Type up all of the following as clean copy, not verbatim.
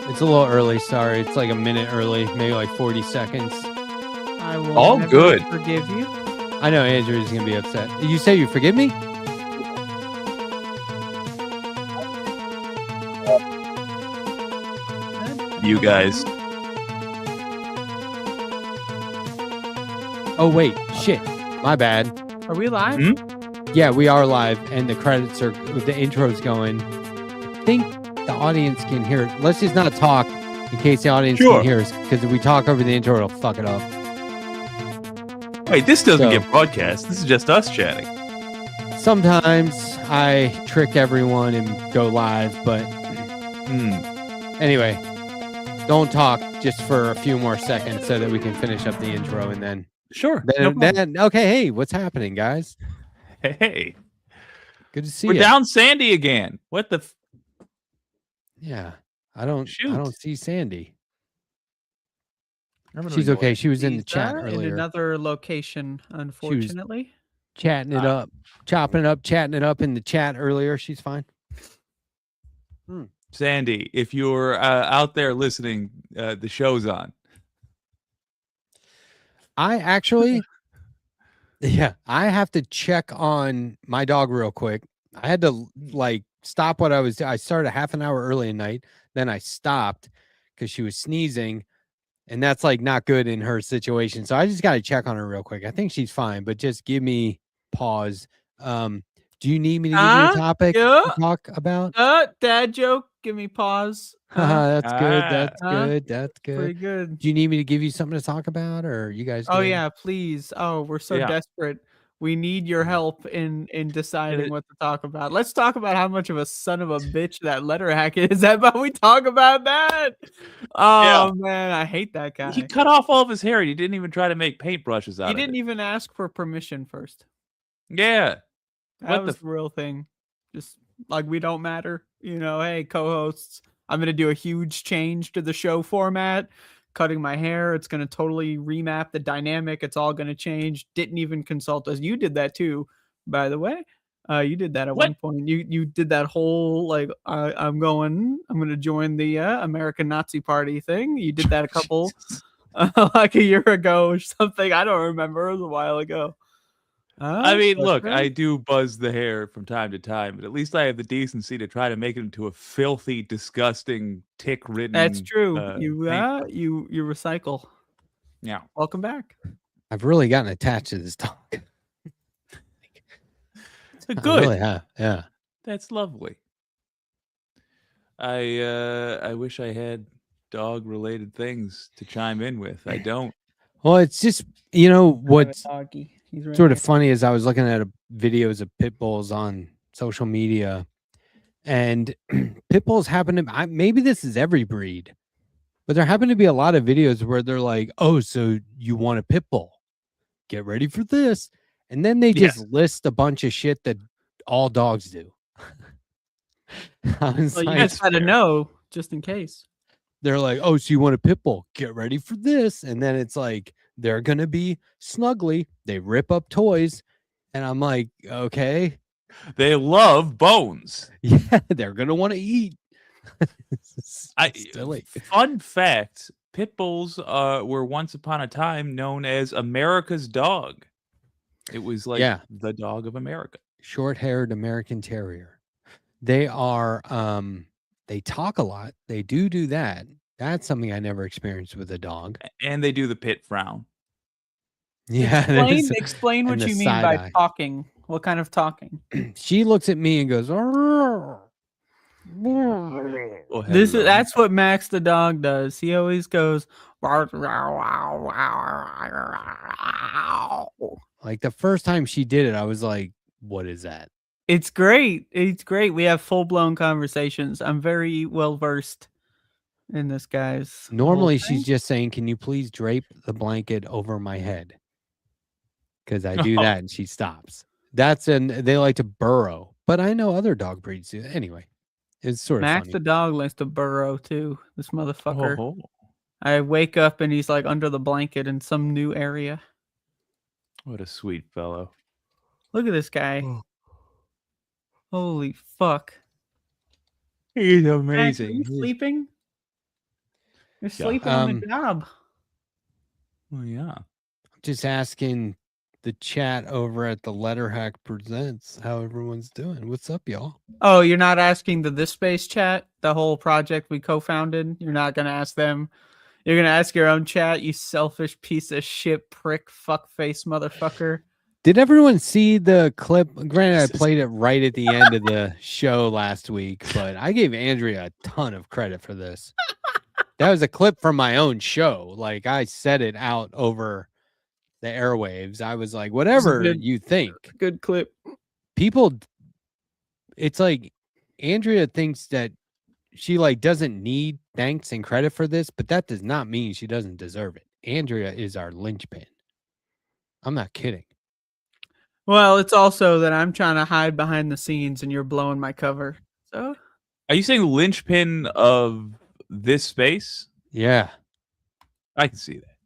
It's a little early, sorry. It's like a minute early, maybe like 40 seconds. I will All never good. forgive you. I know Andrew's going to be upset. You say you forgive me? You guys. Oh, wait. Shit. My bad. Are we live? Yeah, we are live, and the credits are, the intro's going. I think the audience can hear it. Let's just not talk in case the audience can hear us, because if we talk over the intro, it'll fuck it up. Wait, this doesn't get broadcast. This is just us chatting. Sometimes I trick everyone and go live, but anyway, don't talk just for a few more seconds so that we can finish up the intro and then. Sure. Then okay, hey, what's happening, guys? Hey. Good to see you. We're down Sandee again. What the? Yeah, I don't see Sandee. She's okay. She was in the chat earlier. In another location, unfortunately. Chatting it up, chatting it up in the chat earlier. She's fine. Sandee, if you're out there listening, the show's on. I actually, I have to check on my dog real quick. I had to stop what I was. I started a half an hour early at night. Then I stopped because she was sneezing, and that's not good in her situation. So I just got to check on her real quick. I think she's fine, but just give me pause. Do you need me to give you a topic to talk about? Dad joke. Give me pause. That's good. That's good. That's good. Pretty good. Do you need me to give you something to talk about, or you guys? Oh yeah, please. Oh, we're so desperate. We need your help in deciding what to talk about. Let's talk about how much of a son of a bitch that Letterhack is. How about we talk about that? Oh man, I hate that guy. He cut off all of his hair. He didn't even try to make paintbrushes out of it. He didn't even ask for permission first. Yeah. That was the real thing. Just we don't matter. Hey, co-hosts, I'm going to do a huge change to the show format. Cutting my hair. It's going to totally remap the dynamic. It's all going to change. Didn't even consult us. You did that too, by the way. You did that at one point. You did that whole I'm going to join the American Nazi Party thing. You did that a couple a year ago or something. I don't remember. It was a while ago. I mean, look, I do buzz the hair from time to time, but at least I have the decency to try to make it into a filthy, disgusting, tick-ridden. That's true. You recycle. Yeah. Welcome back. I've really gotten attached to this dog. Good. I really have. Yeah. That's lovely. I wish I had dog-related things to chime in with. I don't. Well, it's just what's Right sort of funny is I was looking at videos of pit bulls on social media, and pit bulls happen to maybe this is every breed, but there happen to be a lot of videos where they're like, "Oh, so you want a pit bull? Get ready for this," and then they just list a bunch of shit that all dogs do. Well, you guys gotta know just in case. They're like, "Oh, so you want a pit bull? Get ready for this," and then it's like they're gonna be snuggly. They rip up toys, and I'm like, okay. They love bones. Yeah, they're gonna want to eat. Silly. Fun fact: pit bulls were once upon a time known as America's dog. It was the dog of America. Short-haired American Terrier. They are. They talk a lot. They do that. That's something I never experienced with a dog. And they do the pit frown. Yeah. Explain what you mean by talking. What kind of talking? She looks at me and goes, that's what Max the dog does. He always goes like the first time she did it, I was like, what is that? It's great. It's great. We have full-blown conversations. I'm very well versed in this, guys. Normally she's just saying, can you please drape the blanket over my head? Because I do that and she stops. They like to burrow, but I know other dog breeds do that. Anyway, it's sort of Max funny. the dog likes to burrow too. This motherfucker. I wake up and he's under the blanket in some new area. What a sweet fellow. Look at this guy. Holy fuck. He's Matt, are amazing. you sleeping? You're Yeah. sleeping on the job. Well, yeah. Just asking the chat over at the Letterhack Presents how everyone's doing. What's up, y'all? Oh, you're not asking the This Space chat, the whole project we co-founded? You're not going to ask them? You're going to ask your own chat, you selfish piece of shit prick fuckface motherfucker? Did everyone see the clip? Granted, I played it right at the end of the show last week, but I gave Andrea a ton of credit for this. That was a clip from my own show. Like, I said it out over the airwaves. I was like, whatever you think. Good clip. People, it's like Andrea thinks that she like doesn't need thanks and credit for this, but that does not mean she doesn't deserve it. Andrea is our linchpin. I'm not kidding. Well, it's also that I'm trying to hide behind the scenes and you're blowing my cover. So, are you saying linchpin of this space? Yeah, I can see that.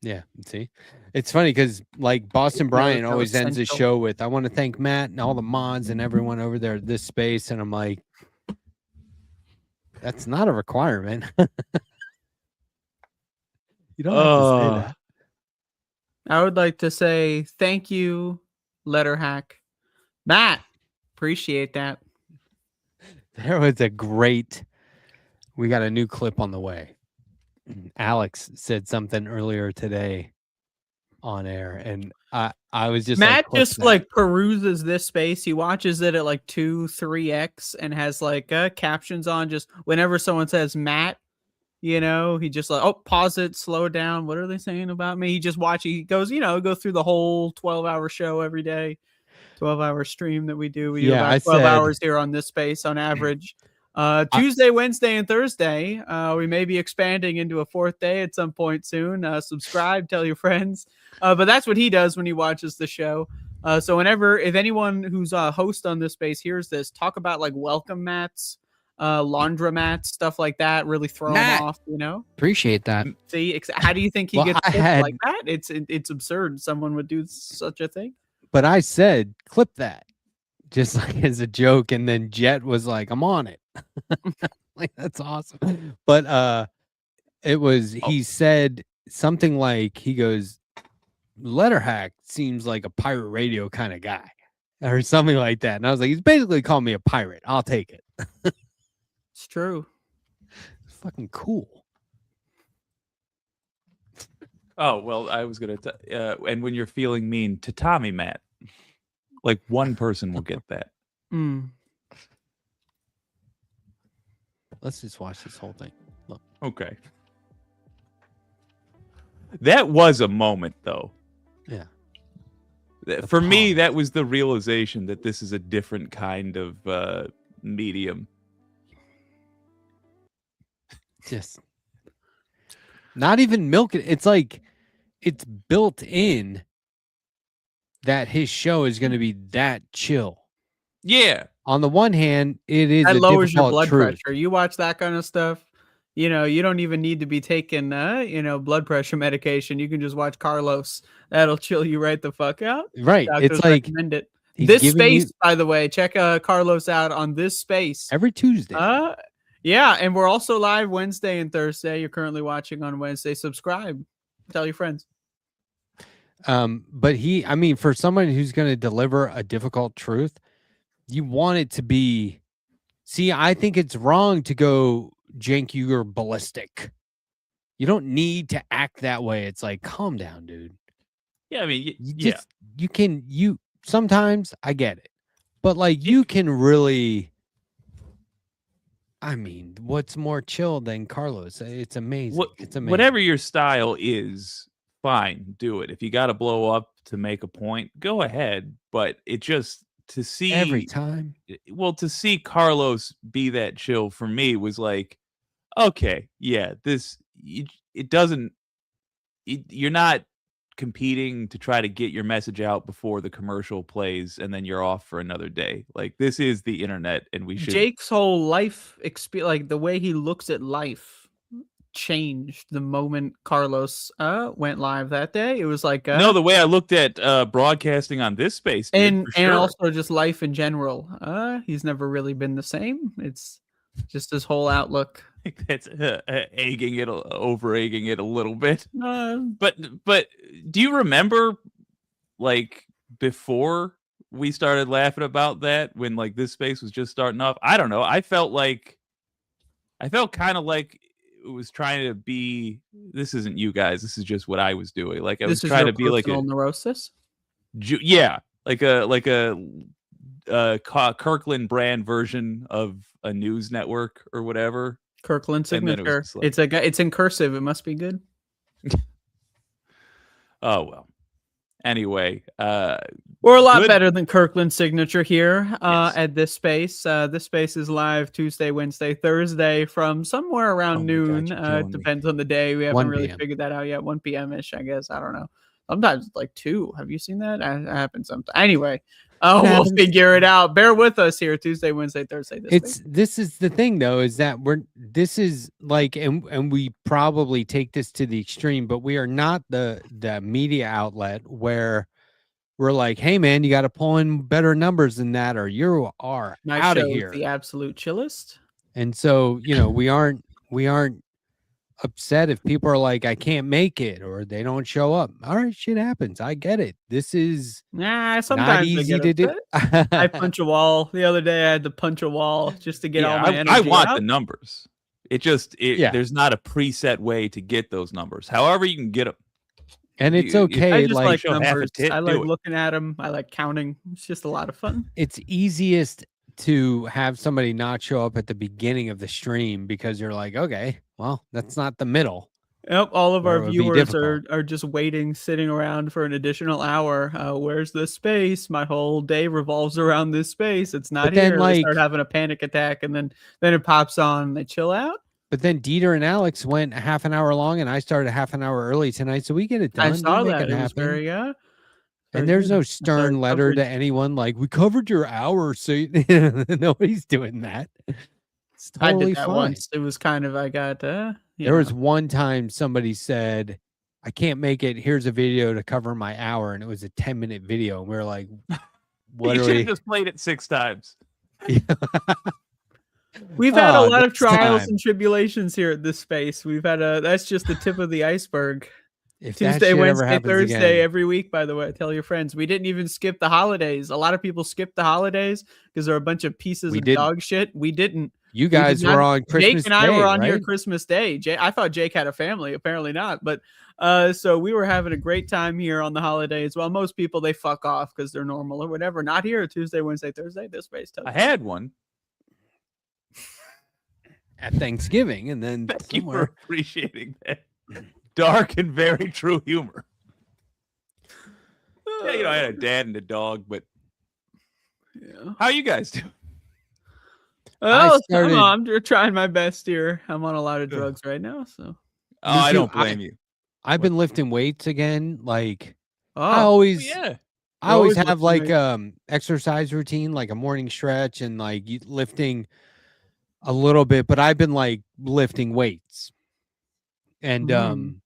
Yeah, see, it's funny because like Boston Brian always ends the show with, "I want to thank Matt and all the mods and everyone over there at this space," and I'm like, that's not a requirement. You don't have to say that. I would like to say thank you, Letterhack. Matt, appreciate that. There was a great, we got a new clip on the way. Alex said something earlier today on air, and I was just Matt like, just like peruses this space. He watches it at like 2-3x and has like captions on just whenever someone says Matt, you know, he just like, oh, pause it, slow it down. What are they saying about me? He just watches. He goes, you know, go through the whole 12-hour show every day, 12-hour stream that we do. We do about 12 hours here on this space on average. Tuesday, Wednesday, and Thursday. We may be expanding into a fourth day at some point soon. Subscribe, tell your friends. But that's what he does when he watches the show. So whenever, if anyone who's a host on this space hears this, talk about like welcome mats, laundromats, stuff like that, really throw him off, you know? Appreciate that. See, how do you think he gets like that? It's absurd someone would do such a thing. But I said, clip that. Just like as a joke, and then Jet was like, I'm on it. Like, that's awesome. But it was, he said something like, he goes, Letterhack seems like a pirate radio kind of guy, or something like that. And I was like, he's basically called me a pirate. I'll take it. It's true. It's fucking cool. Oh, well, I was gonna and when you're feeling mean to Tommy, Matt, like one person will get that. Let's just watch this whole thing. Look. Okay. That was a moment, though. Yeah. For me, that was the realization that this is a different kind of medium. Just not even milk it. It's like it's built in that his show is going to be that chill. Yeah. On the one hand, it is that a lowers your blood truth. pressure. You watch that kind of stuff, you know, you don't even need to be taking you know, blood pressure medication. You can just watch Carlos. That'll chill you right the fuck out. Right. Doctors it's like recommend it. This space, by the way, check Carlos out on this space every Tuesday. Yeah, and we're also live Wednesday and Thursday. You're currently watching on Wednesday. Subscribe. Tell your friends. But I mean, for someone who's going to deliver a difficult truth, you want it to be, see, I think it's wrong to go Cenk Uygur ballistic. You don't need to act that way. It's like, calm down, dude. Yeah, I mean, you sometimes I get it, but like you can really, I mean, what's more chill than Carlos? It's amazing. It's amazing. Whatever your style is, fine, do it. If you got to blow up to make a point, go ahead. But it just, to see every time, well, to see Carlos be that chill for me was like, okay, yeah, it doesn't, you're not competing to try to get your message out before the commercial plays and then you're off for another day. Like, this is the internet, and we should. Jake's whole life experience, like the way he looks at life, changed the moment Carlos went live that day. It was like No, the way I looked at broadcasting on this space, did, and for sure. also just life in general. He's never really been the same. It's just his whole outlook. I think that's over egging it a little bit. But do you remember, like, before we started laughing about that, when like this space was just starting off? I don't know. I felt kind of like it was trying to be. This isn't you guys. This is just what I was doing. Like I was trying to be like a neurosis. Yeah, like a Kirkland brand version of a news network or whatever. Kirkland signature. Like, it's in cursive. It must be good. Oh well. Anyway, we're a lot better than Kirkland signature here Yes. at this space. This space is live Tuesday, Wednesday, Thursday from somewhere around noon. It depends on the day. We haven't really figured that out yet. 1 p.m. ish, I guess. I don't know. Sometimes it's like 2. Have you seen that? That happens sometimes. Anyway, we'll figure it out. Bear with us here Tuesday, Wednesday, Thursday. This is the thing though, is that this is like, and we probably take this to the extreme, but we are not the media outlet where we're like, hey man, you got to pull in better numbers than that, or you are out of here. The absolute chillest. And so, we aren't upset if people are like, I can't make it, or they don't show up. All right, shit happens. I get it. This is sometimes not easy to do. I punch a wall. The other day I had to punch a wall just to get all my energy I want out. the numbers. There's not a preset way to get those numbers. However you can get them. And it's okay. I just like numbers. I like looking at them. I like counting. It's just a lot of fun. It's easiest to have somebody not show up at the beginning of the stream because you're like, okay, well, that's not the middle. Yep, all of our viewers are just waiting, sitting around for an additional hour. Where's the space? My whole day revolves around this space. It's not here. They start having a panic attack, and then it pops on. They chill out. But then Deter and Alex went half an hour long, and I started half an hour early tonight, so we get it done. I saw that. It was very, and there's no stern letter to anyone like, we covered your hour, so nobody's doing that. It's totally I did that fine. once. It was kind of, I got, there was one time somebody said, I can't make it. Here's a video to cover my hour. And it was a 10-minute video. And we were like, what you should have just played it 6 times. We've had a lot of trials and tribulations here at this space. We've had that's just the tip of the iceberg. Tuesday, Wednesday, Thursday, every week, by the way. Tell your friends. We didn't even skip the holidays. A lot of people skipped the holidays because they're a bunch of pieces of dog shit. We didn't. You guys were on Christmas Day. Jake and I were on here Christmas Day. I thought Jake had a family. Apparently not. But so we were having a great time here on the holidays. Well, most people, they fuck off because they're normal or whatever. Not here Tuesday, Wednesday, Thursday. This space. I had one at Thanksgiving, and then thank you for appreciating that dark and very true humor. Yeah, I had a dad and a dog, but how are you guys doing? Oh, I'm trying my best here. I'm on a lot of drugs right now, so. I don't blame you. I've been lifting weights again. Like I always have like exercise routine, like a morning stretch and like lifting a little bit, but I've been like lifting weights. And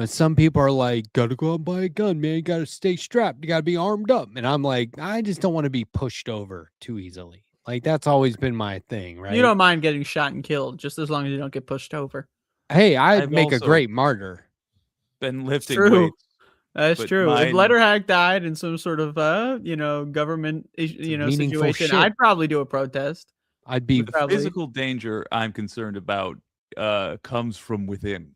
some people are like, gotta go out and buy a gun, man. You gotta stay strapped. You gotta be armed up. And I'm like, I just don't want to be pushed over too easily. Like that's always been my thing, right? You don't mind getting shot and killed, just as long as you don't get pushed over. Hey, I'd make a great martyr. Been lifting weights. That's true. If Letterhack died in some sort of government situation, I'd probably do a protest. I'd be the physical danger I'm concerned about comes from within.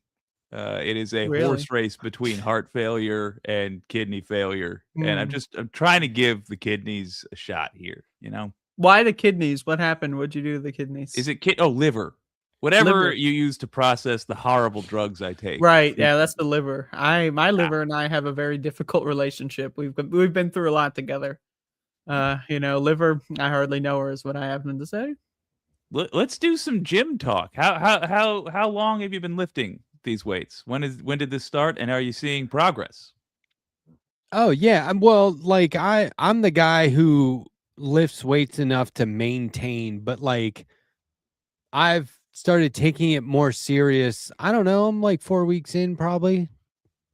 It is a horse race between heart failure and kidney failure, and I'm trying to give the kidneys a shot here. Why the kidneys? What happened? What'd you do to the kidneys? Is it liver? Whatever you use to process the horrible drugs I take. Right. Yeah, that's the liver. My liver and I have a very difficult relationship. We've been through a lot together. Liver, I hardly know her is what I have to say. Let's do some gym talk. How long have you been lifting these weights? When did this start, and are you seeing progress? Oh yeah. Well, like I'm the guy who lifts weights enough to maintain, but like I've started taking it more serious. I don't know. I'm like 4 weeks in probably,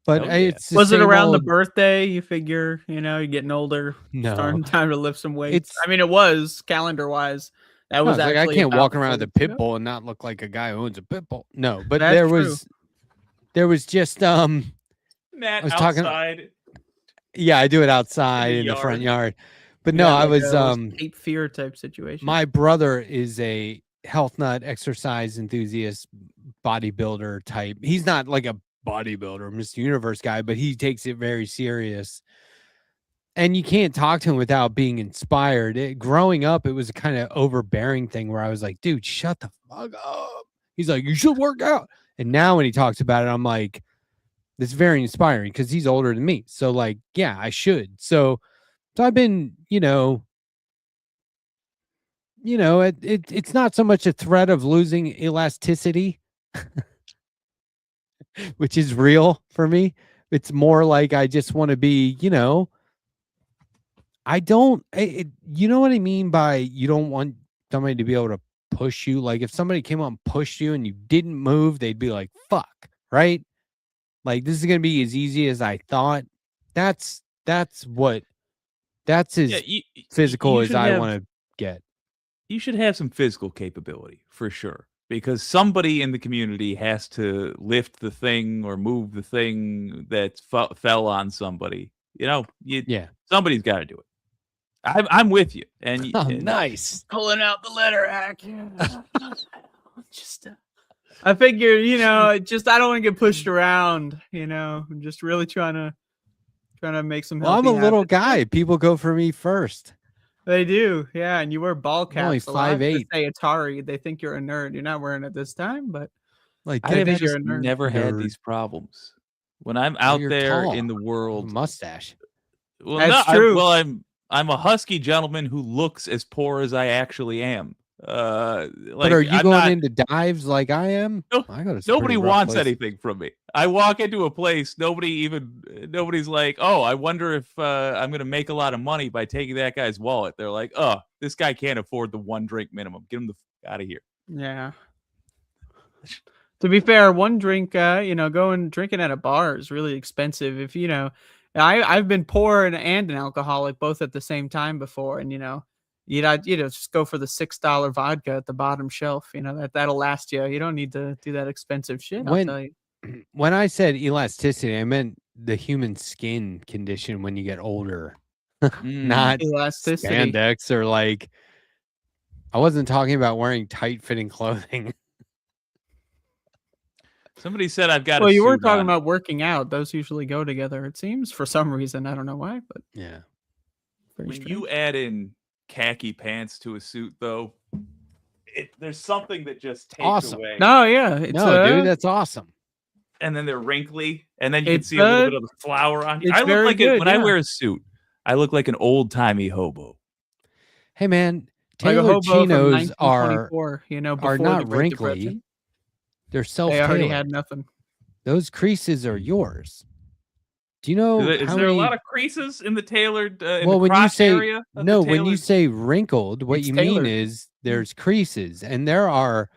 but Hell yeah. it's the Was it same around the old- birthday? You figure, you're getting older, No. starting time to lift some weights. It's- I mean, it was calendar wise. That No, was it's like I actually can't about walk around 4 with a weeks pit ago. bull and not look like a guy who owns a pit bull. No, but That's there true. was just Matt I was talking- outside. yeah, I do it outside in the yard. front yard. But You no, got I like was a Cape Fear type situation. my brother is a health nut, exercise enthusiast, bodybuilder type. He's not like a bodybuilder, Mr. Universe guy, but he takes it very serious. And you can't talk to him without being inspired. Growing up, it was a kind of overbearing thing where I was like, dude, shut the fuck up. He's like, you should work out. And now when he talks about it, I'm like, this is very inspiring because he's older than me. So like, yeah, I should. So I've been, it's not so much a threat of losing elasticity, which is real for me. It's more like I just want to be, I don't, you know what I mean by you don't want somebody to be able to push you. Like if somebody came on and pushed you and you didn't move, they'd be like, fuck, right? Like this is going to be as easy as I thought. That's as physical as I want to get. You should have some physical capability for sure, because somebody in the community has to lift the thing or move the thing that fell on somebody. Somebody's got to do it. I'm with you. And nice. Pulling out the Letterhack. Just, I figure, I don't want to get pushed around. I'm just really trying to make some. Well, I'm a little guy. People go for me first. They do, yeah. And you wear ball caps. Only 5'8". Say Atari. They think you're a nerd. You're not wearing it this time, but I have just never had these problems. When I'm out there tall. in the world, Mustache. Well, that's true. I'm a husky gentleman who looks as poor as I actually am. But are you going into dives like I am? No, nobody wants anything from me. I walk into a place, nobody's like, oh, I wonder if I'm going to make a lot of money by taking that guy's wallet. They're like, oh, this guy can't afford the 1 drink minimum. Get him the fuck out of here. Yeah. To be fair, 1 drink, going drinking at a bar is really expensive. If I've been poor and an alcoholic both at the same time before, and just go for the $6 vodka at the bottom shelf. That'll last you. You don't need to do that expensive shit. I'll tell you. When I said elasticity, I meant the human skin condition when you get older, not elasticity. Spandex or like. I wasn't talking about wearing tight-fitting clothing. Somebody said I've got. Well, you were talking about working out. Those usually go together. It seems for some reason. I don't know why, but yeah. When you add in khaki pants to a suit, though, there's something that just takes away. No, yeah, dude, that's awesome. And then they're wrinkly, and then you can see a little bit of the flour on you. I look like when I wear a suit, I look like an old-timey hobo. Hey, man, Taylor chinos are not wrinkly. They're self-tailored. They already had nothing. Those creases are yours. Do you know is there a lot of creases in the tailored when you say area? When you say wrinkled, what you mean is there's creases, and there are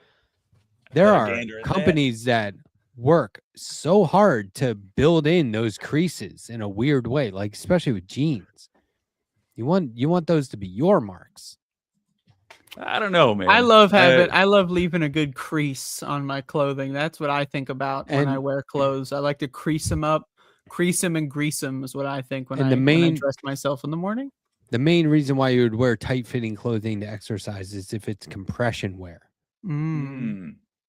companies that work so hard to build in those creases in a weird way, like especially with jeans. You want those to be your marks. I don't know, man. I love leaving a good crease on my clothing. That's what I think about when I wear clothes. I like to crease them up. Crease them and grease them is what I think when I dress myself in the morning. The main reason why you would wear tight-fitting clothing to exercise is if it's compression wear.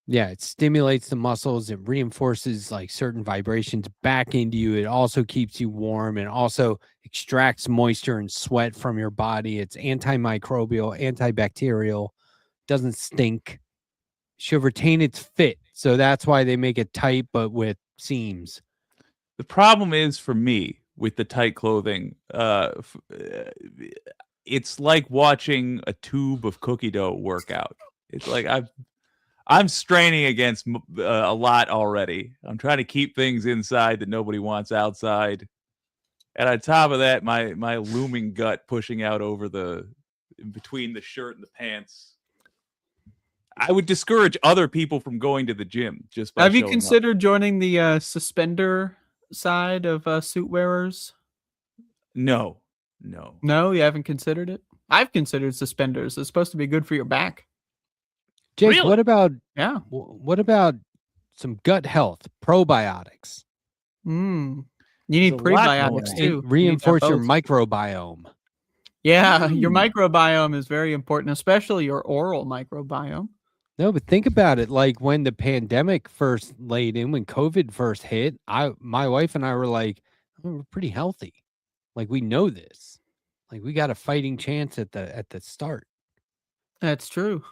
Yeah, it stimulates the muscles. It reinforces like certain vibrations back into you. It also keeps you warm and also extracts moisture and sweat from your body. It's antimicrobial, antibacterial, doesn't stink. Should retain its fit. So that's why they make it tight, but with seams. The problem is for me with the tight clothing, it's like watching a tube of cookie dough work out. It's like I'm straining against a lot already. I'm trying to keep things inside that nobody wants outside. And on top of that, my looming gut pushing out over between the shirt and the pants. I would discourage other people from going to the gym just by Have you showing up. considered joining the suspender side of suit wearers? No. No, you haven't considered it? I've considered suspenders. It's supposed to be good for your back. Jake, Really? what about some gut health probiotics? You need There's a lot prebiotics going too. And You need reinforce to have your both. microbiome. Yeah, your microbiome is very important, especially your oral microbiome. No, but think about it. Like when the pandemic first laid in, when COVID first hit, my wife and I were like, oh, we're pretty healthy. Like we know this. Like we got a fighting chance at the start. That's true.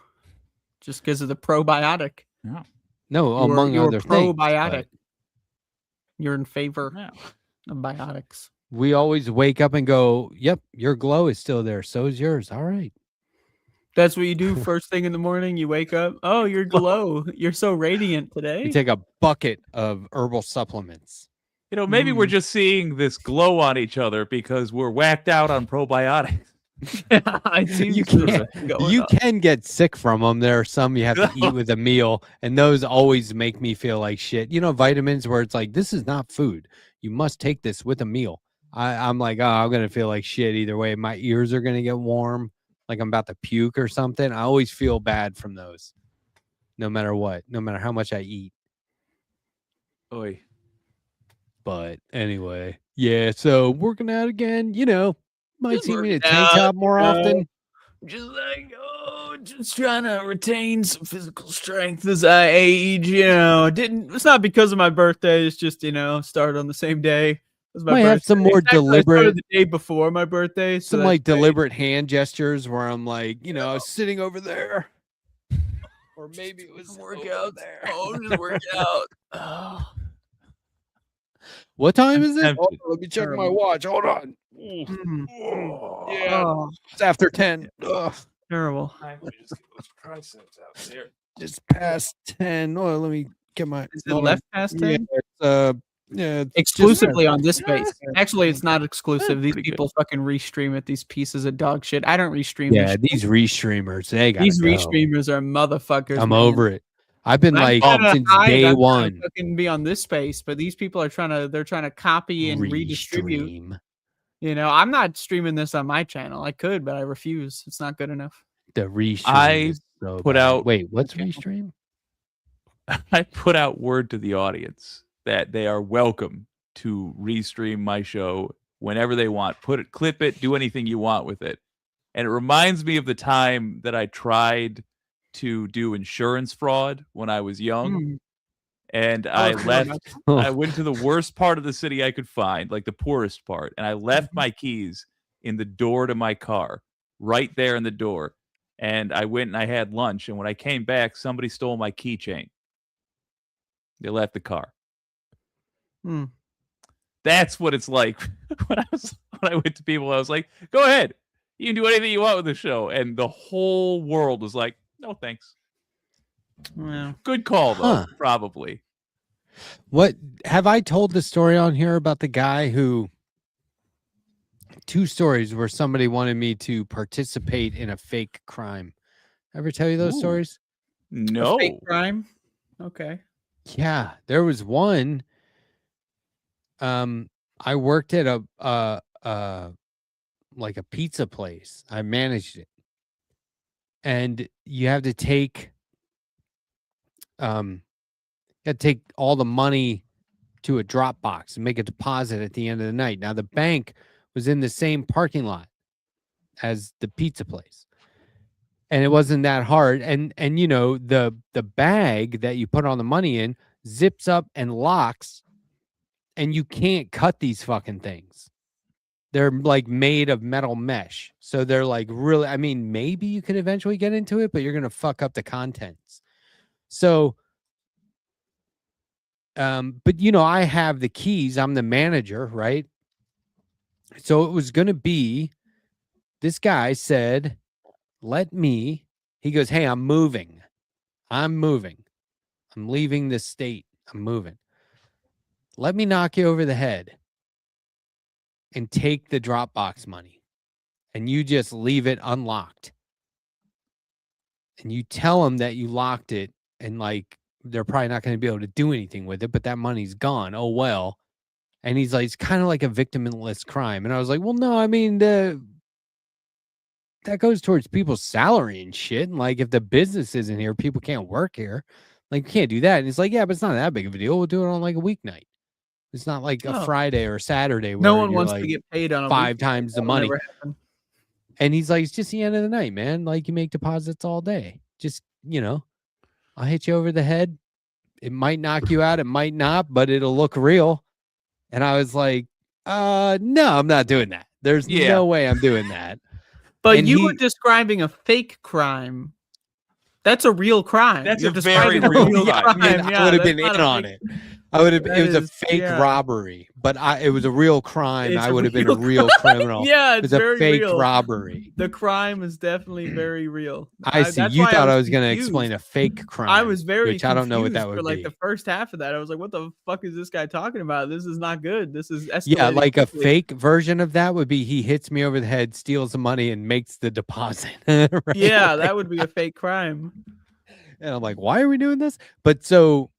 Just because of the probiotic. Yeah. No, among You're other things. probiotic. but You're in favor Yeah. of biotics. we always wake up and go, yep, your glow is still there. So is yours. All right. That's what you do first thing in the morning. You wake up. Oh, your glow. You're so radiant today. You take a bucket of herbal supplements. Maybe we're just seeing this glow on each other because we're whacked out on probiotics. I see. You can get sick from them. There are some you have to eat with a meal, and those always make me feel like shit. Vitamins where it's like, this is not food. You must take this with a meal. I'm like, oh, I'm going to feel like shit either way. My ears are going to get warm, like I'm about to puke or something. I always feel bad from those, no matter what, no matter how much I eat. Oy. But anyway, yeah, so working out again, might Just see me in a working tank out, top more often. Just just trying to retain some physical strength as I age. It's not because of my birthday. It's just start on the same day as my Might birthday. have some more Actually, I started deliberate, the day before my birthday. So some that's like great. deliberate hand gestures where I'm like, I was sitting over there, or maybe it was workout there. Oh, just work out. Oh. What time is it? tempted. Let me check my Terrible. watch. Hold on. Yeah, Oh, it's after 10. Ugh, terrible. Just get those triceps out there. just past 10. Oh, let me get my. Is it left past 10? Yeah, it's Exclusively just- on this space. Actually, it's not exclusive. These Pretty good. people fucking restream it. These pieces of dog shit. I don't restream. Yeah, this shit. these restreamers, they got These restreamers are motherfuckers. I'm man. over it. I've been I'm like trying to since hide, day I'm trying to one. fucking be on this space, but these people are trying to copy and redistribute. Restream. I'm not streaming this on my channel. I could, but I refuse. It's not good enough. The restream. I is so put bad. out- Wait, what's Okay. restream? I put out word to the audience that they are welcome to restream my show whenever they want. Clip it, do anything you want with it. And it reminds me of the time that I tried to do insurance fraud when I was young. And I Oh, left. I went to the worst part of the city I could find, like the poorest part, and I left my keys in the door to my car, right there in the door. And I went and I had lunch, and when I came back, somebody stole my keychain. They left the car. That's what it's like when I went to people. I was like, "Go ahead, you can do anything you want with the show," and the whole world was like, "No, thanks." Well, Good call though, Huh. probably. What have I told the story on here about the guy who? Two stories where somebody wanted me to participate in a fake crime. Ever tell you those Ooh. stories? No. a fake crime. Okay. Yeah, there was one. I worked at a like a pizza place. I managed it, and you have to take all the money to a drop box and make a deposit at the end of the night. Now the bank was in the same parking lot as the pizza place, and it wasn't that hard. And the bag that you put on the money in zips up and locks, and you can't cut these fucking things. They're like made of metal mesh, so they're like really. I mean, maybe you could eventually get into it, but you're gonna fuck up the contents. So, but I have the keys. I'm the manager, right? So it was gonna be. This guy said, he goes, "Hey, I'm moving. I'm leaving this state. I'm moving. Let me knock you over the head and take the Dropbox money. And you just leave it unlocked. and you tell them that you locked it and like they're probably not going to be able to do anything with it, but that money's gone. Oh, well. And he's like, it's kind of like a victimless crime. And I was like, well, no, I mean, that goes towards people's salary and shit. And like, if the business isn't here, people can't work here. Like, you can't do that. And he's like, yeah, but it's not that big of a deal. We'll do it on like a weeknight. It's not like a Friday or a Saturday where no one you're wants like to get paid on a 5 times the money. And he's like, it's just the end of the night, man. Like, you make deposits all day. Just, I'll hit you over the head. It might knock you out. It might not, but it'll look real. And I was like, no, I'm not doing that. There's no way I'm doing that. But and you were describing a fake crime. That's a real crime. That's You're a very describing real crime. I would have been in on it. It was a fake robbery, but it was a real crime. I would have been a real criminal. Yeah, it was a fake robbery. The crime is definitely very real. I see. You thought I was going to explain a fake crime. I was very which I don't know what that would for like be. the first half of that. I was like, what the fuck is this guy talking about? This is not good. This is yeah, like quickly. A fake version of that would be he hits me over the head, steals the money, and makes the deposit. Right? Yeah, that would be a fake crime. And I'm like, why are we doing this? But so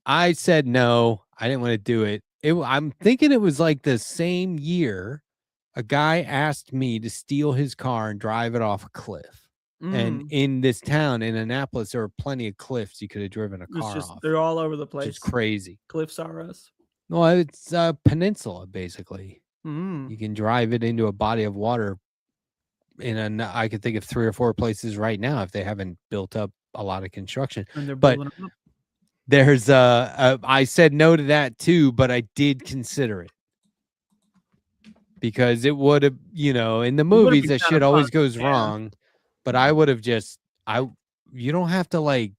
I said no. I didn't want to do it. I'm thinking it was like the same year a guy asked me to steal his car and drive it off a cliff. And in this town, in Annapolis, there were plenty of cliffs you could have driven a car off. They're all over the place. It's crazy. Cliffs are us. No, it's a peninsula, basically. You can drive it into a body of water. I could think of 3 or 4 places right now if they haven't built up a lot of construction. And they're but building up. there's I said no to that too, but I did consider it because it would have, in the movies that shit always goes wrong, but I would have you don't have to like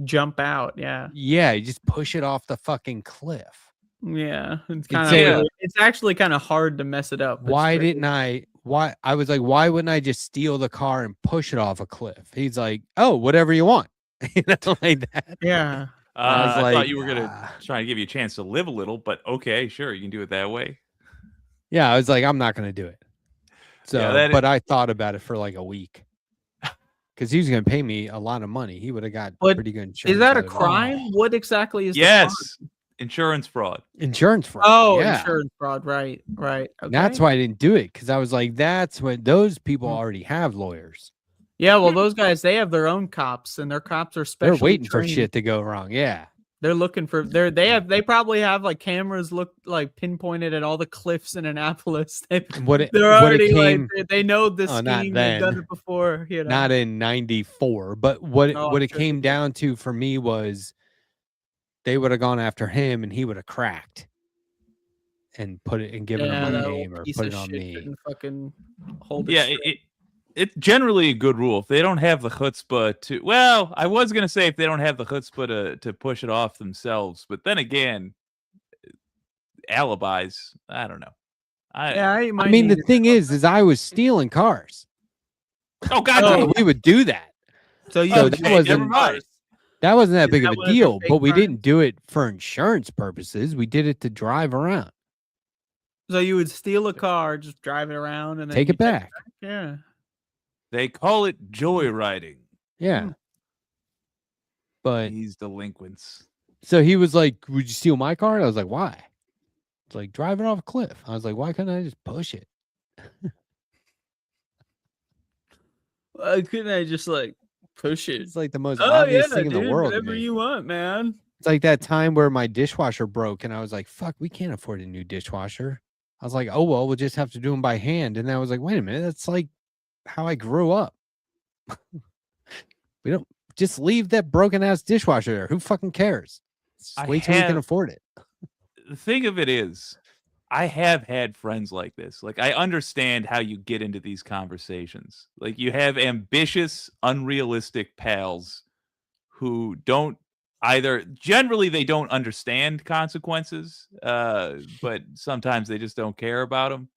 jump out. Yeah, you just push it off the fucking cliff. Yeah, it's actually kind of hard to mess it up. Why I was like, why wouldn't I just steal the car and push it off a cliff? He's like, oh, whatever you want. Like that. Yeah. I thought you were going to try to give you a chance to live a little, but okay, sure, you can do it that way. Yeah, I was like, I'm not going to do it. So, but I thought about it for like a week because he was going to pay me a lot of money. He would have got pretty good insurance. Is that a crime? What exactly is? Yes, insurance fraud. Insurance fraud. Oh, yeah. Insurance fraud. Right. Okay. That's why I didn't do it because I was like, that's what those people already have lawyers. Yeah, well, those guys, they have their own cops, and their cops are special. They're waiting for shit to go wrong. Yeah, they're looking for. They probably have like cameras pinpointed at all the cliffs in Annapolis. They know this scheme. They've done it before. Not in '94, but what it came down to for me was they would have gone after him, and he would have cracked and put it and given him my name or put it on me. Fucking hold It's generally a good rule. If they don't have the chutzpah to, well, I was going to say if they don't have the chutzpah to push it off themselves, but then again, alibis, I don't know. I mean, the thing is I was stealing cars. Oh, God, we would do that. So that wasn't that big of a deal, but we didn't do it for insurance purposes. We did it to drive around. So you would steal a car, just drive it around, and then take it back. Yeah. They call it joyriding. Yeah. But these delinquents. So he was like, would you steal my car? I was like, why? It's like driving off a cliff. I was like, why couldn't I just push it? Why couldn't I just like push it? It's like the most obvious thing in the world. Whatever you want, man. It's like that time where my dishwasher broke and I was like, fuck, we can't afford a new dishwasher. I was like, oh, well, we'll just have to do them by hand. And then I was like, wait a minute, that's like how I grew up. We don't just leave that broken ass dishwasher there. Who fucking cares? Wait till we can afford it. The thing of it is, I have had friends like this. Like, I understand how you get into these conversations. Like, you have ambitious, unrealistic pals who don't generally they don't understand consequences, but sometimes they just don't care about them.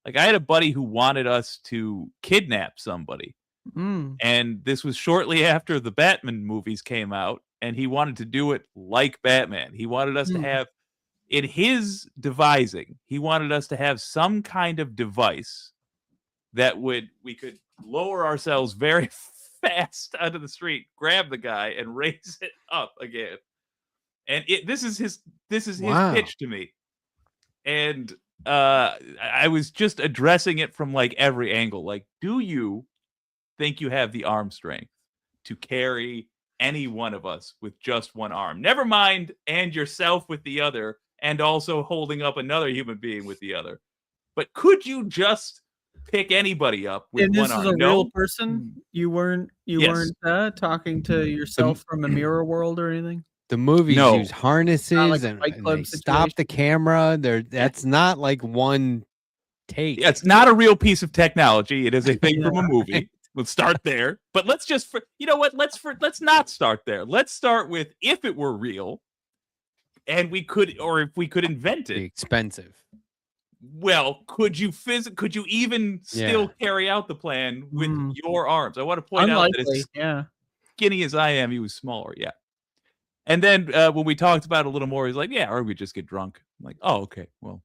Like, I had a buddy who wanted us to kidnap somebody. And this was shortly after the Batman movies came out, and he wanted to do it like Batman. He wanted us to have, in his devising, he wanted us to have some kind of device that we could lower ourselves very fast onto the street, grab the guy, and raise it up again. And this is his Wow. pitch to me. And I was just addressing it from like every angle. Like, do you think you have the arm strength to carry any one of us with just one arm? Never mind, and yourself with the other, and also holding up another human being with the other. But could you just pick anybody up with And one this arm? is a real person. You weren't Yes. talking to yourself from a mirror world or anything. The movies No. use harnesses like a and, Fight and Club they stop the camera. That's not like one take. Yeah, it's not a real piece of technology. It is a thing from a movie. We'll start there. But let's just, you know what? Let's not start there. Let's start with if it were real, and we could, or if we could invent Be it. expensive. Well, could you even still carry out the plan with your arms? I want to point out that as skinny as I am, he was smaller. Yeah. And then when we talked about it a little more, he's like, yeah, or we just get drunk. I'm like, oh, okay, well,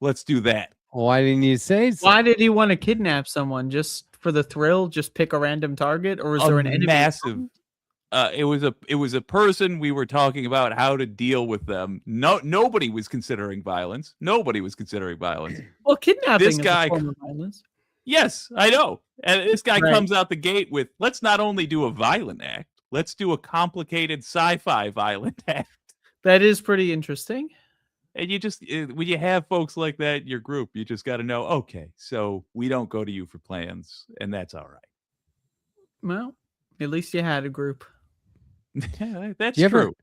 let's do that. Why didn't you say so? Why did he want to kidnap someone? Just for the thrill? Just pick a random target? Or was there an enemy? Massive. It was a person. We were talking about how to deal with them. Nobody was considering violence. Nobody was considering violence. Well, kidnapping This is guy, a form of violence. Yes, I know. And this guy comes out the gate with, let's not only do a violent act, let's do a complicated sci-fi violent act. That is pretty interesting. And you just, when you have folks like that in your group, you just got to know, okay, so we don't go to you for plans, and that's all right. Well, at least you had a group. Yeah, that's true.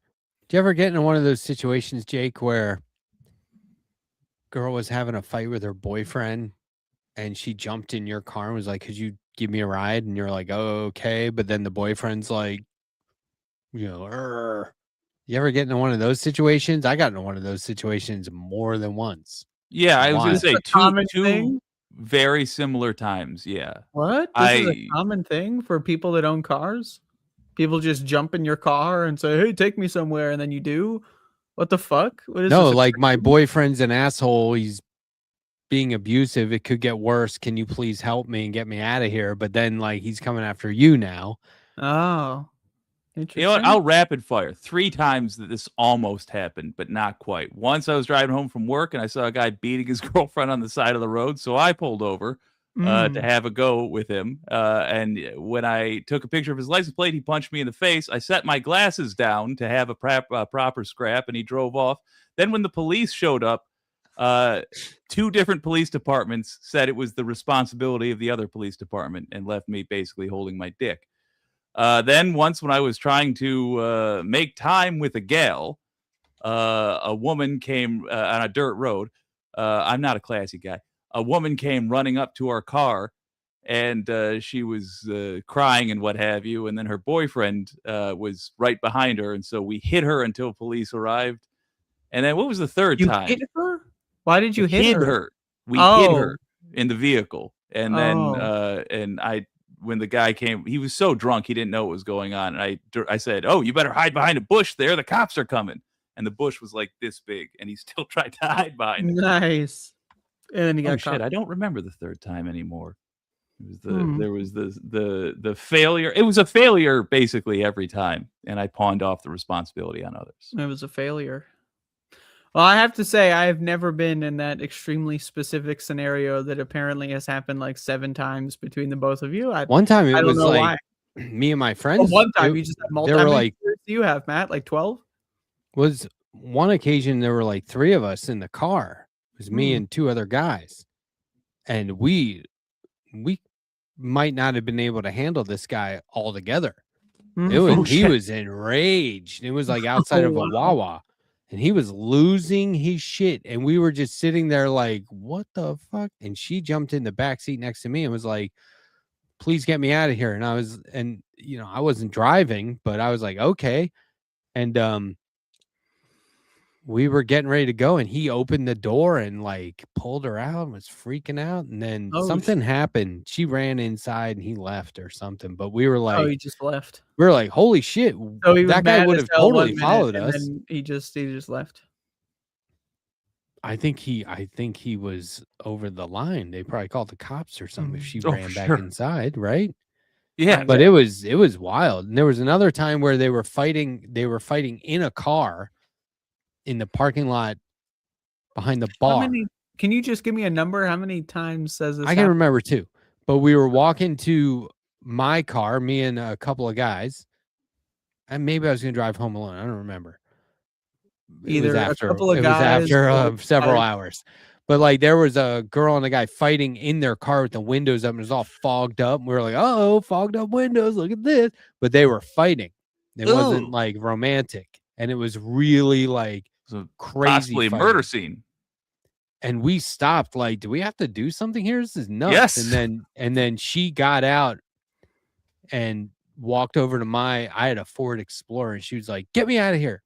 Do you ever get in one of those situations, Jake, where girl was having a fight with her boyfriend and she jumped in your car and was like, could you give me a ride? And you're like, oh, okay. But then the boyfriend's like, you know, Arr. You ever get into one of those situations? I got into one of those situations more than once. Yeah, I was going to say two very similar times. Yeah. What? This is a common thing for people that own cars? People just jump in your car and say, hey, take me somewhere. And then you do? What the fuck? What is no, like my boyfriend's an asshole. He's being abusive. It could get worse. Can you please help me and get me out of here? But then like he's coming after you now. Oh. Interesting. You know what? I'll rapid fire 3 times that this almost happened, but not quite. Once I was driving home from work and I saw a guy beating his girlfriend on the side of the road. So I pulled over to have a go with him. And when I took a picture of his license plate, he punched me in the face. I set my glasses down to have a proper scrap and he drove off. Then when the police showed up, 2 different police departments said it was the responsibility of the other police department and left me basically holding my dick. Then once when I was trying to make time with a gal, a woman came on a dirt road. I'm not a classy guy. A woman came running up to our car and she was crying and what have you. And then her boyfriend was right behind her. And so we hit her until police arrived. And then what was the third time? You hit her? Why did you hit her? We hit her in the vehicle. And then when the guy came, he was so drunk he didn't know what was going on. And I said, oh, you better hide behind a bush there. The cops are coming. And the bush was like this big, and he still tried to hide behind it. Nice. And then he got caught. Shit, I don't remember the third time anymore. It was there was the failure. It was a failure basically every time, and I pawned off the responsibility on others. It was a failure. Well, I have to say, I have never been in that extremely specific scenario that apparently has happened like 7 times between the both of you. One time it was like me and my friends. One time you just had multiple. There were like, you have, Matt, like 12? Was one occasion there were like 3 of us in the car. It was me and 2 other guys. And we might not have been able to handle this guy all together. He was enraged. It was like outside of a Wawa. And he was losing his shit. And we were just sitting there like, what the fuck? And she jumped in the back seat next to me and was like, please get me out of here. And I wasn't driving, but I was like, okay. And we were getting ready to go. And he opened the door and like pulled her out and was freaking out. And then something happened. She ran inside and he left or something. But we were like, he just left. We were like, holy shit. So that guy would have totally followed us. And he just left. I think he was over the line. They probably called the cops or something if she ran back inside, right? Yeah. But it was wild. And there was another time where they were fighting in a car in the parking lot behind the How bar. many? Can you just give me a number? How many times says this? I can remember too. But we were walking to my car, me and a couple of guys. And maybe I was going to drive home alone. I don't remember. Either a couple of it guys was after or several five. hours. But like there was a girl and a guy fighting in their car with the windows up and it was all fogged up. And we were like, oh, fogged up windows. Look at this. But they were fighting. It wasn't Ooh. like romantic. And it was really like So crazy. possibly a fighting. murder scene. And we stopped, like, do we have to do something here? This is nuts. Yes. And then she got out and walked over to I had a Ford Explorer and she was like, get me out of here.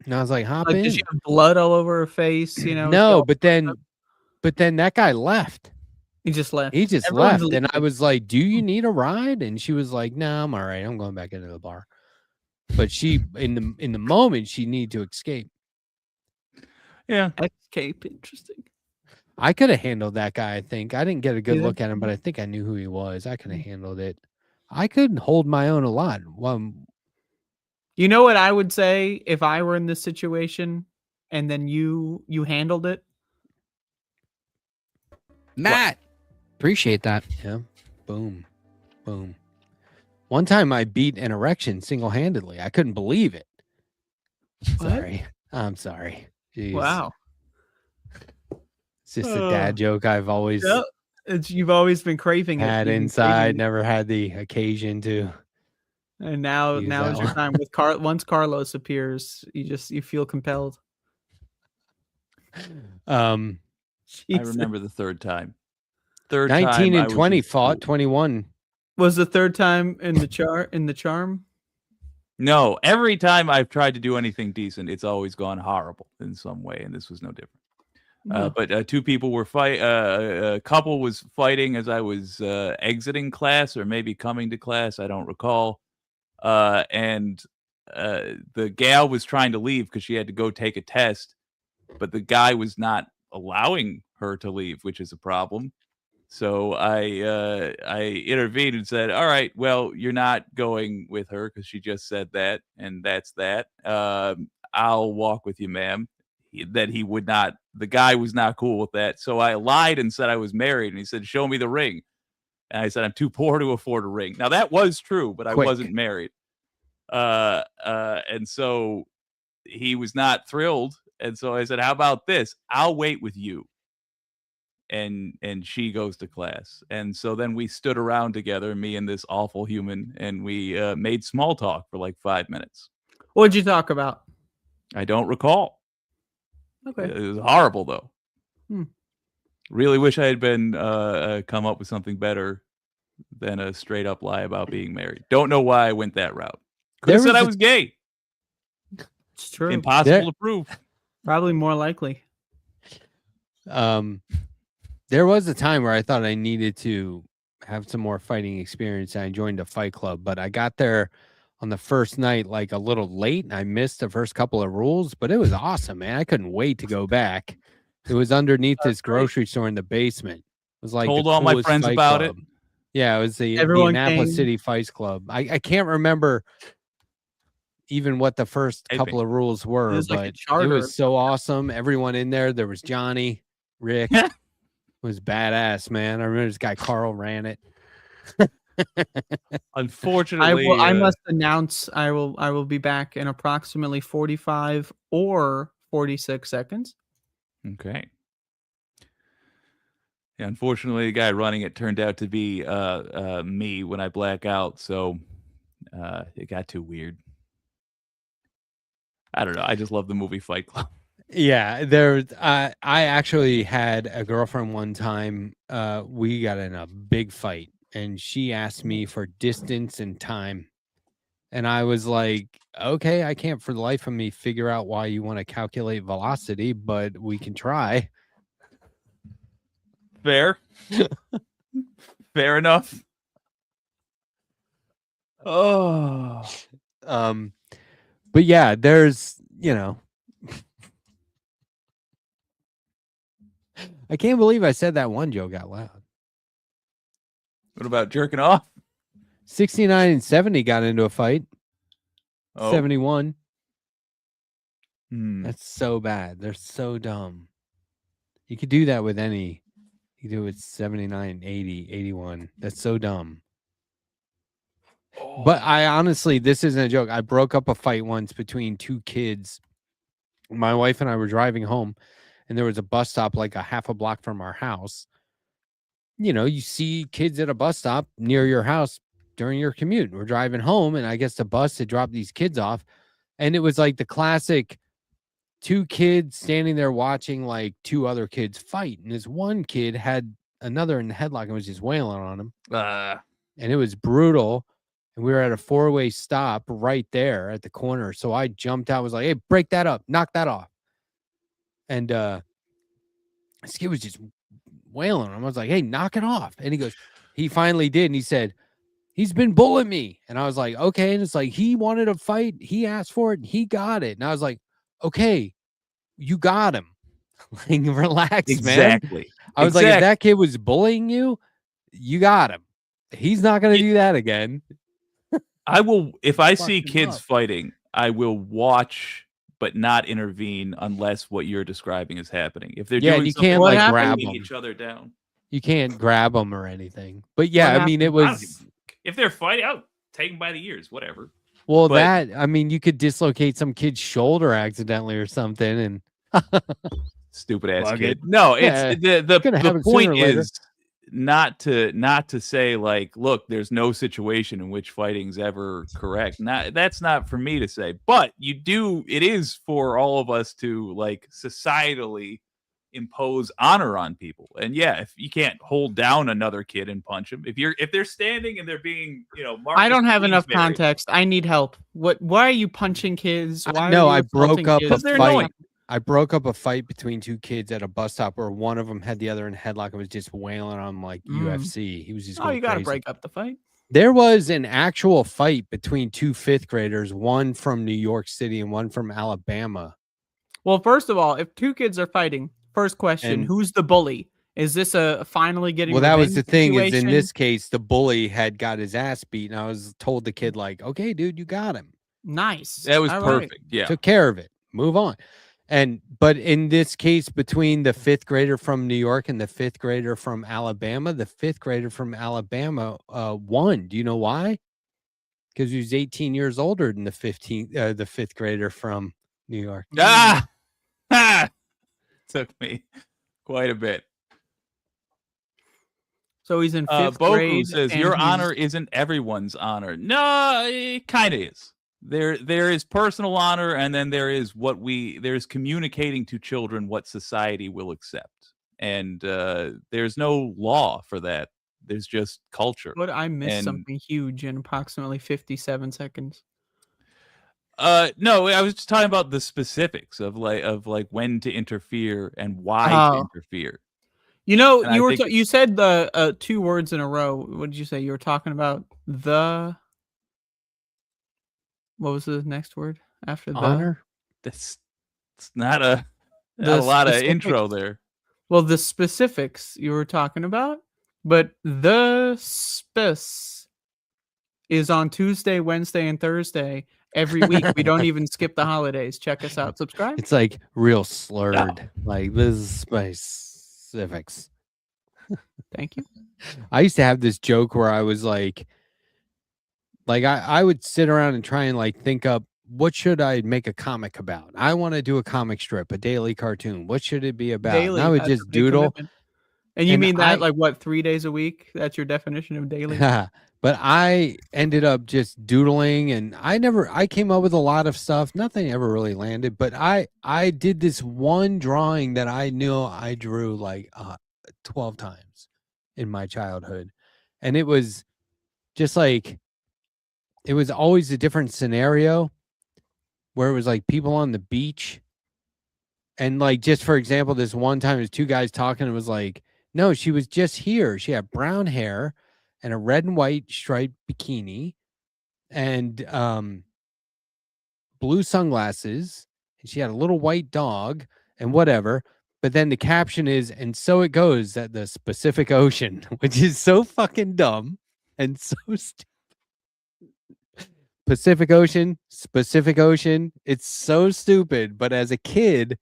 And I was like, hop in. Did she have blood all over her face? You know? No, but then that guy left. He just left. He just Everyone's left. And I leaving. was like, do you need a ride? And she was like, no, I'm all right. I'm going back into the bar. But she, in the moment, she needed to escape. Yeah. Escape. Interesting. I could have handled that guy, I think. I didn't get a good You look at him, but I think I knew who he was. I could have handled it. I could hold my own a lot. You know what I would say if I were in this situation and then you handled it? Matt. Appreciate that. Yeah. Boom. Boom. One time I beat an erection single-handedly. I couldn't believe it. What? Sorry. I'm sorry. Jeez. Wow. It's just a dad joke I've always You've always been craving had it. inside, never had the occasion to. And now use is that your one. time with once Carlos appears, you feel compelled. I Jesus. remember the third time. 19 time I and was 20 in fought, school. 21. Was the third time in the charm? No, every time I've tried to do anything decent, it's always gone horrible in some way, and this was no different. But two people were a couple was fighting as I was exiting class or maybe coming to class. I don't recall. And the gal was trying to leave because she had to go take a test, but the guy was not allowing her to leave, which is a problem. So I intervened and said, all right, well, you're not going with her because she just said that, and that's that. I'll walk with you, ma'am. He would not. The guy was not cool with that. So I lied and said I was married, and he said, show me the ring. And I said, I'm too poor to afford a ring. Now that was true, but I wasn't married. And so he was not thrilled. And so I said, how about this? I'll wait with you. And she goes to class. And so then we stood around together, me and this awful human, and we made small talk for like 5 minutes. What'd you talk about? I don't recall. Okay. It was horrible, though. Hmm. Really wish I had been come up with something better than a straight up lie about being married. Don't know why I went that route. Could have said I was gay. It's true. Impossible to prove. Probably more likely. There was a time where I thought I needed to have some more fighting experience. I joined a fight club, but I got there on the first night like a little late, and I missed the first couple of rules, but it was awesome, man. I couldn't wait to go back. It was underneath this grocery store in the basement. It was like told all my friends about it. Yeah, it was the Everyone Annapolis came. City Fights Club. I can't remember even what the first couple of rules were, was like a but it charter. was so awesome. Everyone in there. There was Johnny, Rick. It was badass, man. I remember this guy Carl ran it. Unfortunately, I must announce I will be back in approximately 45 or 46 seconds. Okay. Yeah, unfortunately, the guy running it turned out to be me when I black out, so it got too weird. I don't know. I just love the movie Fight Club. Yeah, I actually had a girlfriend one time. We got in a big fight, and she asked me for distance and time. And I was like, okay, I can't for the life of me figure out why you want to calculate velocity, but we can try. Fair. Fair enough. Oh. But yeah, there's, I can't believe I said that one joke out loud. What about jerking off? 69 and 70 got into a fight. Oh. 71. Hmm. That's so bad. They're so dumb. You could do that with any. You could do it with 79, 80, 81. That's so dumb. But I honestly, this isn't a joke. I broke up a fight once between two kids. My wife and I were driving home, and there was a bus stop like a half a block from our house. You know, you see kids at a bus stop near your house during your commute. We're driving home, and I guess the bus had dropped these kids off. And it was like the classic two kids standing there watching like two other kids fight. And this one kid had another in the headlock and was just wailing on him. And it was brutal. And we were at a four-way stop right there at the corner. So I jumped out, was like, hey, break that up, knock that off. And this kid was just wailing on him. I was like, hey, knock it off. And he goes, he finally did. And he said, he's been bullying me. And I was like, okay. And it's like, he wanted a fight. He asked for it. And he got it. And I was like, okay, you got him. Like, relax, Exactly. man. I was like, if that kid was bullying you, you got him. He's not going to do that again. I will, if I see him kids up. fighting, I will watch but not intervene unless what you're describing is happening. If they're doing you something can't What like happened? grab beating them. each other down. You can't grab them or anything. But yeah, What I mean, it I don't was. give a fuck. If they're fighting, I'll take them by the ears, whatever. Well, But- that, I mean, you could dislocate some kid's shoulder accidentally or something. And Stupid ass Fuck kid. it. No, it's Yeah, the gonna the happen point sooner or later. is not to say like, look, there's no situation in which fighting's ever correct. That's not for me to say, but it is for all of us to like societally impose honor on people. And yeah, if you can't hold down another kid and punch him, if they're standing and they're being, I don't have enough Queensberry, context. I need help. Why are you punching kids? Why No, are you I broke assaulting up kids? a they're fight. annoying. I broke up a fight between two kids at a bus stop where one of them had the other in a headlock and was just wailing on him like UFC. He was just Oh, going you got to crazy. break up the fight. There was an actual fight between two fifth graders, one from New York City and one from Alabama. Well, first of all, if two kids are fighting, first question, And- who's the bully? Is this a finally getting Well, that was the revenge thing is in situation? this case, the bully had got his ass beat. And I was told the kid like, okay, dude, you got him. Nice. That was All right. perfect. Yeah. Took care of it. Move on. But in this case, between the fifth grader from New York and the fifth grader from Alabama, the fifth grader from Alabama won. Do you know why? Because he was 18 years older than the fifth grader from New York. Took me quite a bit. So he's in fifth Boku grade. says and your he's- honor isn't everyone's honor. No, it kind of is. There is personal honor, and then there's communicating to children what society will accept, and there's no law for that. There's just culture. But I missed and- something huge in approximately 57 seconds. No, I was just talking about the specifics of when to interfere and why to Oh. interfere. You know, And I you think you said the two words in a row. What did you say? You were talking about the. What was the next word after the? Honor? It's not a The lot of specifics. intro there. Well, the specifics you were talking about, but the spec is on Tuesday, Wednesday, and Thursday every week. We don't even skip the holidays. Check us out. Subscribe. It's like real slurred. Like this is my specifics. Thank you. I used to have this joke where I was like I would sit around and try and like think up what should I make a comic about? I want to do a comic strip, a daily cartoon. What should it be about? Daily. And I would that's a just big doodle. commitment. And you And mean that I- like what, 3 days a week? That's your definition of daily? But I ended up just doodling, and I came up with a lot of stuff. Nothing ever really landed, but I did this one drawing that I knew I drew like 12 times in my childhood. And it was just like, it was always a different scenario where it was like people on the beach. And like, just for example, this one time there's two guys talking. It was like, no, she was just here. She had brown hair and a red and white striped bikini and blue sunglasses. And she had a little white dog and whatever. But then the caption is, and so it goes at the Pacific Ocean, which is so fucking dumb and so stupid. Pacific Ocean. It's so stupid, but as a kid,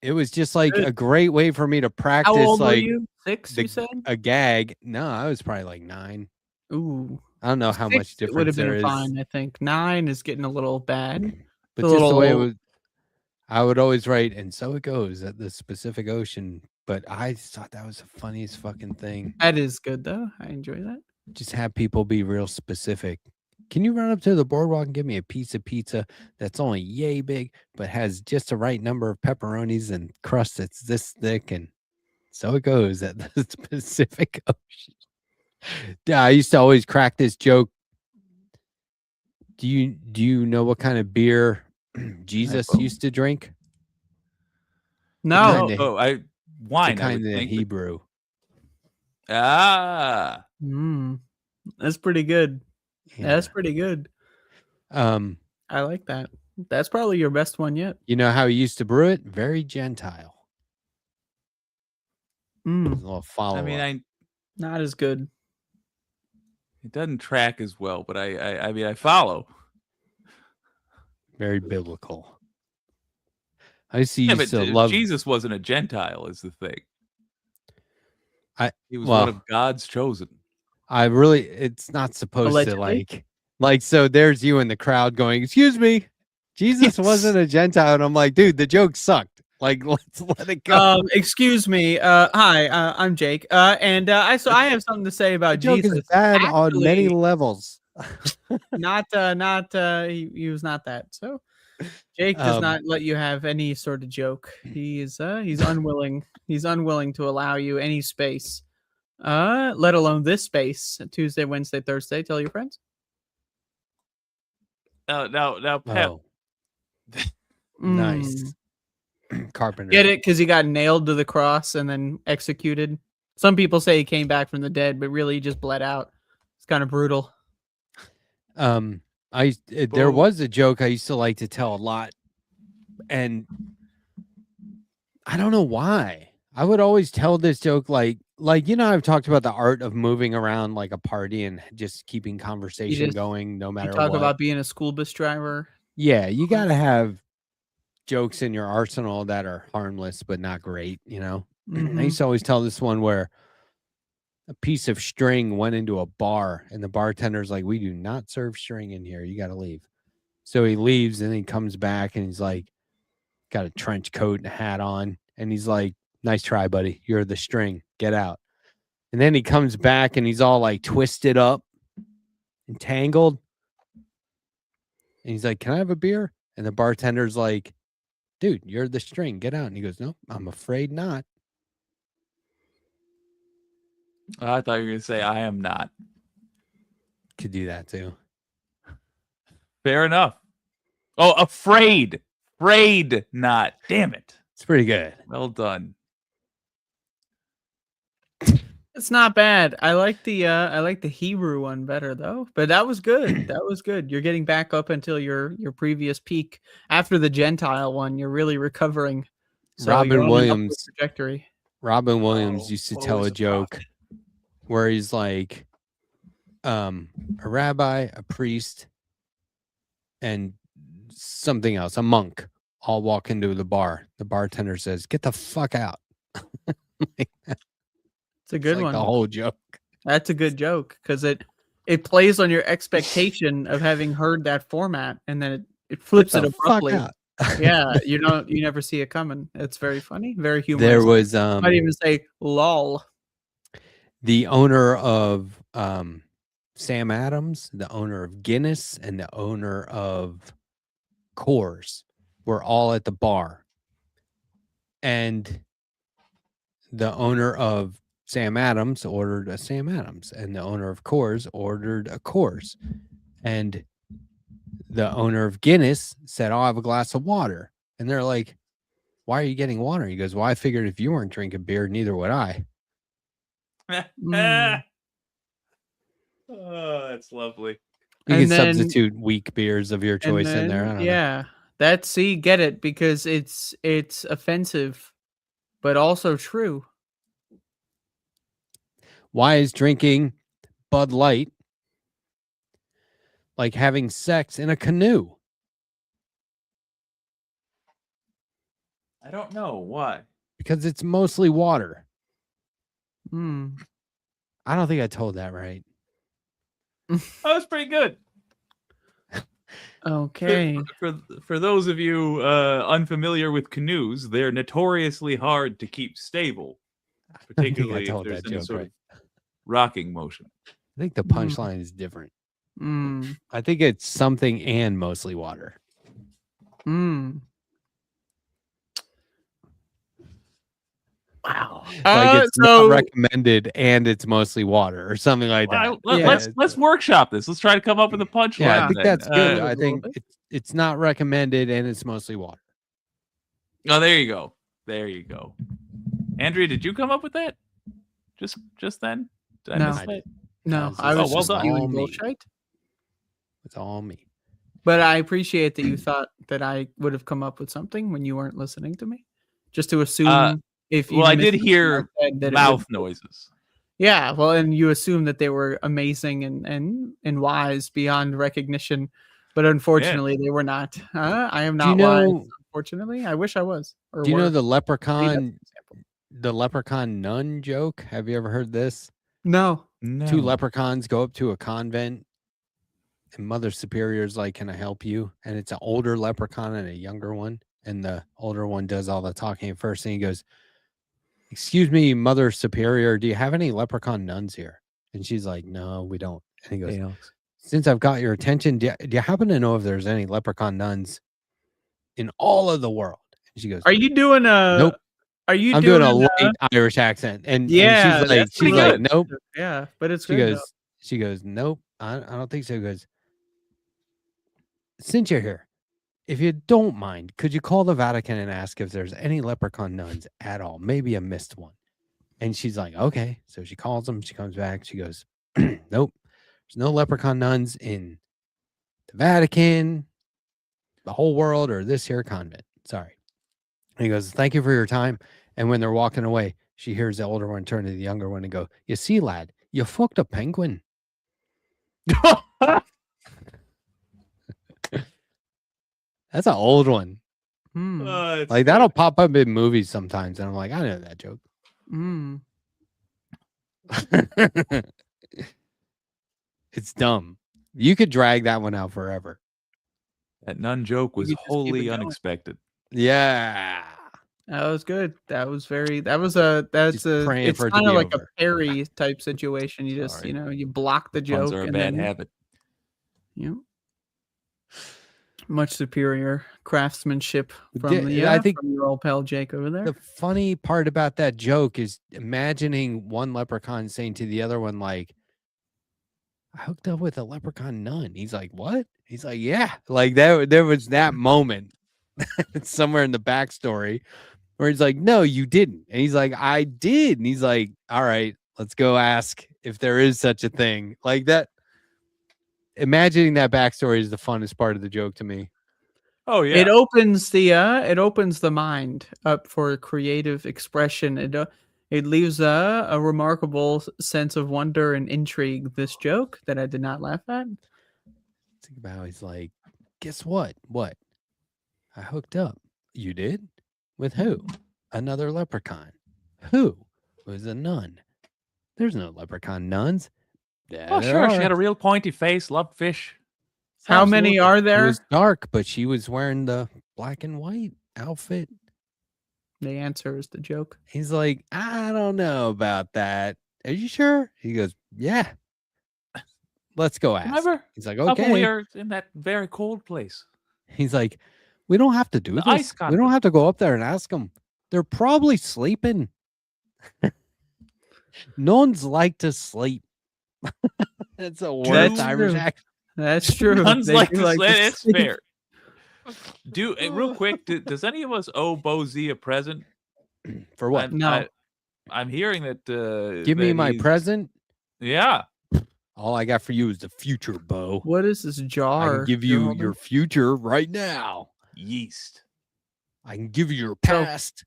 it was just like Good. a great way for me to practice. How old were like you? 6, you said? a gag. No, I was probably like 9. Ooh. I don't know how 6, much it would difference have there been is. fine, I think. 9 is getting a little bad. But A just the way it little- was, I would always write, and so it goes at the Pacific Ocean. But I thought that was the funniest fucking thing. That is good, though. I enjoy that. Just have people be real specific. Can you run up to the boardwalk and give me a piece of pizza that's only yay big, but has just the right number of pepperonis and crust that's this thick? And so it goes at the Pacific Ocean. Yeah, I used to always crack this joke. Do you know what kind of beer Jesus used to drink? No. Kinda- wine. the I kind would of think. Hebrew. Ah, That's pretty good. Yeah. That's pretty good. I like that. That's probably your best one yet. You know how he used to brew it? Very Gentile. A little follow. I mean, Not as good. it doesn't track as well, but I mean, I follow. Very biblical. I used Yeah, to but love. Jesus wasn't a Gentile, is the thing. He was well, one of God's chosen. It's not supposed Allegedly. to like. So there's you in the crowd going, "Excuse me, Jesus wasn't a Gentile," and I'm like, "Dude, the joke sucked. Like, let's let it go." Excuse me. Hi, I'm Jake. And I have something to say about The joke Jesus. is bad on many Actually, levels. he was not that. So Jake does not let you have any sort of joke. He's unwilling. He's unwilling to allow you any space. Let alone this space. Tuesday, Wednesday, Thursday. Tell your friends. Now, Pep. Oh, nice. Carpenter. Get it? Because he got nailed to the cross and then executed. Some people say he came back from the dead, but really he just bled out. It's kind of brutal. There was a joke I used to like to tell a lot, and I don't know why. I would always tell this joke like I've talked about the art of moving around like a party and just keeping conversation going no matter You talk what. about being a school bus driver. Yeah, you got to have jokes in your arsenal that are harmless but not great, you know. I used to always tell this one where a piece of string went into a bar and the bartender's like, "We do not serve string in here. You got to leave." So he leaves and he comes back and he's like, got a trench coat and a hat on, and he's like, "Nice try, buddy. You're the string. Get out." And then he comes back and he's all like twisted up and tangled. And he's like, "Can I have a beer?" And the bartender's like, "Dude, you're the string. Get out." And he goes, "No, I'm afraid not." I thought you were going to say, "I am not." Could do that too. Fair enough. Oh, afraid not. Damn it. It's pretty good. Well done. It's not bad. I like the Hebrew one better though. But that was good. That was good. You're getting back up until your previous peak. After the Gentile one, you're really recovering. So Robin you're on an Williams. upward trajectory. Robin Williams used to tell a joke where he's like, a rabbi, a priest, and something else, a monk, all walk into the bar. The bartender says, "Get the fuck out." It's a good like one. the whole joke. That's a good joke because it plays on your expectation of having heard that format, and then it flips it abruptly. Yeah, you never see it coming. It's very funny, very humorous. There was I might even say lol. The owner of Sam Adams, the owner of Guinness, and the owner of Coors were all at the bar, and the owner of Sam Adams ordered a Sam Adams, and the owner of Coors ordered a Coors, and the owner of Guinness said, "I'll have a glass of water." And they're like, "Why are you getting water?" He goes, "Well, I figured if you weren't drinking beer, neither would I." Oh, that's lovely. You And can then- substitute weak beers of your choice in there. I don't know. Yeah, get it because it's offensive, but also true. Why is drinking Bud Light like having sex in a canoe? I don't know why. Because it's mostly water. Hmm. I don't think I told that right. That was pretty good. Okay. For those of you unfamiliar with canoes, they're notoriously hard to keep stable, particularly if told there's that any joke sort right. of rocking motion. I think the punchline is different. Mm. I think it's something and mostly water. Mm. Wow. Like it's so not recommended and it's mostly water or something like that. Let's workshop this. Let's try to come up with a punchline. Yeah, I think that's good. a I think little it's not recommended and it's mostly water. Oh, there you go. There you go. Andrea, did you come up with that? Just then? Did I No. miss I that? did. no, That I was well just done. all spewing me. bullshit. It's all me. But I appreciate that you thought that I would have come up with something when you weren't listening to me. Just to assume if you Well, I did missed hear something I said that it mouth would- noises. Yeah, well, and you assume that they were amazing and wise beyond recognition, but unfortunately they were not. I am Do you not wise. know? Unfortunately, I wish I was. Or Do you know were. the Maybe that's leprechaun? an example. The leprechaun nun joke. Have you ever heard this? No. No. Two leprechauns go up to a convent, and Mother Superior's like, "Can I help you?" And it's an older leprechaun and a younger one, and the older one does all the talking at first, and he goes, "Excuse me, Mother Superior, do you have any leprechaun nuns here?" And she's like, "No, we don't." And he goes, Hey, Alex. "Since I've got your attention, do you happen to know if there's any leprechaun nuns in all of the world?" And she goes, Are you doing a? "Nope." Are you I'm doing a light Irish accent, and Yeah, she's that's like, pretty good. "Nope." Yeah, but it's She good. goes, "Nope, I don't think so." He goes, "Since you're here, if you don't mind, could you call the Vatican and ask if there's any leprechaun nuns at all? Maybe a missed one." And she's like, "Okay." So she calls them. She comes back. She goes, "Nope, there's no leprechaun nuns in the Vatican, the whole world, or this here convent. Sorry." And he goes, "Thank you for your time." And when they're walking away, she hears the older one turn to the younger one and go, "You see, lad, you fucked a penguin." That's an old one. Hmm. Like that'll pop up in movies sometimes, and I'm like, I know that joke. Hmm. It's dumb. You could drag that one out forever. That nun joke was could just keep it wholly going. unexpected. Yeah. That was good. That was very. That was a. That's Just a. praying It's for it to kind of be like over. a parry type situation. You just, Sorry. you block the joke. Puns are a and bad then, habit. Yep. Much superior craftsmanship from I think from your old pal Jake over there. the funny part about that joke is imagining one leprechaun saying to the other one, like, "I hooked up with a leprechaun nun." He's like, "What?" He's like, "Yeah." Like there was that moment somewhere in the backstory where he's like, "No, you didn't." And he's like, "I did." And he's like, "All right, let's go ask if there is such a thing." Like that. Imagining that backstory is the funnest part of the joke to me. Oh yeah. It opens the mind up for creative expression. It leaves a remarkable sense of wonder and intrigue. This joke that I did not laugh at. Think about how he's like, "Guess what? What? I hooked up." "You did? With who?" "Another leprechaun." "Who?" "It was a nun." "There's no leprechaun nuns." "Yeah, Oh there sure, she are." had a real pointy face, loved fish. How many Absolutely. are It there? was dark, but she was wearing the black and white outfit. The answer is the joke. He's like, "I don't know about that. Are you sure?" He goes, "Yeah. Let's go ask." Remember? He's like, Up when we "Okay." are in that very cold place. He's like, "We don't have to do The this. ice We don't convent." have to go up there and ask them. They're probably sleeping." Nuns like to sleep. That's a worst That's Irish true. accent. That's true. Nuns They like do to like to it's sleep. fair. Real quick, does any of us owe Bo Z a present? For what? No. I'm hearing that. Give me that my he's- present. Yeah. All I got for you is the future, Bo. What is this I jar? can give you're you holding? your future right now. Yeast. I can give you your past.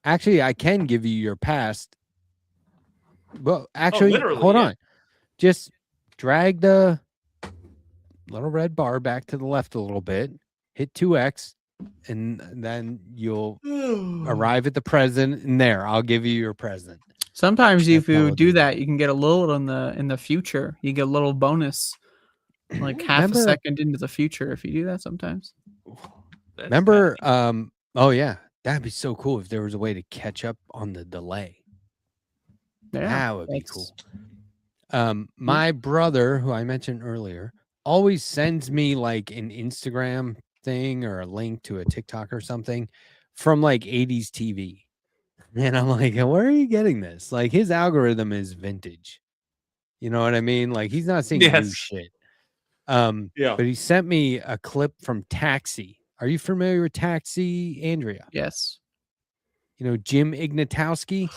Actually, I can give you your past. Well, actually, literally, hold yeah. on. Just drag the little red bar back to the left a little bit, hit 2x, and then you'll arrive at the present. And there, I'll give you your present. Sometimes if That's how you we'll do do that, you can get a little in the future. You get a little bonus, like half a second into the future if you do that sometimes. Remember, oh yeah, that'd be so cool if there was a way to catch up on the delay. Yeah, that would be cool. My brother, who I mentioned earlier, always sends me like an Instagram thing or a link to a TikTok or something from like 80s TV. And I'm like, where are you getting this? Like his algorithm is vintage. You know what I mean? Like he's not seeing new shit. Yeah. But he sent me a clip from Taxi. Are you familiar with Taxi, Andrea? Yes. You know, Jim Ignatowski?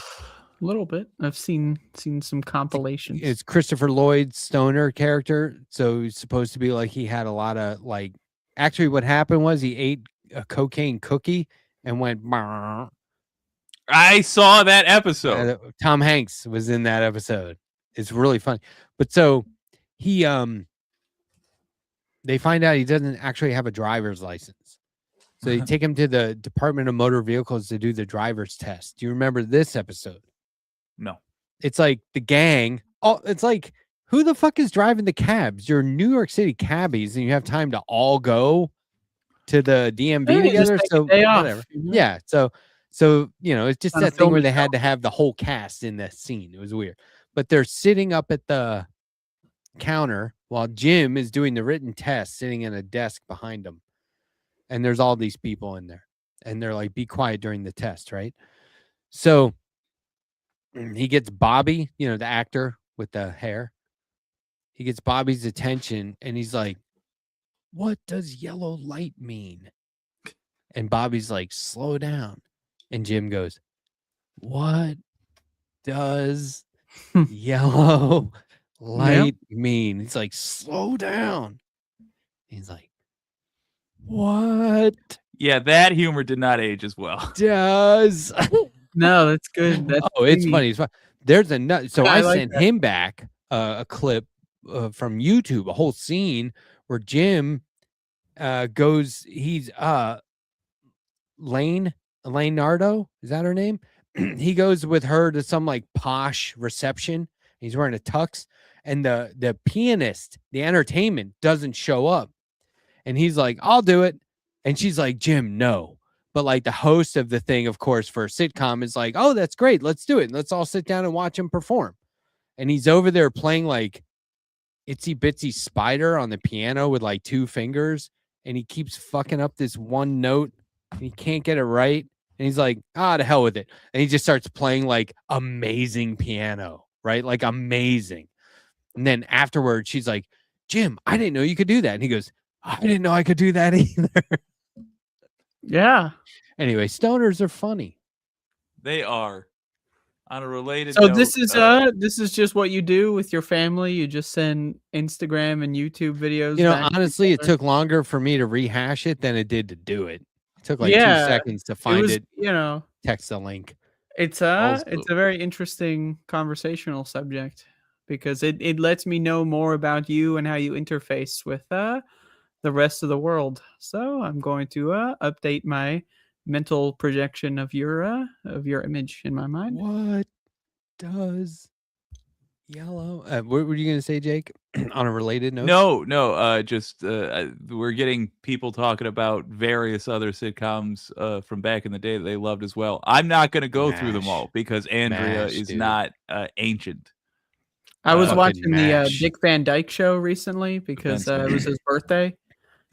A little bit. I've seen some compilations. It's Christopher Lloyd's stoner character. So he's supposed to be like he had a lot of like. Actually, what happened was he ate a cocaine cookie and went. Bah. I saw that episode. Tom Hanks was in that episode. It's really funny. But so he they find out he doesn't actually have a driver's license. So they take him to the Department of Motor Vehicles to do the driver's test. Do you remember this episode? No. It's like the gang. Oh, it's like, who the fuck is driving the cabs? You're New York City cabbies, and you have time to all go to the DMV together. So whatever. Yeah. So you know, it's just that thing where they had to have the whole cast in the scene. It was weird. But they're sitting up at the counter while Jim is doing the written test, sitting in a desk behind him. And there's all these people in there. And they're like, be quiet during the test, right? So he gets Bobby, you know, the actor with the hair. He gets Bobby's attention and he's like, what does yellow light mean? And Bobby's like, slow down. And Jim goes, what does yellow light mean? He's like, slow down. He's like, what? Yeah, that humor did not age as well. Does no, that's good. That's it's funny. It's fun. There's a so I sent him back a clip from YouTube, a whole scene where Jim goes. He's Leonardo, is that her name? He goes with her to some like posh reception. He's wearing a tux, and the pianist, the entertainment, doesn't show up. And he's like, I'll do it. And she's like, Jim, no. But like the host of the thing, of course, for a sitcom is like, oh, that's great. Let's do it. Let's all sit down and watch him perform. And he's over there playing like Itsy Bitsy Spider on the piano with like 2 fingers. And he keeps fucking up this one note. And he can't get it right. And he's like, to hell with it. And he just starts playing like amazing piano, right? Like amazing. And then afterwards, she's like, Jim, I didn't know you could do that. And he goes, I didn't know I could do that either. Yeah. Anyway, stoners are funny. They are. On a related So note, this is just what you do with your family. You just send Instagram and YouTube videos. You know, honestly, it took longer for me to rehash it than it did to do it. It took like 2 seconds to find it. You know, text the link. It's a very interesting conversational subject because it lets me know more about you and how you interface with the rest of the world. So I'm going to update my mental projection of your image in my mind. What does yellow? What were you going to say, Jake? On a related note? No. Just we're getting people talking about various other sitcoms from back in the day that they loved as well. I'm not going to go through them all because Andrea is not ancient. I was watching the Dick Van Dyke Show recently because it was his birthday.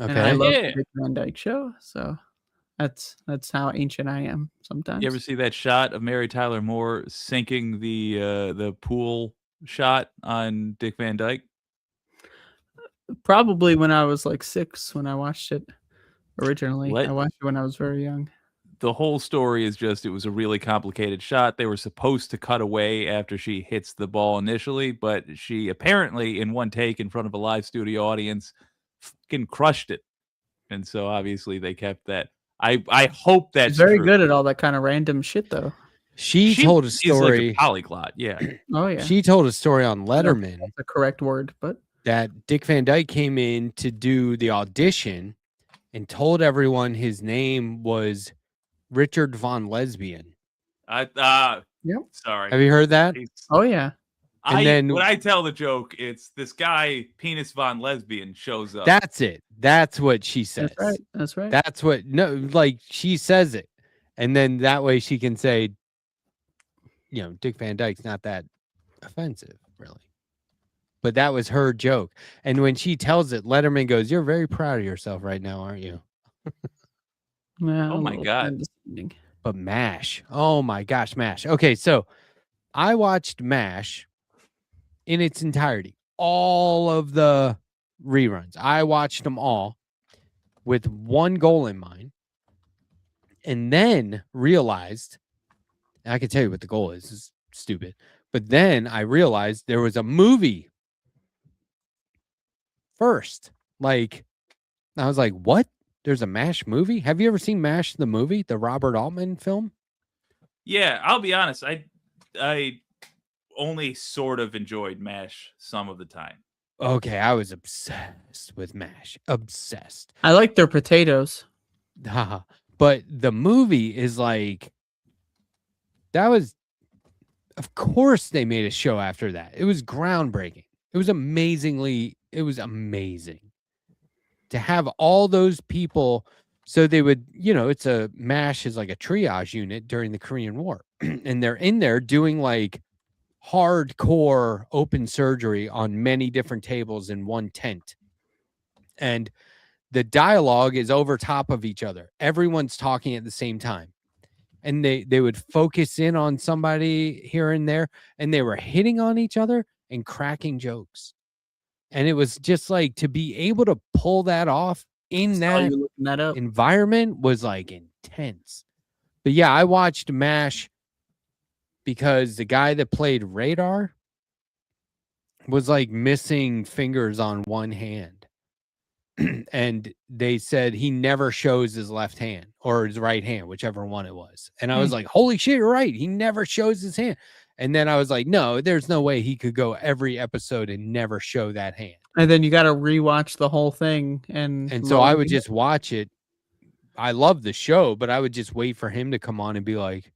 Okay. And I love the Dick Van Dyke Show, so that's how ancient I am sometimes. You ever see that shot of Mary Tyler Moore sinking the pool shot on Dick Van Dyke? Probably when I was like 6 when I watched it originally. I watched it when I was very young. The whole story is just, it was a really complicated shot. They were supposed to cut away after she hits the ball initially, but she apparently in one take in front of a live studio audience fucking crushed it. And so obviously they kept that. I hope that's very true. good at all that kind of random shit though. She told a is like story. a polyglot. Yeah. Oh yeah. She told a story on Letterman That's the correct word, but that Dick Van Dyke came in to do the audition and told everyone his name was Richard Von Lesbian. Yep. Sorry. Have you heard that? Oh yeah. And then when I tell the joke, it's this guy, Penis Von Lesbian, shows up. that's it. That's what she says. That's right. That's right. That's what like she says it. And then that way she can say, you know, Dick Van Dyke's not that offensive, really. But that was her joke. And when she tells it, Letterman goes, "You're very proud of yourself right now, aren't you?" Well, Oh my God. But MASH. Oh my gosh, MASH. Okay, so I watched MASH in its entirety. All of the reruns. I watched them all with one goal in mind. And then realized, and I can tell you what the goal is. It's stupid. But then I realized there was a movie first. Like, I was like, what? There's a MASH movie? Have you ever seen MASH the movie, the Robert Altman film? Yeah, I'll be honest. I only sort of enjoyed MASH some of the time. Okay, I was obsessed with MASH. Obsessed. I like their potatoes. But the movie is like, that was, of course they made a show after that. It was groundbreaking. It was amazing to have all those people. So they would, you know, it's a MASH is like a triage unit during the Korean War. And they're in there doing like hardcore open surgery on many different tables in one tent. And the dialogue is over top of each other. Everyone's talking at the same time. And they would focus in on somebody here and there, and they were hitting on each other and cracking jokes. And it was just like, to be able to pull that off in that environment was like intense. But yeah, I watched MASH because the guy that played Radar was like missing fingers on one hand. And they said he never shows his left hand or his right hand, whichever one it was. And I was like, holy shit, you're right. He never shows his hand. And then I was like, no, there's no way he could go every episode and never show that hand. And then you got to rewatch the whole thing. And so I would just watch it. I love the show, but I would just wait for him to come on and be like,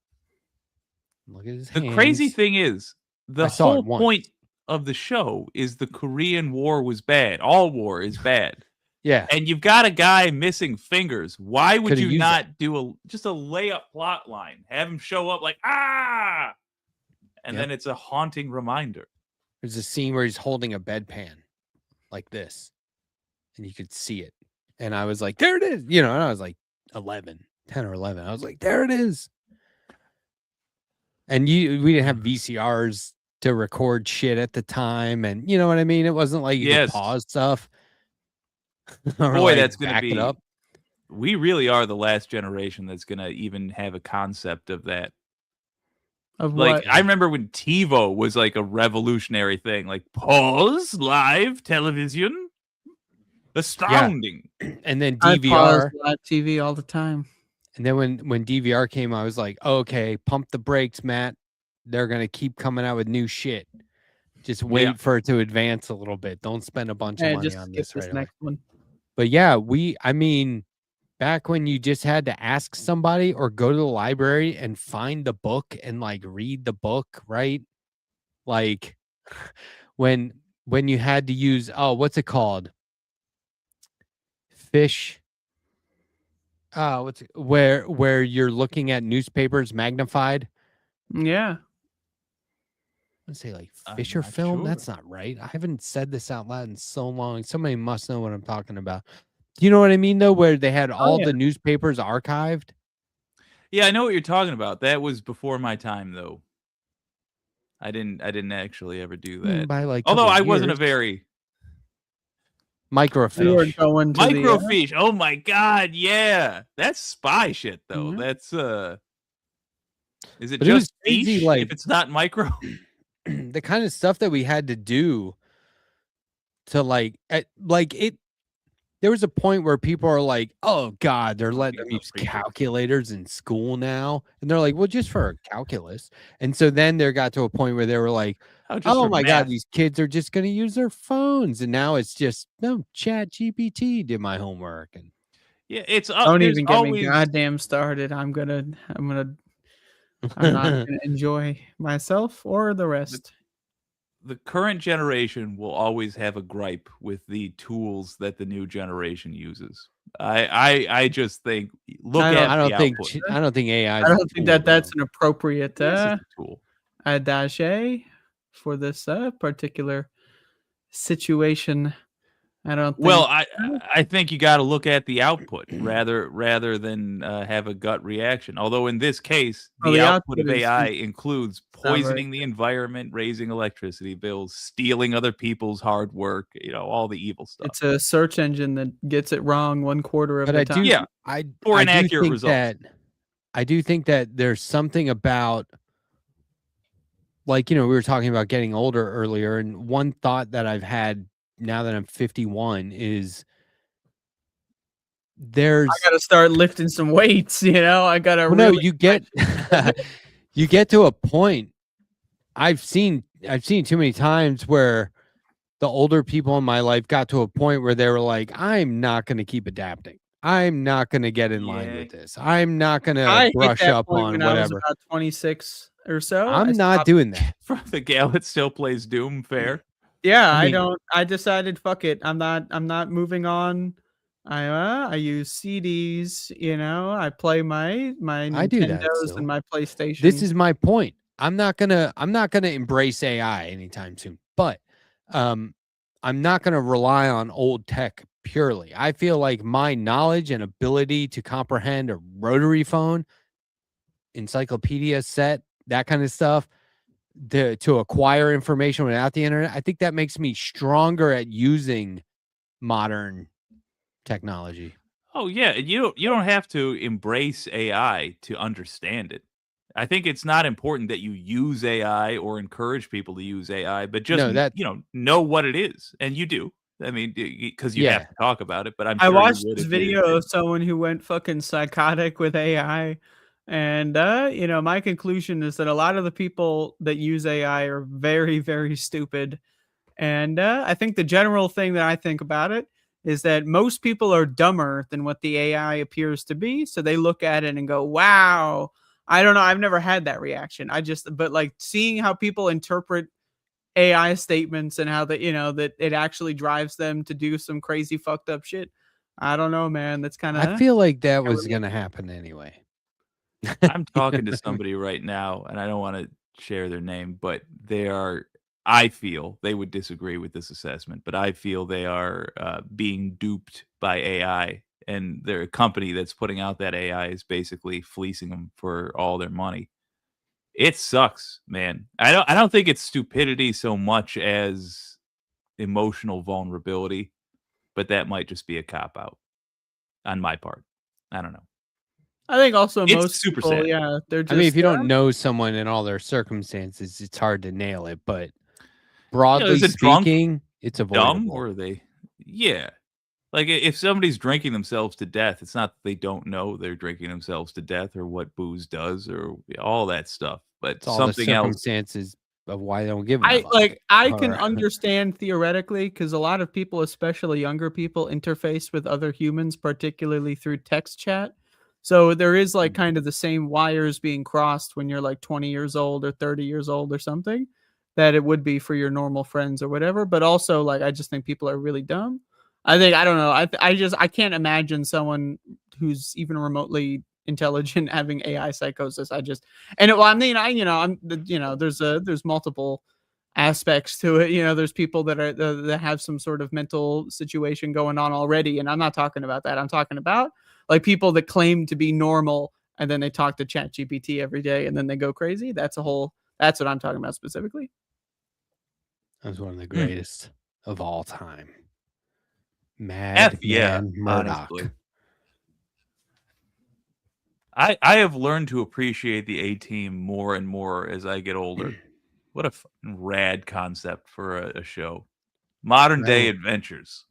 look at his hands. The crazy thing is, the whole point of the show is the Korean War was bad. All war is bad. Yeah. And you've got a guy missing fingers. Why would you not do just a layup plot line? Have him show up like, ah! And then it's a haunting reminder. There's a scene where he's holding a bedpan like this. And you could see it. And I was like, there it is. You know, and I was like 10 or 11. I was like, there it is. And we didn't have VCRs to record shit at the time. And you know what I mean? It wasn't like you could pause stuff. Boy, like that's going to be... up. We really are the last generation that's going to even have a concept of that. Of like, what? I remember when TiVo was like a revolutionary thing. Like, pause live television. Astounding. Yeah. And then I DVR. pause live TV all the time. And then when DVR came, I was like, okay, pump the brakes, Matt. They're going to keep coming out with new shit. Just wait for it to advance a little bit. Don't spend a bunch of money on this right next one. But yeah, I mean, back when you just had to ask somebody or go to the library and find the book and like read the book, right? Like when you had to use, what's it called? Fish. Where you're looking at newspapers magnified? Yeah. Let's say like Fisher film. Sure. That's not right. I haven't said this out loud in so long. Somebody must know what I'm talking about. Do you know what I mean though? Where they had all the newspapers archived? Yeah, I know what you're talking about. That was before my time though. I didn't actually ever do that. By like although I wasn't a very microfiche. Microfiche. Oh my god, yeah. That's spy shit though. Mm-hmm. That's is it just easy, like, if it's not micro? The kind of stuff that we had to do to there was a point where people are like, "Oh God, they're letting them no use prefix. calculators in school now," and they're like, "Well, just for calculus." And so then there got to a point where they were like, Just "Oh for my God, math. these kids are just going to use their phones," and now it's just no. Chat GPT did my homework, and Yeah, it's Don't there's even get me always goddamn started. I'm not gonna enjoy myself or the rest. the current generation will always have a gripe with the tools that the new generation uses. I just think look I at don't I the don't think output. I don't think AI I is a don't think tool, that that's though. an appropriate Yes, it's a tool. adage for this particular situation. I don't Well, think. I think you got to look at the output rather than have a gut reaction. Although in this case, Well, the the output of output is AI includes not very poisoning the environment, raising electricity bills, stealing other people's hard work, all the evil stuff. It's a search engine that gets it wrong 1/4 of But the I time. do, Yeah, or I do inaccurate think results. I do think that there's something about, like, we were talking about getting older earlier, and one thought that I've had now that I'm 51 is I there's gotta start lifting some weights, I gotta well, no, really you get you get to a point. I've seen too many times where the older people in my life got to a point where they were like, I'm not going to keep adapting. I'm not going to get in line Yeah. with this. I'm not going to I hit brush that up point on when I was whatever. about 26 or so. I I'm not stopped. doing that. From the gal that still plays Doom, fair. Yeah, I I mean, don't. I decided, fuck it. I'm not moving on. I use CDs. I play my I do that Nintendos still. and my PlayStation. This is my point. I'm not gonna embrace AI anytime soon, but I'm not gonna rely on old tech purely. I feel like my knowledge and ability to comprehend a rotary phone, encyclopedia set, that kind of stuff, to acquire information without the internet, I think that makes me stronger at using modern technology. Oh yeah, and you don't have to embrace AI to understand it. I think it's not important that you use AI or encourage people to use AI, but just No, that know what it is, and you do. I mean, because you have yeah. to talk about it, but I'm I sure you watched would this if you video did. of someone who went fucking psychotic with AI. And my conclusion is that a lot of the people that use AI are very, very stupid. And I think the general thing that I think about it is that most people are dumber than what the AI appears to be. So they look at it and go, wow. I don't know. I've never had that reaction. But like seeing how people interpret AI statements and how that it actually drives them to do some crazy fucked up shit. I don't know, man. That's kind I of feel like that was gonna happen anyway. I'm talking to somebody right now, and I don't want to share their name, but I feel they would disagree with this assessment, but I feel they are being duped by AI, and their company that's putting out that AI is basically fleecing them for all their money. It sucks, man. I don't think it's stupidity so much as emotional vulnerability, but that might just be a cop out on my part. I don't know. I think also It's most super people, sad. yeah, they're I mean, if just you don't know someone in all their circumstances, it's hard to nail it, but broadly Is it drunk, speaking, it's dumb, avoidable. or are they? Yeah. Like if somebody's drinking themselves to death, it's not that they don't know they're drinking themselves to death or what booze does or all that stuff, but It's all the something else. circumstances of why they don't give a fuck. I can Or understand theoretically because a lot of people, especially younger people, interface with other humans, particularly through text chat. So there is like kind of the same wires being crossed when you're like 20 years old or 30 years old or something that it would be for your normal friends or whatever. But also, like, I just think people are really dumb. I don't know. I can't imagine someone who's even remotely intelligent having AI psychosis. Well, I mean, there's multiple aspects to it. There's people that have some sort of mental situation going on already, and I'm not talking about that. I'm talking about like people that claim to be normal and then they talk to Chat GPT every day and then they go crazy. That's what I'm talking about specifically. that's one of the Hmm. greatest of all time. Mad Yeah, Man Murdoch. honestly. I have learned to appreciate the A Team more and more as I get older. What a rad concept for a show. Modern day Right. adventures.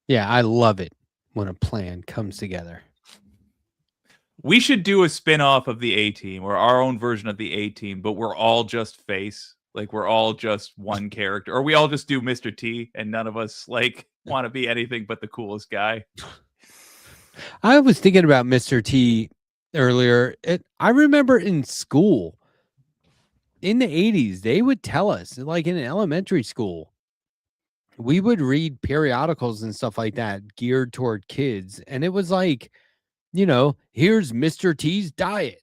Yeah, I love it when a plan comes together. We should do a spin-off of the A-Team or our own version of the A-Team, but we're all just face. Like we're all just one character. Or we all just do Mr. T and none of us like want to be anything but the coolest guy. I was thinking about Mr. T earlier. I remember in school in the 80s, they would tell us, like in elementary school, we would read periodicals and stuff like that geared toward kids. And it was like, here's Mr. T's diet.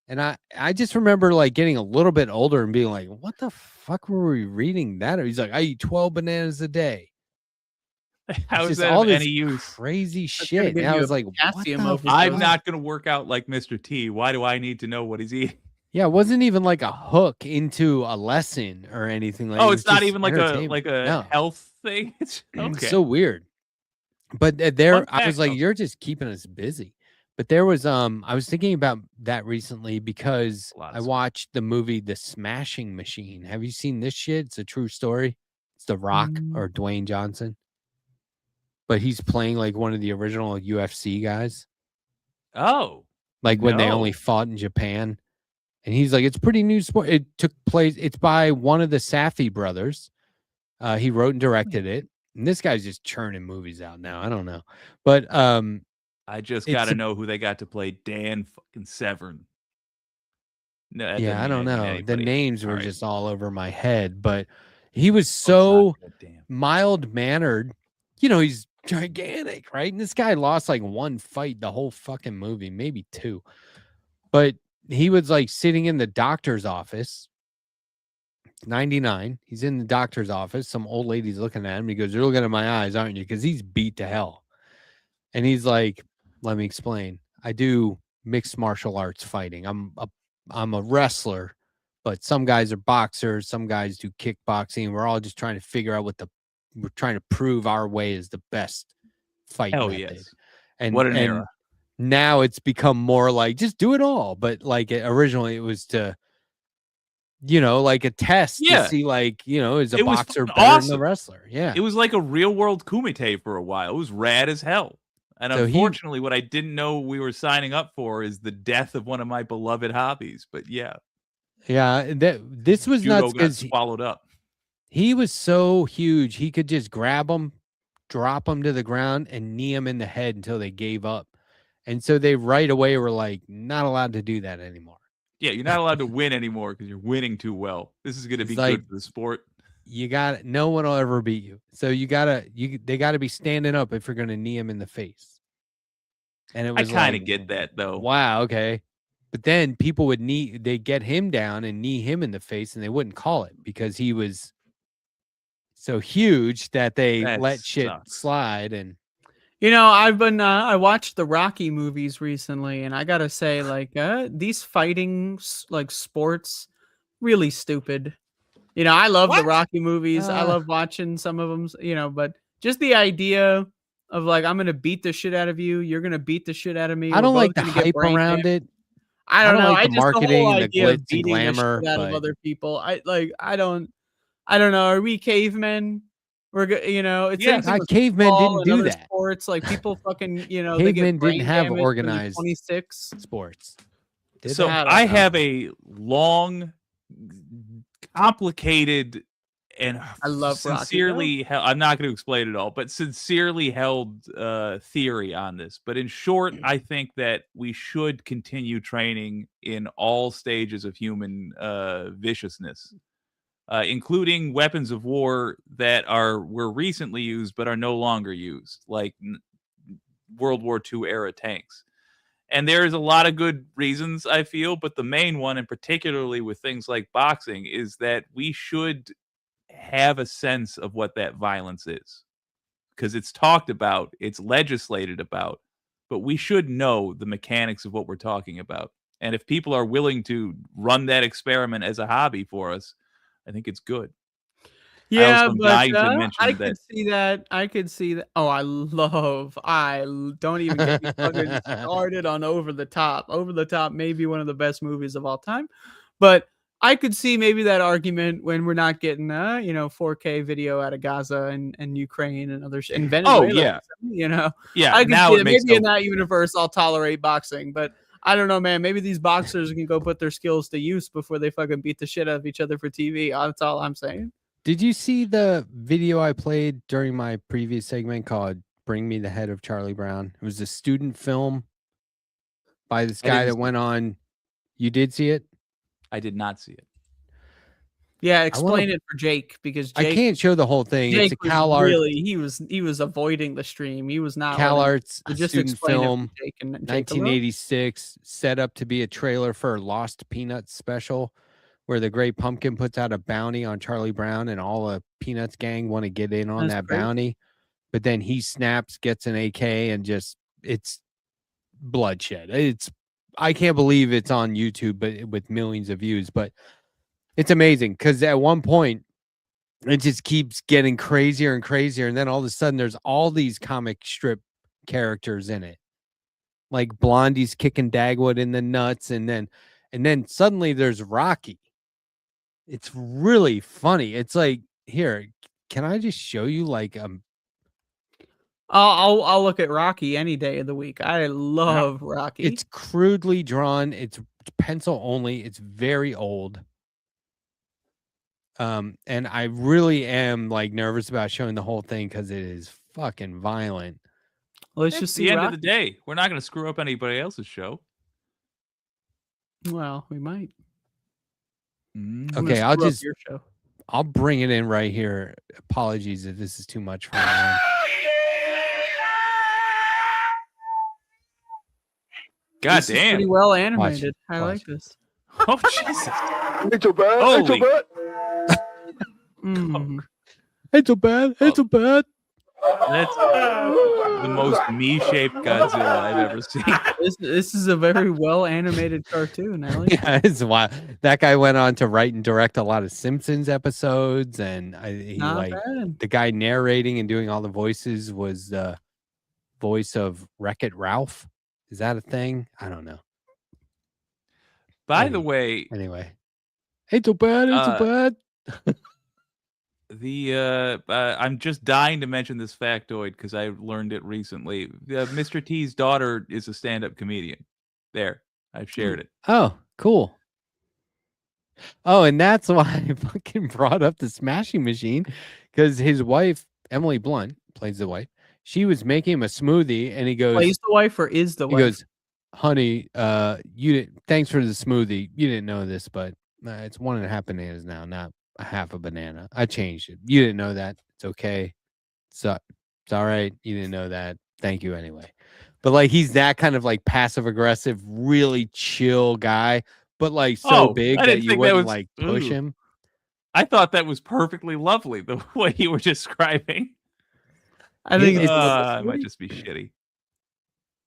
And I just remember like getting a little bit older and being like, what the fuck were we reading that? He's like, I eat 12 bananas a day. How is Just that all of this any use? crazy gonna shit. give And I you was a like, what potassium the overdose. I'm fuck? not going to work out like Mr. T. Why do I need to know what he's eating? Yeah, it wasn't even like a hook into a lesson or anything like. Oh, It it's was not just even like entertainment. a No. health thing. It's It's okay. so weird. But Fun I was fact, like, though. you're just keeping us busy. But there was I was thinking about that recently because A lot of I stuff. watched the movie The Smashing Machine. Have you seen this shit? It's a true story. It's The Rock or Dwayne Johnson. But he's playing like one of the original UFC guys. Oh, Like when they only no. fought in Japan. And he's like, it's pretty new sport. It took place. It's by one of the Safdie brothers. He wrote and directed it. And this guy's just churning movies out now. I don't know. But I just it's got to a- know who they got to play Dan fucking Severn. No, that yeah, doesn't I mean don't anything to know. The anybody. names were All right. just all over my head. But he was Oh, it's so not good, damn. mild mannered. He's gigantic, right? And this guy lost like one fight the whole fucking movie, maybe two. But he was like sitting in the doctor's office. 99. He's in the doctor's office. Some old lady's looking at him. He goes, "You're looking at my eyes, aren't you?" Because he's beat to hell. And he's like, "Let me explain. I do mixed martial arts fighting. I'm a wrestler, but some guys are boxers. Some guys do kickboxing. We're all just trying to figure out we're trying to prove our way is the best fight Hell method." yes. And What an era. now it's become more like just do it all. But like originally it was to like a test to Yeah. see like, is a It was boxer fucking better than the awesome. wrestler? Yeah. It was like a real world Kumite for a while. It was rad as hell. And So unfortunately, what I didn't know we were signing up for is the death of one of my beloved hobbies. But yeah, Yeah, this was judo nuts got because swallowed up. he was so huge. He could just grab them, drop them to the ground, and knee them in the head until they gave up. And so they right away were like, not allowed to do that anymore. Yeah, you're not allowed to win anymore because you're winning too well. This is going to It's be like- good for the sport. No one will ever beat you. So they gotta be standing up if you're gonna knee him in the face. And it I was kind of like, get that though. wow, okay. But then people they'd get him down and knee him in the face, and they wouldn't call it because he was so huge that they That let shit sucks. slide. And I've been I watched the Rocky movies recently, and I gotta say, like these fighting like sports, really stupid. I love the What? Rocky movies. I love watching some of them. But just the idea of like I'm gonna beat the shit out of you, you're gonna beat the shit out of me. I we're don't both like the gonna get hype brain around damage. it. I don't know. like the the whole marketing and the idea of glitz and beating the glamour, shit out of but- other people. I don't know. Are we cavemen? We're good. It Yeah, seems like with cavemen football didn't and do other that. sports, like people fucking, they Cavemen get brain didn't have damage when they're organized 26. sports. Did So they? I don't I know. have a long, complicated, and I love Rocky, sincerely I'm not going to explain it all, but sincerely held theory on this. But in short, I think that we should continue training in all stages of human viciousness, including weapons of war that were recently used but are no longer used, like World War II era tanks. And there's a lot of good reasons, I feel, but the main one, and particularly with things like boxing, is that we should have a sense of what that violence is. Because it's talked about, it's legislated about, but we should know the mechanics of what we're talking about. And if people are willing to run that experiment as a hobby for us, I think it's good. Yeah, am but dying to mention I that- could see that. I could see that. Oh, don't even get me fucking started on Over the Top. Over the Top may be one of the best movies of all time. But I could see maybe that argument when we're not getting 4K video out of Gaza and Ukraine and others and Venezuela. yeah. Yeah, I could now see it that. makes Maybe in no that universe I'll tolerate boxing, but I don't know, man. Maybe these boxers can go put their skills to use before they fucking beat the shit out of each other for TV. That's all I'm saying. Did you see the video I played during my previous segment called Bring Me the Head of Charlie Brown? It was a student film by this guy that went on. You did see it? I did not see it. Yeah, explain it for Jake, because Jake, I can't show the whole thing. Jake It's a CalArts. He was avoiding the stream. He was not CalArts just student explain film, it for Jake and Jake 1986, set up to be a trailer for a Lost Peanuts special, where the Great Pumpkin puts out a bounty on Charlie Brown, and all the Peanuts gang want to get in on that bounty, but then he snaps, gets an AK, and just it's bloodshed. I can't believe it's on YouTube, but with millions of views. But it's amazing because at one point it just keeps getting crazier and crazier, and then all of a sudden there's all these comic strip characters in it, like Blondie's kicking Dagwood in the nuts, and then suddenly there's Rocky. It's really funny. It's like, here, can I just show you like I'll look at Rocky any day of the week. I love Rocky. It's crudely drawn. It's pencil only. It's very old. And I really am like nervous about showing the whole thing because it is fucking violent. Let's just see the end of the day. We're not going to screw up anybody else's show. Well, we might. Okay, I'll bring it in right here. Apologies if this is too much for anyone. God damn. Pretty well animated. I like this. Oh, Jesus. Ain't so bad. Ain't so bad. Ain't so bad. Ain't so bad. That's the most me-shaped Godzilla I've ever seen. This is a very well animated cartoon. I like yeah, it's wild. That guy went on to write and direct a lot of Simpsons episodes, and the guy narrating and doing all the voices was the voice of Wreck-It Ralph. Is that a thing? I don't know. By the way, ain't so bad. Ain't so bad. I'm just dying to mention this factoid because I learned it recently. Mr. T's daughter is a stand-up comedian. There, I've shared it. Oh, cool. Oh, and that's why I fucking brought up the Smashing Machine, because his wife, Emily Blunt, plays the wife. She was making him a smoothie, and he goes, plays the wife or is the wife? He goes, honey, thanks for the smoothie. You didn't know this, but it's 1.5 bananas now, not a half a banana. I changed it. You didn't know that. It's okay. It's all right. You didn't know that. Thank you anyway. But like, he's that kind of like passive aggressive, really chill guy, but like so big that you wouldn't like push him. I thought that was perfectly lovely the way you were describing. I think it might just be shitty.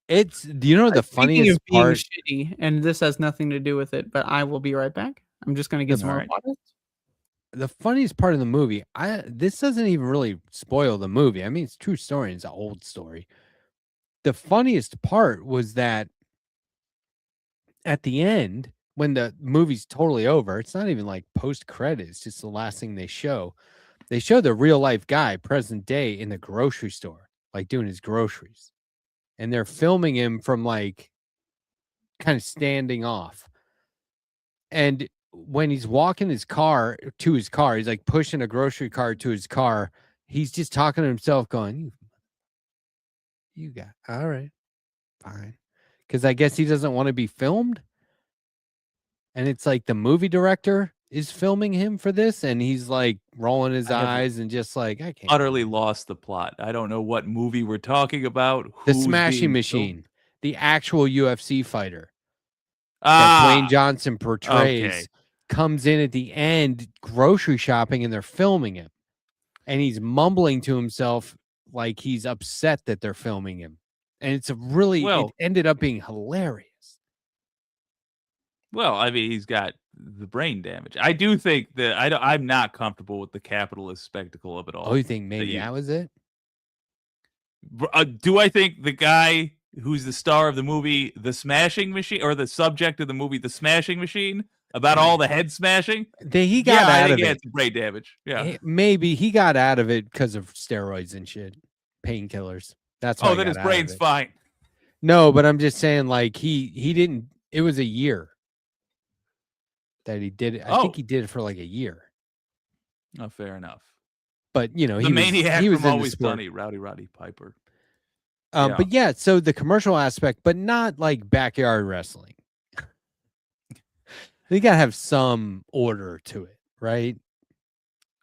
Do you know the funniest part? Shitty, and this has nothing to do with it, but I will be right back. I'm just going to get some more water. The funniest part of the movie, this doesn't even really spoil the movie. I mean, it's a true story. It's an old story. The funniest part was that at the end, when the movie's totally over, it's not even like post credits. It's just the last thing they show. They show the real life guy, present day, in the grocery store, like doing his groceries. And they're filming him from like kind of standing off. And when he's walking his car to his car, he's like pushing a grocery cart to his car. He's just talking to himself going, you got, all right, fine. Because I guess he doesn't want to be filmed. And it's like the movie director is filming him for this, and he's like rolling his eyes and just like, I can't. Utterly lost the plot. I don't know what movie we're talking about. The Smashing Machine, the actual UFC fighter that Dwayne Johnson portrays, comes in at the end grocery shopping, and they're filming him, and he's mumbling to himself like he's upset that they're filming him, and it's it ended up being hilarious. Well, I mean, he's got the brain damage. I do think that I'm not comfortable with the capitalist spectacle of it all. Oh, you think maybe that was it? Do I think the guy who's the star of the movie The Smashing Machine, or the subject of the movie The Smashing Machine, About all the head smashing? He got I out think of he it. had some brain damage. Yeah. Maybe he got out of it because of steroids and shit, painkillers. That's why. Oh, then his brain's fine. No, but I'm just saying, like he didn't. It was a year that he did it. I think he did it for like a year. Oh, fair enough. But you know, The maniac he was from in Always the sport. Sunny, Rowdy Roddy Piper. But yeah, so the commercial aspect, but not like backyard wrestling. You gotta have some order to it, right?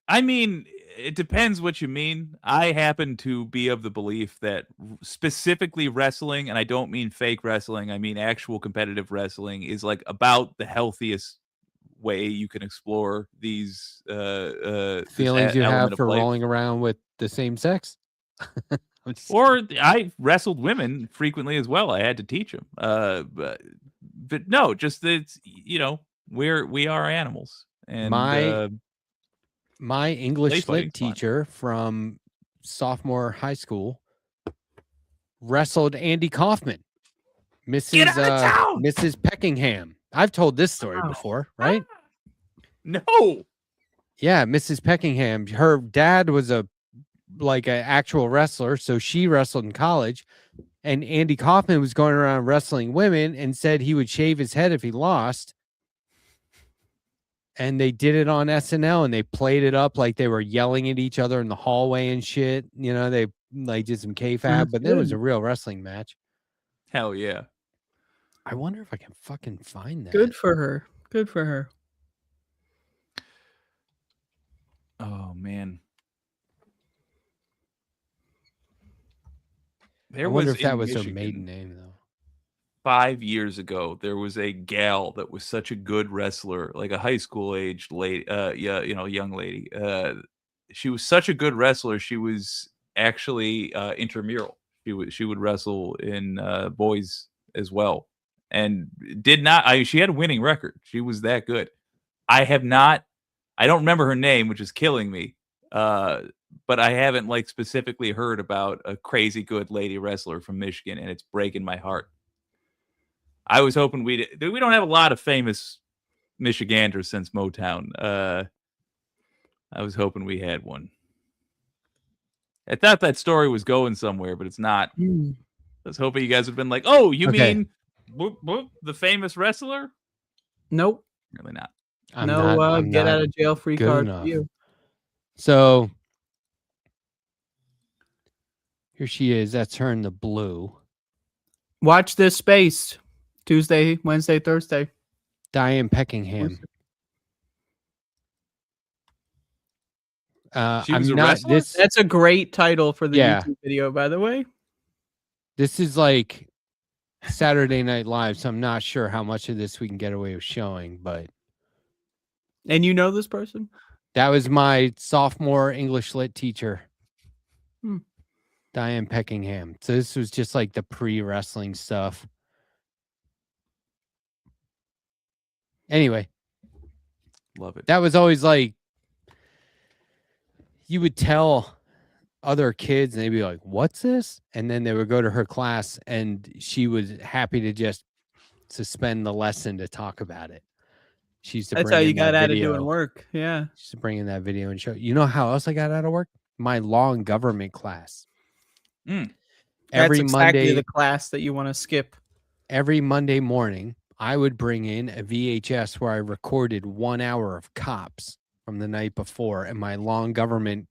I mean, it depends what you mean. I happen to be of the belief that specifically wrestling, and I don't mean fake wrestling, I mean actual competitive wrestling, is like about the healthiest way you can explore these feelings you have for rolling around with the same sex. Or I wrestled women frequently as well. I had to teach them. But no, just that we are animals. And my English lit teacher from sophomore high school wrestled Andy Kaufman, Mrs. Peckingham. I've told this story before, right? No. Yeah, Mrs. Peckingham. Her dad was an actual wrestler, so she wrestled in college. And Andy Kaufman was going around wrestling women and said he would shave his head if he lost. And they did it on SNL and they played it up like they were yelling at each other in the hallway and shit. You know, they did some K-Fab, but then it was a real wrestling match. Hell yeah. I wonder if I can fucking find that. Good for her. Good for her. Oh, man. I wonder if that was her maiden name, though. 5 years ago, there was a gal that was such a good wrestler, like a high school aged lady, young lady. She was such a good wrestler. She was actually intramural. She would wrestle in boys as well, and she had a winning record. She was that good. I don't remember her name, which is killing me. But I haven't specifically heard about a crazy good lady wrestler from Michigan, and it's breaking my heart. I was hoping we don't have a lot of famous Michiganders since Motown. I was hoping we had one. I thought that story was going somewhere, but it's not. I was hoping you guys would have been like, "Oh, you mean the famous wrestler?" Nope, really not. I'm get out of jail free card for you. So here she is. That's her in the blue. Watch this space. Tuesday, Wednesday, Thursday. Diane Peckingham. That's a great title for the YouTube video, by the way. This is like Saturday Night Live, so I'm not sure how much of this we can get away with showing, but. And you know this person? That was my sophomore English lit teacher, Diane Peckingham. So this was just like the pre-wrestling stuff. Anyway, love it. That was always like, you would tell other kids and they'd be like, "What's this?" And then they would go to her class and she was happy to just suspend the lesson to talk about it. She used to That's how you got out of doing work. Yeah. She used to bring in that video and show. You know how else I got out of work? My law and government class. That's exactly Monday, the class that you want to skip. Every Monday morning, I would bring in a VHS where I recorded 1 hour of Cops from the night before, and my law and government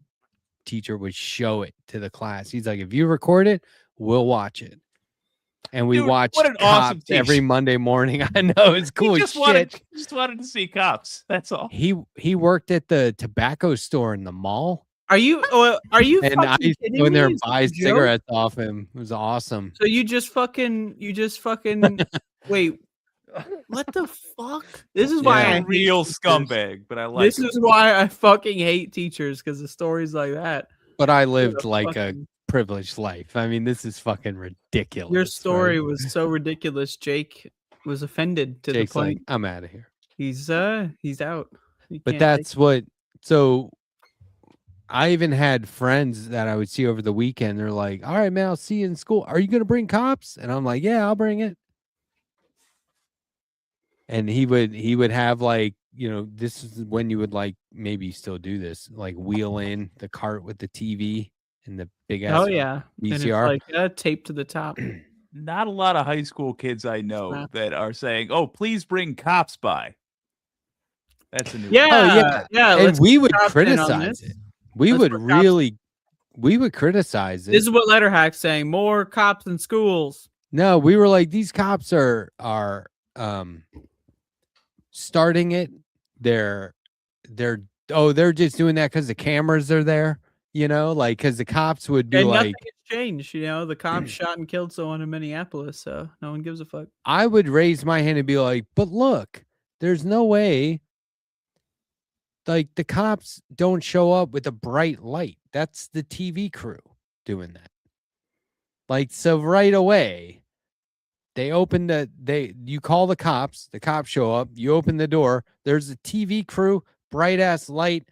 teacher would show it to the class. He's like, "If you record it, we'll watch it." And we watched Cops awesome every Monday morning. I know, it's cool as shit. Just wanted to see Cops. That's all. He worked at the tobacco store in the mall. Are you? And I used to go in there and buy cigarettes off him. It was awesome. So you just fucking wait. What the fuck? This is why I'm a real scumbag, but I like this. Is why I fucking hate teachers, because of stories like that. But I lived like a privileged life. I mean, this is fucking ridiculous. Your story was so ridiculous. Jake was offended to Jake's the point. Like, I'm out of here. He's out. But that's what. So I even had friends that I would see over the weekend. They're like, "All right, man, I'll see you in school. Are you gonna bring Cops?" And I'm like, "Yeah, I'll bring it." and he would have like, this is when you would like maybe still do this, like wheel in the cart with the TV and the big ass Oh yeah, and it's VCR. like taped to the top. Not a lot of high school kids I know Snap. that are saying, "Oh, please bring cops by." That's a new. Yeah, Oh yeah, yeah. and let's we get would cops in on criticize this. it. We Let's would put cops- really, we would criticize it. This is what Letterhack's saying: more cops in schools. No, we were like, these cops are starting it. They're just doing that because the cameras are there, like because the cops would be And like, nothing has changed. The cops shot and killed someone in Minneapolis, so no one gives a fuck. I would raise my hand and be like, but look, there's no way. Like the cops don't show up with a bright light. That's the TV crew doing that. Like, so right away, they open you call the cops show up, you open the door, there's a TV crew, bright ass light.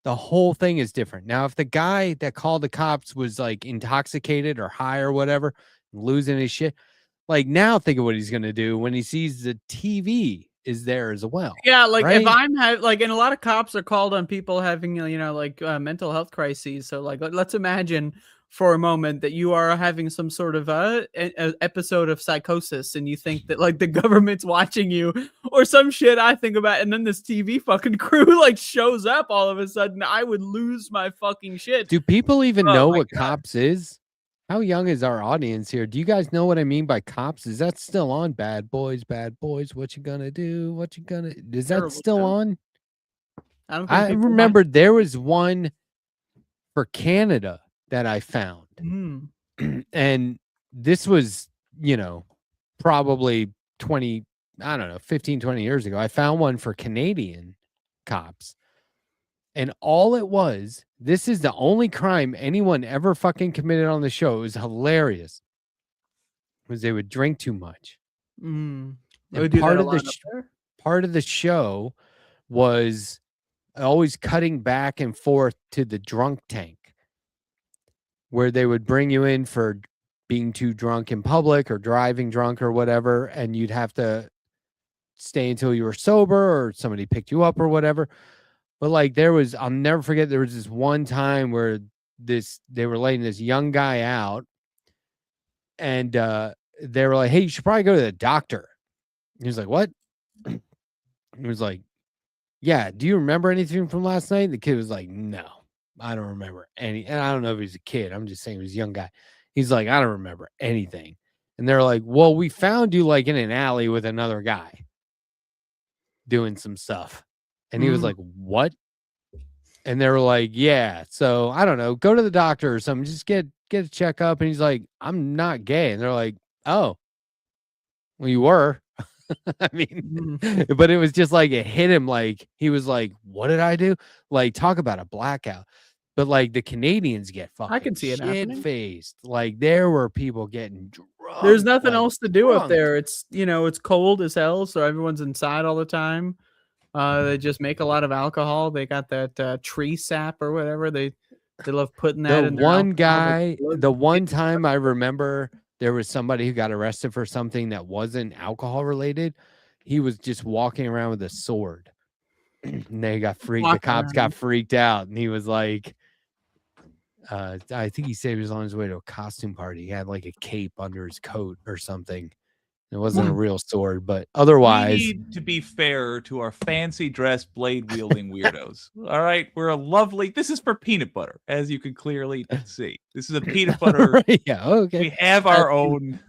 The whole thing is different. Now, if the guy that called the cops was like intoxicated or high or whatever, losing his shit, like now think of what he's going to do when he sees the TV is there as well. Yeah, like right? if I'm and a lot of cops are called on people having mental health crises. So like let's imagine for a moment that you are having some sort of a episode of psychosis and you think that like the government's watching you or some shit. I think about, and then this TV fucking crew like shows up all of a sudden. I would lose my fucking shit. Do people even know what God. cops is? How young is our audience here? Do you guys know what I mean by cops? Is that still on? Bad boys, what you gonna do? What you gonna? Is that still show. on? I don't think I remember there was one for Canada that I found. And this was, probably 15, 20 years ago. I found one for Canadian cops. And all it was, this is the only crime anyone ever fucking committed on the show. It was hilarious. Was they would drink too much. And part of the show was always cutting back and forth to the drunk tank, where they would bring you in for being too drunk in public or driving drunk or whatever, and you'd have to stay until you were sober or somebody picked you up or whatever. But like I'll never forget, there was this one time where they were letting this young guy out, and they were like, "Hey, you should probably go to the doctor." He was like, "What?" He was like, "Yeah, do you remember anything from last night?" The kid was like, "No, I don't remember any." And I don't know if he's a kid. I'm just saying he was a young guy. He's like, "I don't remember anything." And they're like, "Well, we found you like in an alley with another guy doing some stuff." And he was like, "What?" And they were like, "Yeah, so I don't know, go to the doctor or something, just get a checkup." And he's like, "I'm not gay." And they're like, "Oh, well, you were." I mean, but it was just like it hit him. Like he was like, "What did I do?" Like, talk about a blackout. But like the Canadians get fucking I can see it happening. shit-faced. Like there were people getting drunk. There's nothing like, else to do up drunk. there. It's it's cold as hell, so everyone's inside all the time. They just make a lot of alcohol. They got that tree sap or whatever. They love putting that in. The one guy, the one time I remember there was somebody who got arrested for something that wasn't alcohol related. He was just walking around with a sword. And they got freaked. The cops got freaked out, and he was like, I think he said he was on his way to a costume party. He had like a cape under his coat or something. It wasn't a real sword, but otherwise, we need to be fair to our fancy dress blade wielding weirdos. All right, we're a lovely. This is for peanut butter, as you can clearly see. This is a peanut butter. Yeah, okay. We have our own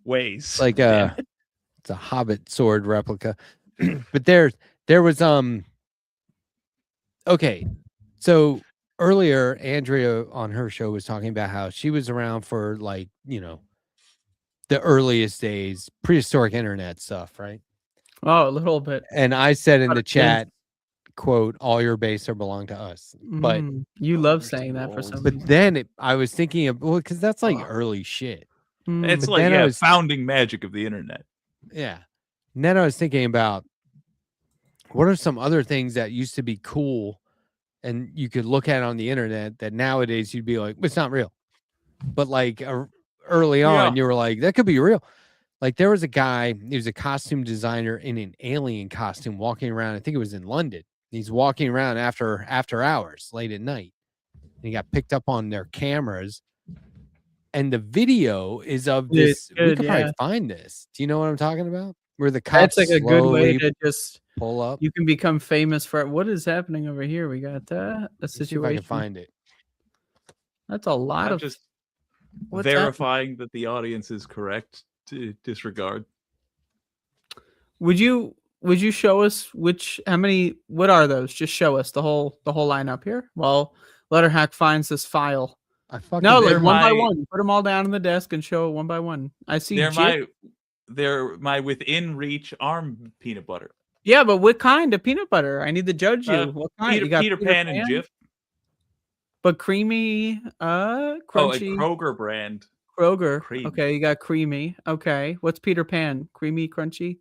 ways. Like it's a Hobbit sword replica. But there was okay. So earlier, Andrea on her show was talking about how she was around for like, the earliest days, prehistoric internet stuff, right? Oh, a little bit. And I said in the chat, quote, "All your base are belong to us." But you love saying that for some reason. But then I was thinking of, well, because that's like early shit. It's But like founding magic of the internet. Yeah. And then I was thinking about what are some other things that used to be cool and you could look at on the internet that nowadays you'd be like, it's not real. But like early on, you were like, that could be real. Like there was a guy, he was a costume designer in an alien costume walking around. I think it was in London. He's walking around after hours, late at night. And he got picked up on their cameras. And the video is of this. We could probably find this. Do you know what I'm talking about? Where the cops That's like a good way slowly to just pull up. You can become famous for what is happening over here. We got a Let's see if I situation. can find it. That's a lot I'm of just what's verifying that the audience is correct to disregard. Would you show us what are those? Just show us the whole lineup here. Well, Letterhack finds this file. No, like one by one. Put them all down on the desk and show it one by one. I see. They're my within reach arm peanut butter. Yeah, but what kind of peanut butter? I need to judge you. What kind? Peter, you got Peter Pan and Jif. But creamy, crunchy. Oh, a Kroger brand. Kroger. Creamy. Okay, you got creamy. Okay, what's Peter Pan? Creamy, crunchy.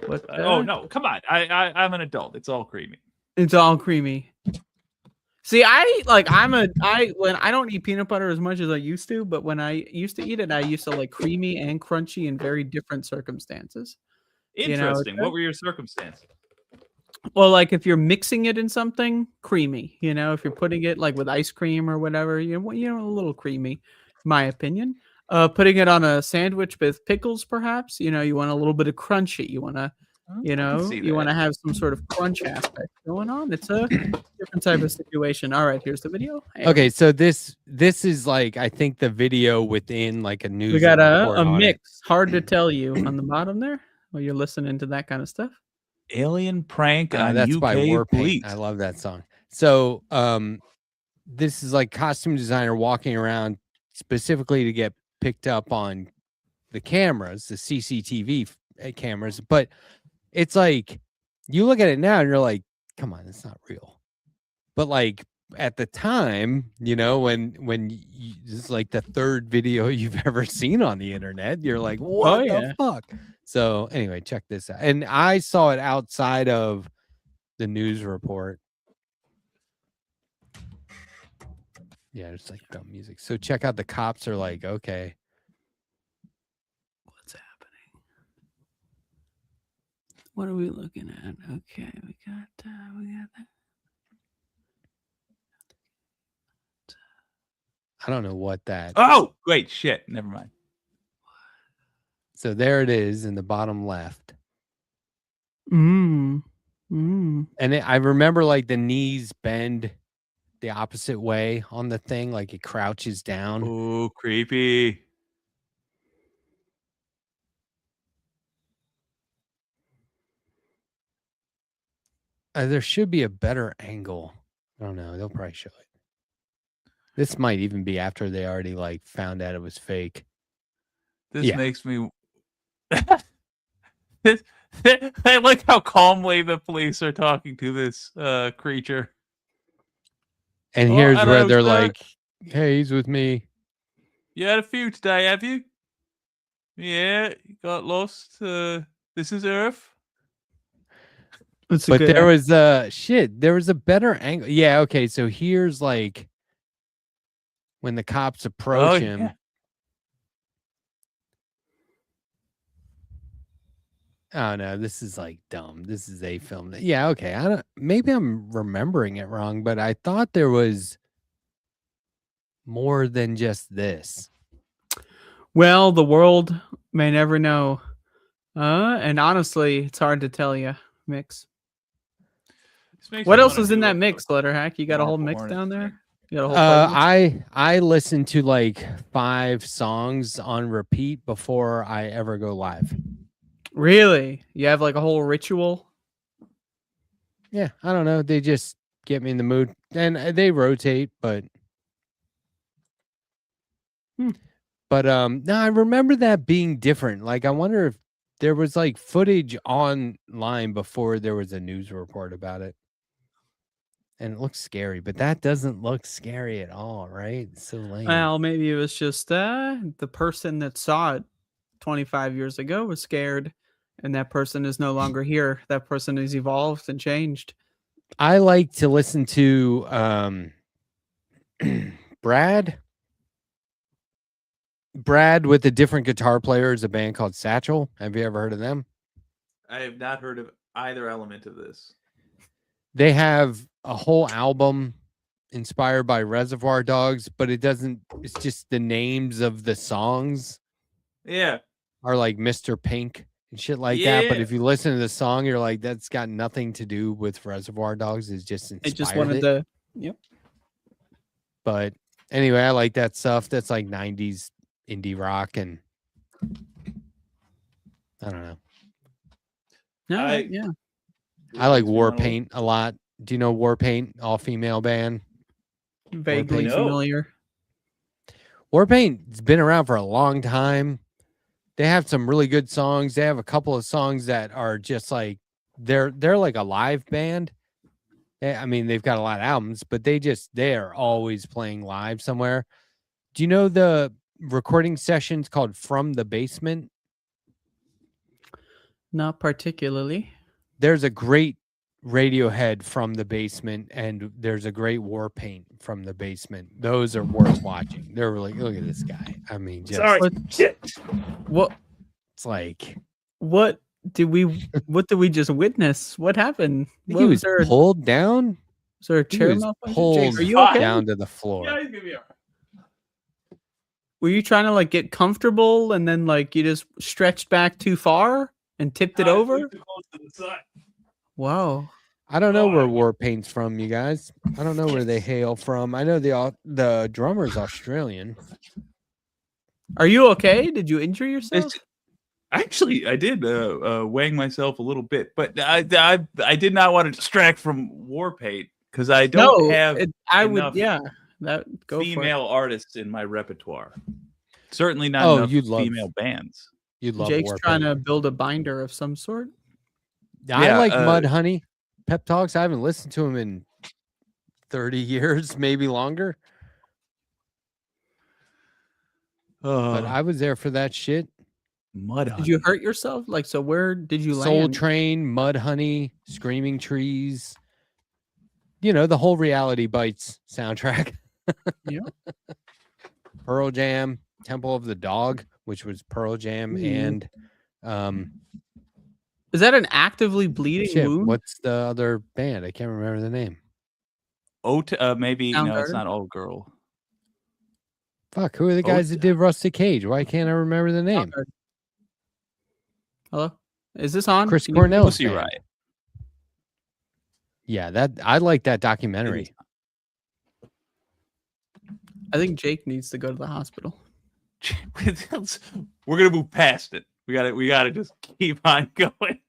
What? Oh no, come on! I'm an adult. It's all creamy. It's all creamy. See, when I don't eat peanut butter as much as I used to, but when I used to eat it, I used to like creamy and crunchy in very different circumstances. Interesting. What were your circumstances? Well, like if you're mixing it in something, creamy. If you're putting it like with ice cream or whatever, a little creamy, my opinion. Putting it on a sandwich with pickles, perhaps. You want a little bit of crunchy. You want to. You want to have some sort of crunch aspect going on. It's a different type of situation. All right, here's the video. Okay, so this is like I think the video within like a news. We got a mix. Hard to tell you on the bottom there while you're listening to that kind of stuff. Alien prank on that's UK by Warpaint. police. I love that song. So this is like costume designer walking around specifically to get picked up on the cameras, the CCTV cameras, but it's like you look at it now and you're like, come on, it's not real. But like at the time, when it's like the third video you've ever seen on the internet, you're like, what the fuck? So anyway, check this out. And I saw it outside of the news report. Yeah, it's like dumb music. So check out the cops are like, okay. What's happening? What are we looking at? Okay, we got that. I don't know what that. Oh, wait, shit. Never mind. So there it is in the bottom left. And I remember like the knees bend the opposite way on the thing, like it crouches down. Oh, creepy. There should be a better angle. I don't know. They'll probably show it. This might even be after they already like found out it was fake. This makes me. I like how calmly the police are talking to this creature. And here's where they're like, "Hey, he's with me." You had a few today, have you? Yeah, you got lost. This is Earth. But there was there was a better angle. Yeah, okay. So here's like when the cops approach him. Yeah. Oh no, this is like dumb. This is a film. Yeah, okay. Maybe I'm remembering it wrong, but I thought there was more than just this. Well, the world may never know. And honestly, it's hard to tell you. Mix. What else is in that mix, Letterhack? You got a whole mix down there? You got a whole I listen to like 5 songs on repeat before I ever go live. Really? You have like a whole ritual? Yeah, I don't know. They just get me in the mood, and they rotate. But no, I remember that being different. Like, I wonder if there was like footage online before there was a news report about it, and it looks scary. But that doesn't look scary at all, right? It's so lame. Well, maybe it was just the person that saw it 25 years ago was scared. And that person is no longer here. That person has evolved and changed. I like to listen to Brad. Brad with a different guitar player is a band called Satchel. Have you ever heard of them? I have not heard of either element of this. They have a whole album inspired by Reservoir Dogs, but it doesn't. It's just the names of the songs Yeah. are like Mr. Pink and shit like that. But Yeah. if you listen to the song, you're like, that's got nothing to do with Reservoir Dogs. It's just inspired It just wanted it. to. Yep. But anyway, I like that stuff. That's like 90s indie rock, and I don't know. Yeah. I like Warpaint a lot. Do you know Warpaint, all female band? Vaguely No. familiar. Warpaint's been around for a long time. They have some really good songs. They have a couple of songs that are just like they're like a live band. I mean, they've got a lot of albums, but they are always playing live somewhere. Do you know the recording sessions called From the Basement? Not particularly. There's a great Radiohead From the Basement, and there's a great Warpaint From the Basement. Those are worth watching. They're really, look at this guy. I mean, just Sorry. Shit. What it's like did we just witness? What happened? he was pulled down. Was there a He chair was malfunction? pulled Jake, are you okay? down to the floor. Yeah, he's gonna be all right. Were you trying to like get comfortable and then like you just stretched back too far and tipped it over? Too close to the side. Wow. I don't know where Warpaint's from, you guys. I don't know where they hail from. I know the drummer's Australian. Are you okay? Did you injure yourself? Actually, I did wang myself a little bit, but I did not want to distract from Warpaint because I don't have enough go female artists in my repertoire. Certainly not Oh, enough you'd love- female bands. You'd love Jake's Warpaint. trying to build a binder of some sort. I Yeah, like Mudhoney Pep Talks. I haven't listened to him in 30 years, maybe longer. But I was there for that shit. Mudhoney. Did you hurt yourself? Like, so where did you Soul land? Train, Mudhoney, Screaming Trees. You know, the whole Reality Bites soundtrack. Yeah. Pearl Jam, Temple of the Dog, which was Pearl Jam, and Is that an actively bleeding shit, wound? what's the other band? I can't remember the name. Maybe no, it's Soundgarden? not Old Girl. Fuck, who are the guys that did Rusty Cage? Why can't I remember the name? Hello? Is this on? Chris Can you- Cornell's Pussy band. Riot. Yeah, that I like that documentary. I think Jake needs to go to the hospital. We're gonna move past it. We gotta just keep on going.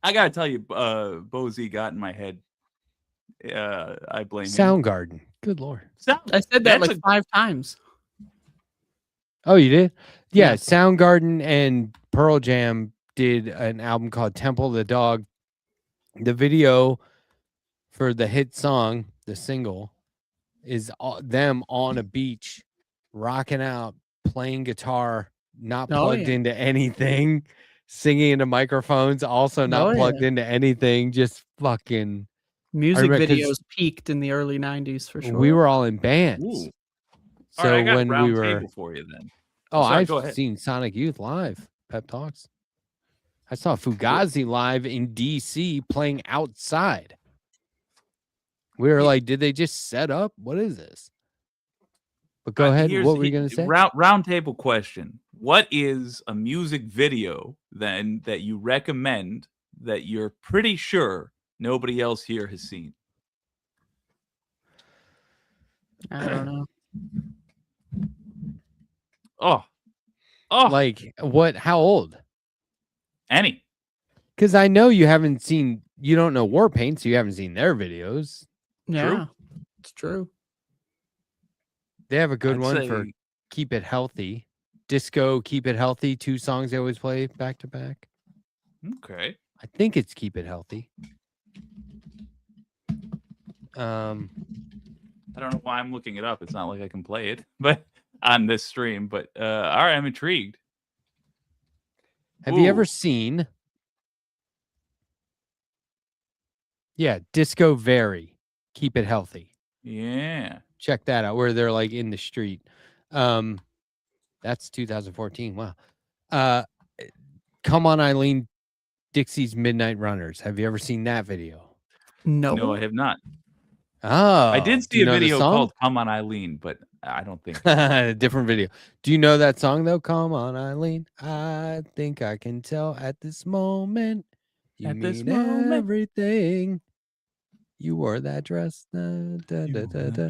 I gotta tell you, Bo Z got in my head. I blame him. Soundgarden. Good lord. I said that That's like 5 times. Oh, you did? Yeah, Yeah. Soundgarden and Pearl Jam did an album called Temple of the Dog. The video for the hit song, the single, is them on a beach, rocking out, playing guitar, not plugged into anything, singing into microphones, also not plugged into anything, just fucking. Music remember 'cause videos peaked in the early 90s for sure. We were all in bands. Ooh. So All right, I got when round we were, table for you then. oh, Sorry, go I've ahead. seen Sonic Youth live, Pep Talks. I saw Fugazi live in DC playing outside. We were like, did they just set up? What is this? But go ahead. What were you going to say? Round table question. What is a music video then that you recommend that you're pretty sure nobody else here has seen? I don't know. Oh, Like what? How old? any. Because I know you haven't seen, you don't know Warpaint, so you haven't seen their videos. Yeah, it's true. They have a good I'd one for say- Keep It Healthy. Disco, Keep It Healthy. 2 songs they always play back to back. Okay. I think it's Keep It Healthy. I don't know why I'm looking it up. It's not like I can play it, but on this stream. But all right, I'm intrigued. Have you ever Ooh. seen? Yeah, Disco Very. Keep It Healthy. Yeah. Check that out, where they're like in the street. That's 2014. Wow. Come on, Eileen, Dixie's Midnight Runners. Have you ever seen that video? No. No, I have not. Oh, I did do see you a know the video song? called "Come on, Eileen," but I don't think. Different video. Do you know that song though? Come on, Eileen. I think I can tell at this moment. You At this mean moment. everything. You wore that dress. Da, da, da, da, da.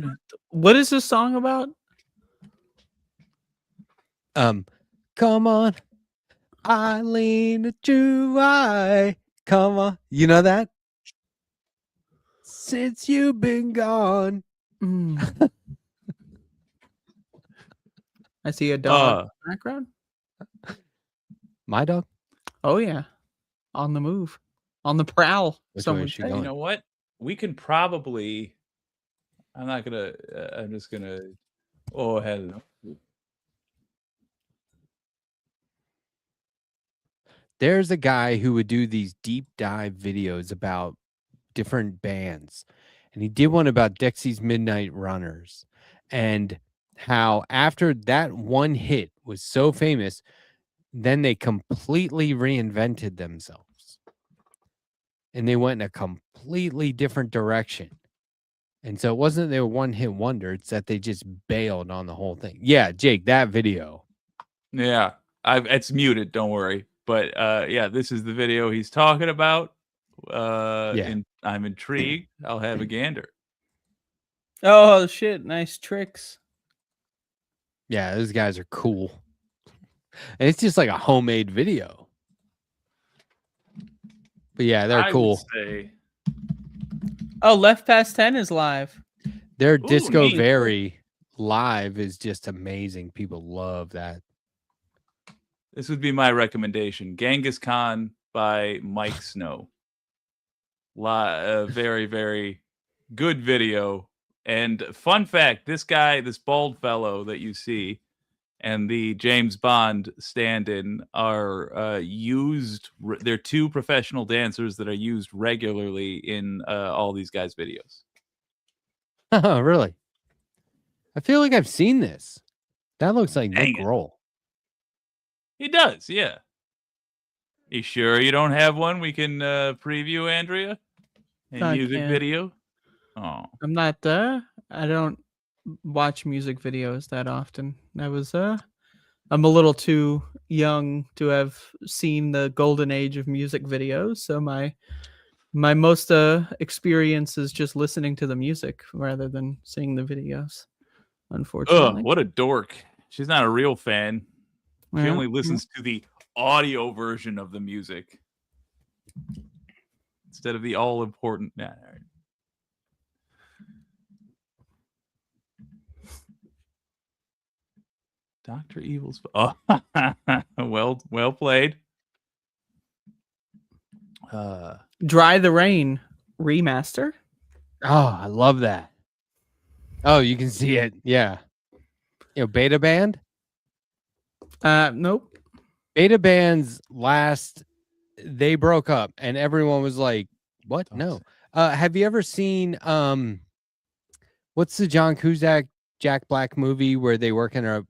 What is this song about? Come on, Eileen, true eye. Come on. You know that? Since you've been gone. I see a dog in the background. My dog? Oh yeah, on the move, on the prowl. Which some way would is she say. going? You know what? We can probably. I'm not gonna. I'm just gonna. Oh, hello. There's a guy who would do these deep dive videos about different bands. And he did one about Dixie's Midnight Runners and how after that one hit was so famous, then they completely reinvented themselves. And they went in a completely different direction. And so it wasn't their one hit wonder, it's that they just bailed on the whole thing. Yeah, Jake, that video. Yeah, it's muted. Don't worry. But yeah, this is the video he's talking about. And I'm intrigued. I'll have a gander. Oh shit! Nice tricks. Yeah, those guys are cool. And it's just like a homemade video. But yeah, they're I cool. would say, Oh, Left Past 10 is live. Their Disco neat. Very live is just amazing. People love that. this would be my recommendation: Genghis Khan by Mike Snow. Very, very good video. And fun fact, this guy, this bald fellow that you see, and the James Bond stand-in are they're two professional dancers that are used regularly in all these guys' videos. Oh, really? I feel like I've seen this. That looks like Dang Nick it. Grohl. He does, yeah. You sure you don't have one we can preview, Andrea? A I music can't. video? Oh. I'm not. I don't watch music videos that often. I'm a little too young to have seen the golden age of music videos. So my most experience is just listening to the music rather than seeing the videos. Unfortunately. Ugh, what a dork. She's not a real fan. She Yeah. only listens to the audio version of the music instead of the all important. Nah, all right. Dr. Evil's. Oh, well played. Dry the Rain remaster. Oh, I love that. Oh, you can see it. Yeah. You know, Beta Band? Nope. Beta Band's they broke up and everyone was like, what? No. Have you ever seen what's the John Cusack Jack Black movie where they work in a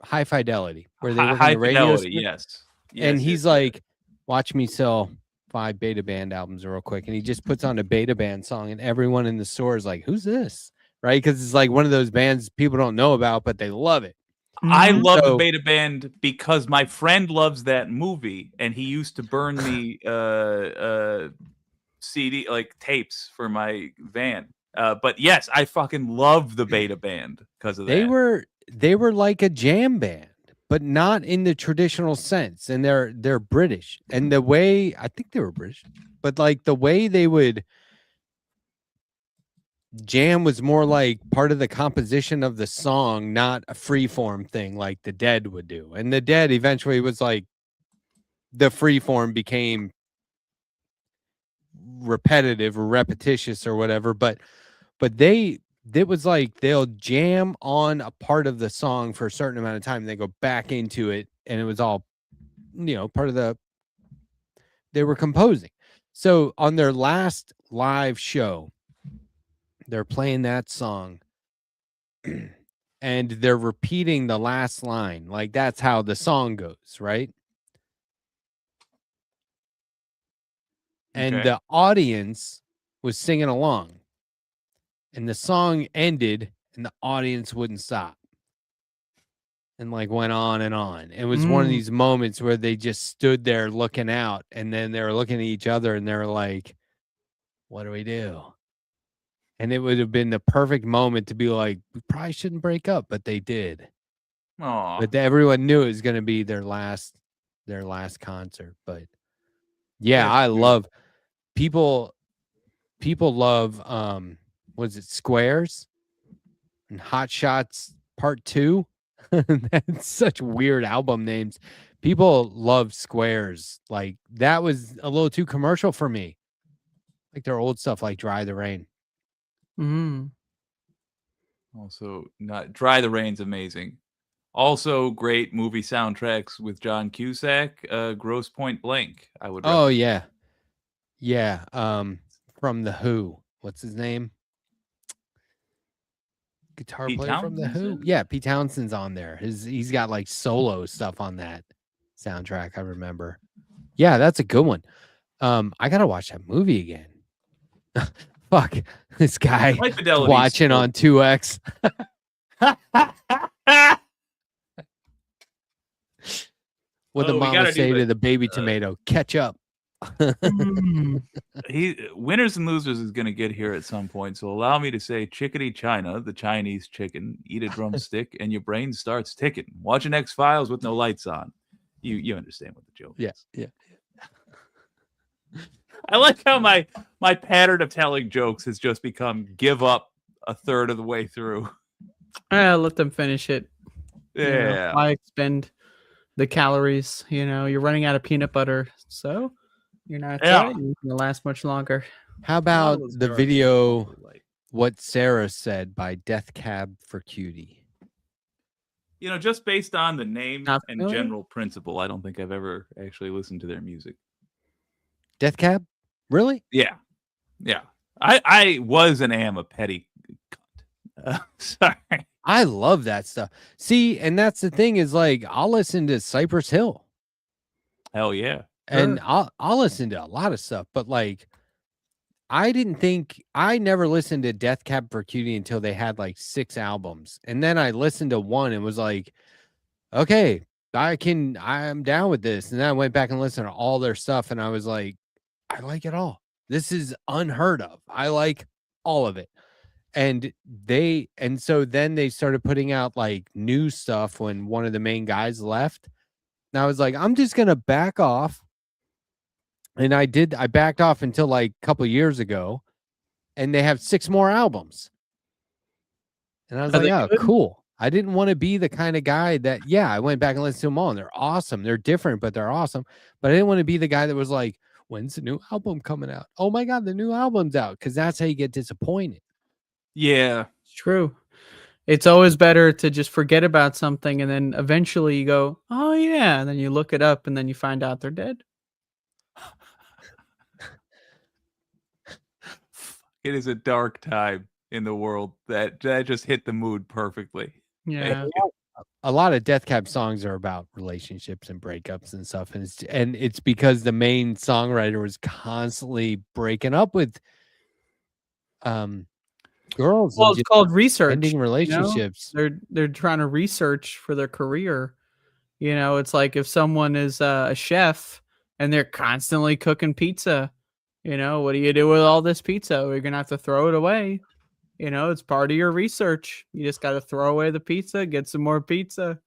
High Fidelity, where they work in High a radio Fidelity, station? yes. And he's like, watch me sell 5 Beta Band albums real quick. And he just puts on a Beta Band song and everyone in the store is like, who's this? Right? Because it's like one of those bands people don't know about, but they love it. I Mhm. love the Beta Band because my friend loves that movie, and he used to burn the CD like tapes for my van. But yes, I fucking love the Beta Band because of that. They were like a jam band, but not in the traditional sense. And they're British. And the way I think they were British, but like the way they would jam was more like part of the composition of the song, not a freeform thing like the Dead would do. And the Dead eventually was like the freeform became repetitive or repetitious or whatever, but it was like they'll jam on a part of the song for a certain amount of time and they go back into it, and it was all, you know, part of they were composing. So on their last live show, they're playing that song and they're repeating the last line. Like that's how the song goes, right? And Okay. the audience was singing along. And the song ended and the audience wouldn't stop. And like went on and on. It was one of these moments where they just stood there looking out and then they were looking at each other and they're like, what do we do? And it would have been the perfect moment to be like, we probably shouldn't break up, but they did. Aw. But everyone knew it was going to be their last concert. But yeah, That's I cute. love people love was it Squares and Hot Shots Part 2? That's such weird album names. People love Squares. Like that was a little too commercial for me. Like their old stuff like Dry the Rain. Also, not Dry the Rain's amazing. Also, great movie soundtracks with John Cusack. Grosse Point Blank. I would. Oh yeah, yeah. From the Who. What's his name? Guitar Pete player from the Who. Townsend? Yeah, Pete Townsend's on there. He's got like solo stuff on that soundtrack. I remember. Yeah, that's a good one. I gotta watch that movie again. Fuck, this guy High Fidelity watching on 2X. What the Oh, we mama gotta do say the- to the baby tomato? Catch up. Winners and Losers is going to get here at some point, so allow me to say chickadee China, the Chinese chicken, eat a drumstick, and your brain starts ticking. Watching X-Files with no lights on. You understand what the joke is. Yeah. I like how my pattern of telling jokes has just become give up a third of the way through. Let them finish it. Yeah. Why expend the calories? You're running out of peanut butter, so you're not going to last much longer. How about those the are video, totally like- What Sarah Said by Death Cab for Cutie? Just based on the name Not and familiar? general principle, I don't think I've ever actually listened to their music. Death Cab? Really? Yeah. I was and am a petty cunt. Sorry. I love that stuff. See, and that's the thing is like I'll listen to Cypress Hill Hell yeah. and I'll listen to a lot of stuff, but like I never listened to Death Cab for Cutie until they had like 6 albums. And then I listened to one and was like, okay, I'm down with this. And then I went back and listened to all their stuff and I was like, I like it all. This is unheard of. I like all of it. And so then they started putting out like new stuff when one of the main guys left. And I was like, I'm just gonna back off. And I backed off until like a couple years ago, and they have 6 more albums. And I was Are like, they oh, good? cool. I didn't want to be the kind of guy that, I went back and listened to them all, and they're awesome. They're different, but they're awesome. But I didn't want to be the guy that was like, when's the new album coming out? Oh my God, the new album's out. Because that's how you get disappointed. Yeah. It's true. It's always better to just forget about something and then eventually you go, oh yeah, and then you look it up and then you find out they're dead. It is a dark time in the world that just hit the mood perfectly. Yeah. A lot of Death Cab songs are about relationships and breakups and stuff, and it's because the main songwriter was constantly breaking up with girls. Well, and it's just called research. ending relationships. They're trying to research for their career. It's like if someone is a chef and they're constantly cooking pizza, what do you do with all this pizza? We're gonna have to throw it away. It's part of your research. You just got to throw away the pizza, get some more pizza.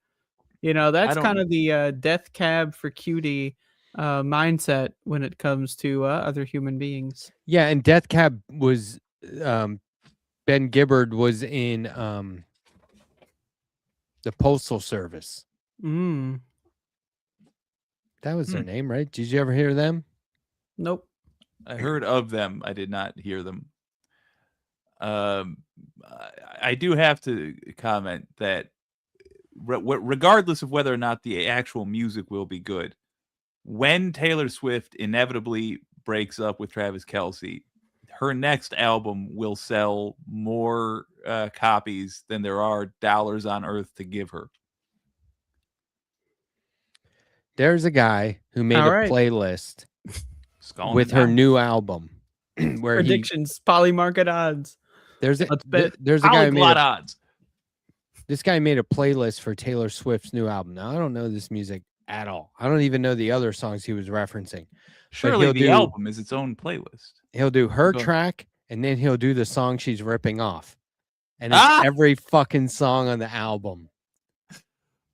That's kind of the Death Cab for Cutie mindset when it comes to other human beings. Yeah, and Death Cab was Ben Gibbard was in the Postal Service. Mm. That was their name, right? Did you ever hear them? Nope. I heard of them. I did not hear them. I do have to comment that regardless of whether or not the actual music will be good, when Taylor Swift inevitably breaks up with Travis Kelce, her next album will sell more copies than there are dollars on earth to give her. There's a guy who made All a right. playlist Sculling with it her down. new album where Predictions, polymarket odds. there's a Let's bet. there's a guy who made Polyglot odds. this guy made a playlist for Taylor Swift's new album. Now I don't know this music at all. I don't even know the other songs he was referencing. Surely he'll the do- album is its own playlist. He'll do her Go. track and then he'll do the song she's ripping off. And it's every fucking song on the album.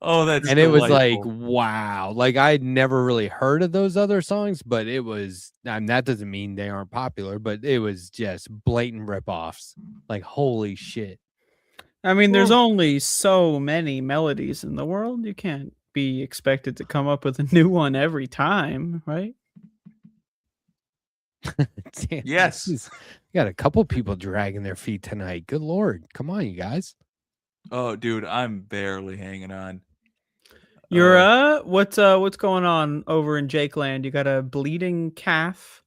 Oh, that's And it was like, delightful. wow. Like I'd never really heard of those other songs, but it was, that doesn't mean they aren't popular, but it was just blatant ripoffs. Like, holy shit. I mean, there's only so many melodies in the world. You can't be expected to come up with a new one every time, right? Damn, Yes. We got a couple people dragging their feet tonight. Good Lord. Come on, you guys. Oh, dude, I'm barely hanging on. You're what's going on over in Jake Land? You got a bleeding calf.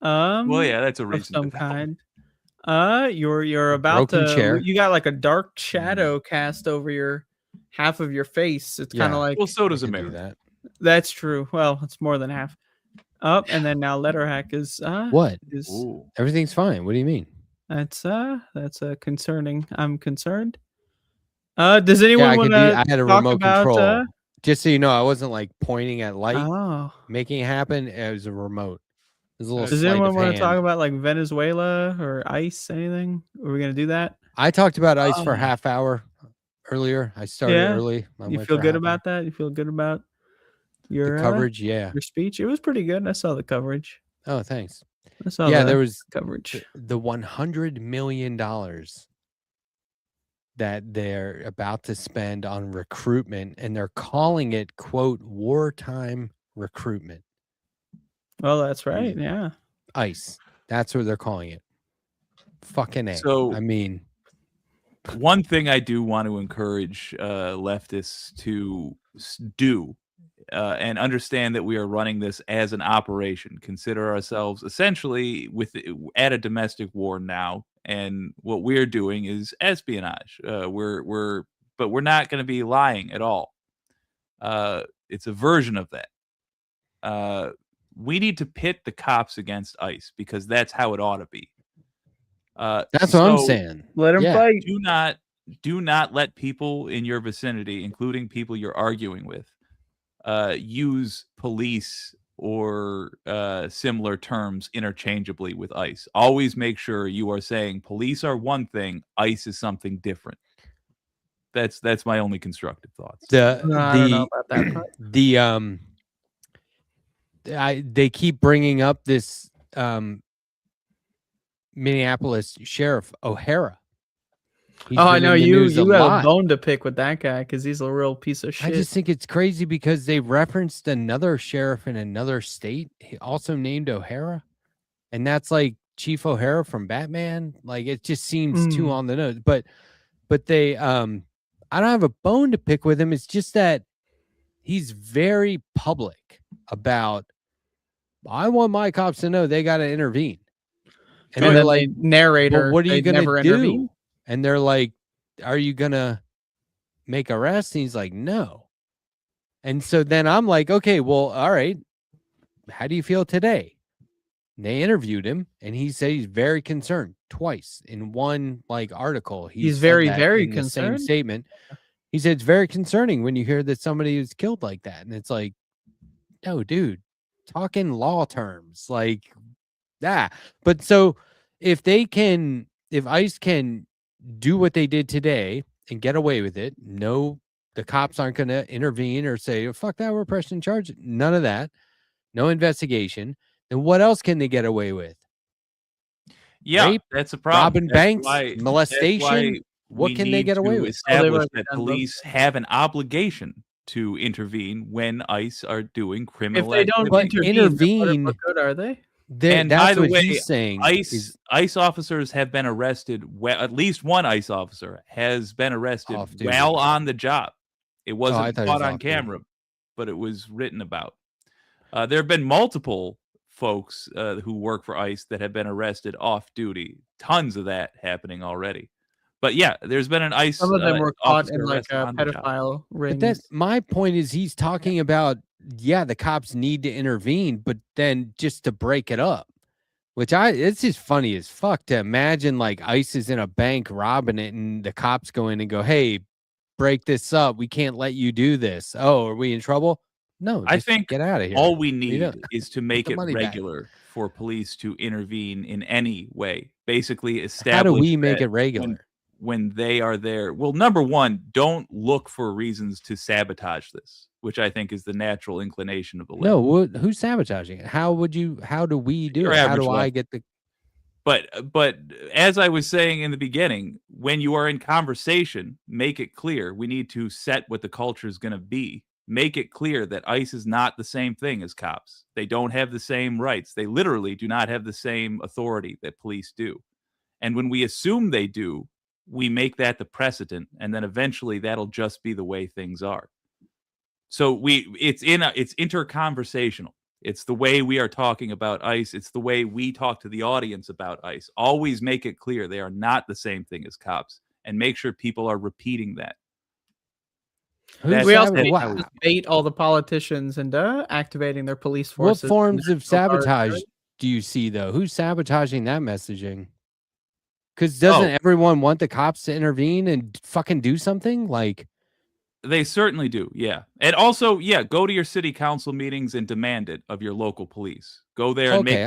Well, yeah, that's a Of reason. some to tell. kind. You're about broken to chair. you got like a dark shadow cast over your half of your face. It's kind Yeah. of like Well, so does I could do America. that. that's true. Well, it's more than half. And then now Letterhack is What? is Ooh. Everything's fine. What do you mean? that's concerning. I'm concerned. Does anyone want I to had a talk remote about control. Just so you know, I wasn't like pointing at light, oh. making it happen. It was a remote. It was a little Does sleight anyone of want to talk hand. about like Venezuela or ICE? Anything? Are we gonna do that? I talked about ice for a half hour earlier. I started Yeah? early. I You went feel for a good half about that? You feel good about hour. your The coverage? Yeah. your speech? It was pretty good. I saw the coverage. Oh, thanks. I saw Yeah, the there was coverage. the $100 million that they're about to spend on recruitment, and they're calling it, quote, wartime recruitment. Well, that's right. Yeah. ICE. That's what they're calling it. Fucking A. So- I mean, One thing I do want to encourage leftists to do and understand that we are running this as an operation. Consider ourselves essentially at a domestic war now, and what we're doing is espionage. But we're not going to be lying at all. It's a version of that. We need to pit the cops against ICE because that's how it ought to be. that's what I'm saying. Let them Yeah. fight. Do not let people in your vicinity, including people you're arguing with, use police or similar terms interchangeably with ICE. Always make sure you are saying police are one thing, ICE is something different. That's my only constructive thoughts. I don't know about that part. They keep bringing up this Minneapolis sheriff O'Hara. He's I been know in the you news a have a lot. bone to pick with that guy because he's a real piece of shit. I just think it's crazy because they referenced another sheriff in another state, also named O'Hara, and that's like Chief O'Hara from Batman. Like it just seems too on the nose. But they I don't have a bone to pick with him. It's just that he's very public about. I want my cops to know they got to intervene, and And they're then like, the narrator, "Well, what are you they gonna never do?" intervene? And they're like, "Are you gonna make arrests?" And he's like, "No." And so then I'm like, "Okay, well, all right. How do you feel today?" And they interviewed him, and he said he's very concerned twice in one like article. He's said very, that very in the same concerned? statement. He said it's very concerning when you hear that somebody is killed like that, and it's like, no, dude, talk in law terms, like that. But so if ICE can do what they did today and get away with it, no, the cops aren't going to intervene or say, oh, fuck that, we're pressing charges. None of that. No investigation. Then what else can they get away with? Yeah, Rape, that's a problem. robbing That's banks, why- molestation. that's why What we can they need get away to with? Establish already that done both. police have an obligation to intervene when ICE are doing If criminal they don't But activity. intervene, what intervene- good are they? And That's by the what way, he's saying. ICE officers have been arrested. At least one ICE officer has been arrested Off duty. while on the job. It I wasn't thought he caught was on off duty. camera, but it was written about. There have been multiple folks who work for ICE that have been arrested off duty. Tons of that happening already. But yeah, there's been an ICE Some of them were caught officer in like arrested on the job. pedophile But that rings. my point is he's talking about, yeah, the cops need to intervene, but then just to break it up. Which it's just funny as fuck to imagine like ICE is in a bank robbing it and the cops go in and go, hey, break this up. We can't let you do this. Oh, are we in trouble? No, I just think get out of here. all we need is to make the it money back. regular for police to intervene in any way. Basically, establish How do we make that it regular? when they are there. Well, number one, don't look for reasons to sabotage this, which I think is the natural inclination of the left. No, who's sabotaging it? How do we do Your it? How average do I left. get the But as I was saying in the beginning, when you are in conversation, make it clear. We need to set what the culture is going to be. Make it clear that ICE is not the same thing as cops. They don't have the same rights. They literally do not have the same authority that police do. And when we assume they do, we make that the precedent, and then eventually that'll just be the way things are. So it's interconversational. It's the way we are talking about ICE. It's the way we talk to the audience about ICE. Always make it clear they are not the same thing as cops, and make sure people are repeating that. We also need wow. to bait all the politicians into activating their police What forces. forms of National Guard, sabotage right? do you see though? Who's sabotaging that messaging? Because doesn't everyone want the cops to intervene and fucking do something? Like they certainly do, yeah. And also, yeah, go to your city council meetings and demand it of your local police. Go there and make.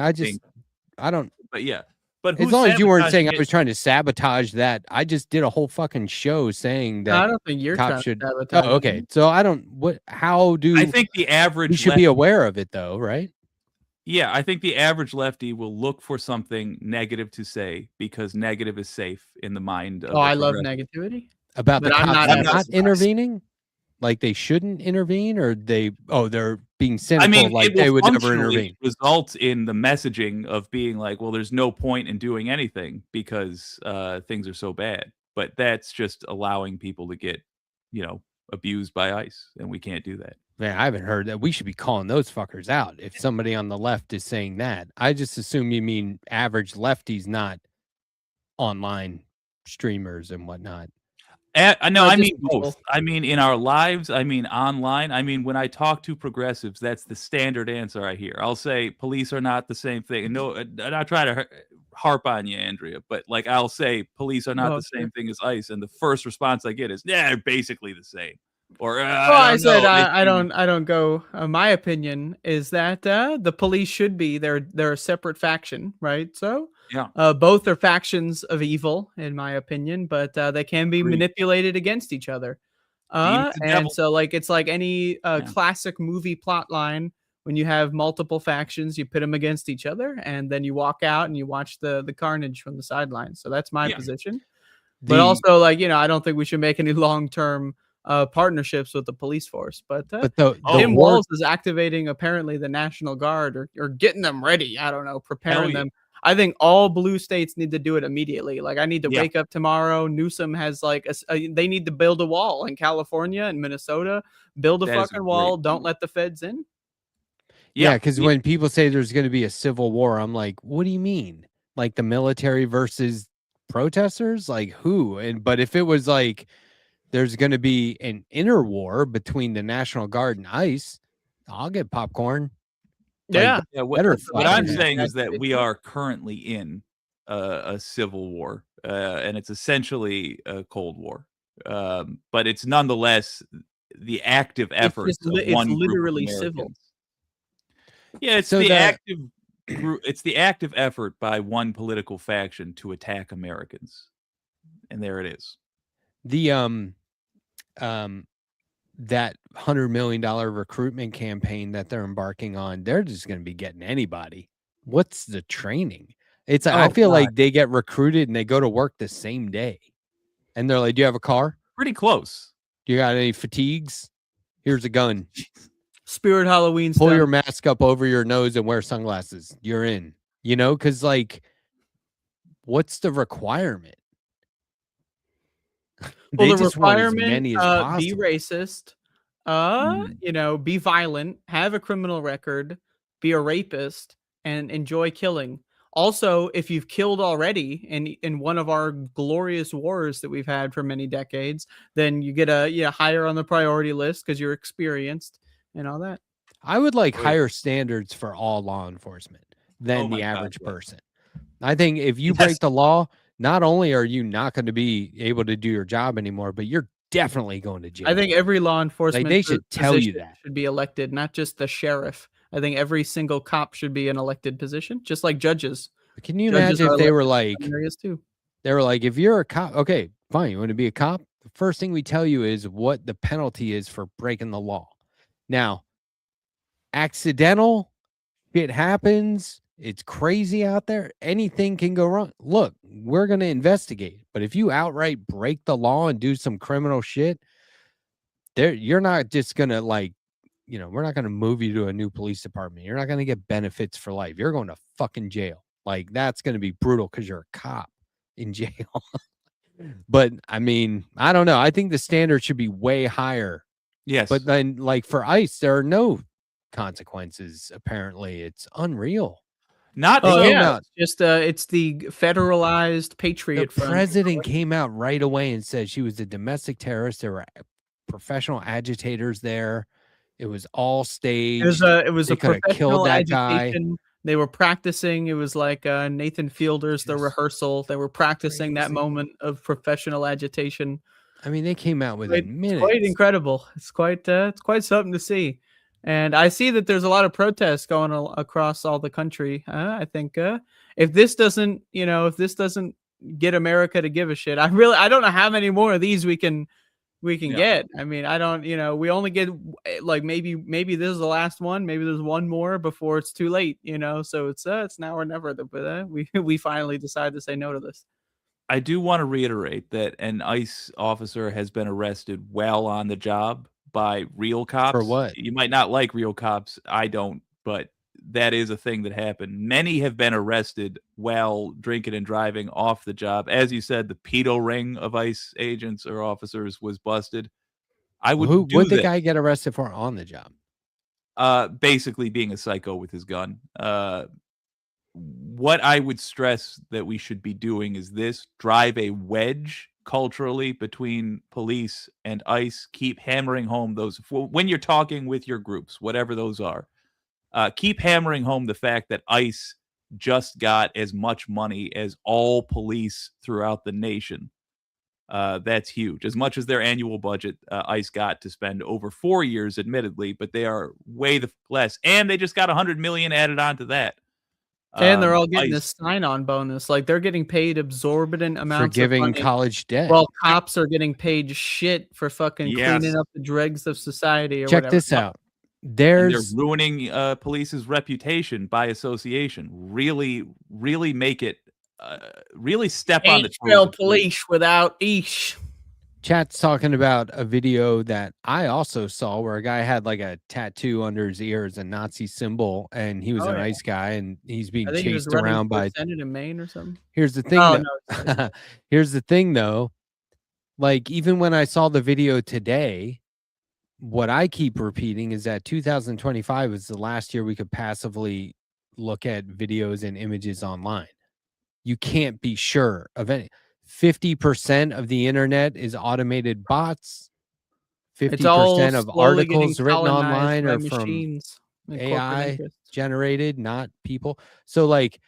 I don't. But yeah, but as long as you weren't saying I was trying to sabotage that, I just did a whole fucking show saying that. No, I don't think you're trying to sabotage. Oh, okay. So I don't. How do I think the average? We should be aware of it though, right? Yeah, I think the average lefty will look for something negative to say because negative is safe in the mind of. Oh, I love negativity. About the cops not intervening? Like they shouldn't intervene, or they're being cynical, I mean, like they would never intervene. Result in the messaging of being like, well, there's no point in doing anything because things are so bad. But that's just allowing people to get, abused by ICE, and we can't do that. Man, I haven't heard that. We should be calling those fuckers out if somebody on the left is saying that. I just assume you mean average lefties, not online streamers and whatnot. No, I mean both. I mean in our lives, I mean online. I mean when I talk to progressives, that's the standard answer I hear. I'll say police are not the same thing. No, I'm not trying to harp on you, Andrea, but like I'll say police are not the same thing as ICE, and the first response I get is, "Yeah, they're basically the same." Or I don't go. My opinion is that the police should be they're a separate faction, right? So yeah, both are factions of evil, in my opinion, but they can be manipulated against each other. And so like it's like any classic movie plot line. When you have multiple factions, you pit them against each other, and then you walk out and you watch the carnage from the sidelines. So that's my position. But also, like I don't think we should make any long-term partnerships with the police force, but Tim Walz is activating apparently the National Guard or getting them ready. I don't know, preparing them. I think all blue states need to do it immediately. Like I need to wake up tomorrow. Newsom has like they need to build a wall in California and Minnesota. Build a fucking wall. Don't let the feds in. Yeah, because when people say there's going to be a civil war, I'm like, what do you mean? Like the military versus protesters? Like who? But if it was like there's going to be an inner war between the National Guard and ICE, I'll get popcorn. Like, what I'm saying is that we are currently in a civil war, and it's essentially a Cold War. But it's nonetheless the active efforts of one group literally of civil. Yeah, it's it's the active effort by one political faction to attack Americans, and there it is. The that $100 million recruitment campaign that they're embarking on, they're just going to be getting anybody. What's the training? It's I feel like they get recruited and they go to work the same day, and they're like, "Do you have a car? Pretty close. Do you got any fatigues? Here's a gun." Spirit Halloween. Pull your mask up over your nose and wear sunglasses. You're in. Because like, what's the requirement? Well, the requirement be racist, be violent, have a criminal record, be a rapist, and enjoy killing. Also, if you've killed already in one of our glorious wars that we've had for many decades, then you get higher on the priority list because you're experienced and all that. I would like Wait. higher standards for all law enforcement than Oh my the God, average yeah. person. I think if you Yes. break the law, not only are you not going to be able to do your job anymore, but you're definitely going to jail. I think every law enforcement they should tell you position that. should be elected, not just the sheriff. I think every single cop should be an elected position, just like judges. Can you Judges imagine are if they were elected in like, some areas too. if you're a cop, okay, fine, you want to be a cop? The first thing we tell you is what the penalty is for breaking the law. Now, accidental shit happens. It's crazy out there. Anything can go wrong. Look, we're going to investigate. But if you outright break the law and do some criminal shit, you're not just going to we're not going to move you to a new police department. You're not going to get benefits for life. You're going to fucking jail. Like, that's going to be brutal because you're a cop in jail. But I mean, I don't know. I think the standard should be way higher. Yes. But then, like, for ICE, there are no consequences. Apparently, it's unreal. Not Oh They came yeah, out- it's just it's the federalized The Patriot Front. president came out right away and said she was a domestic terrorist. There were professional agitators there. It was all staged. It was They a coulda killed professional that guy. agitation. They were practicing. It was like Nathan Fielder's The Just Rehearsal. They were practicing that crazy. moment of professional agitation. I mean, they came out Quite- within minutes. Quite incredible. It's quite something to see. And I see that there's a lot of protests going across all the country. I think if this doesn't get America to give a shit, I don't know how many more of these we can get. I mean, I don't, we only get like maybe this is the last one. Maybe there's one more before it's too late. So it's now or never. But we finally decide to say no to this. I do want to reiterate that an ICE officer has been arrested while on the job by real cops. For what? You might not like real cops. I don't, but that is a thing that happened. Many have been arrested while drinking and driving off the job. As you said, the pedo ring of ICE agents or officers was busted. I would do What the that. guy get arrested for on the job? Basically being a psycho with his gun. What I would stress that we should be doing is this: drive a wedge culturally between police and ICE. Keep hammering home those when you're talking with your groups, whatever those are. Keep hammering home the fact that ICE just got as much money as all police throughout the nation. That's huge. As much as their annual budget, ICE got to spend over 4 years, admittedly, but they are way less. And they just got $100 million added onto that. And they're all getting ICE, this sign-on bonus. Like they're getting paid exorbitant amounts For giving of money. college debt. Well, cops are getting paid shit for fucking Yes. cleaning up the dregs of society or Check whatever. this out. and they're There's ruining police's reputation by association. Really, really make it. Really step on the Ain't toes spell of police. police without ish. chat's talking about a video that I also saw where a guy had like a tattoo under his ear as a Nazi symbol, and he was Oh, a yeah. nice guy, and he's being I think he was chased running around for by. Senate in Maine or something. Here's the thing. Oh, that- no, it's not. Here's the thing, though. Like, even when I saw the video today, what I keep repeating is that 2025 was the last year we could passively look at videos and images online. You can't be sure of any. 50% of the internet is automated bots. 50% It's all of slowly getting articles written colonized online by are from machines and corporate AI interests. generated, not people. So, like,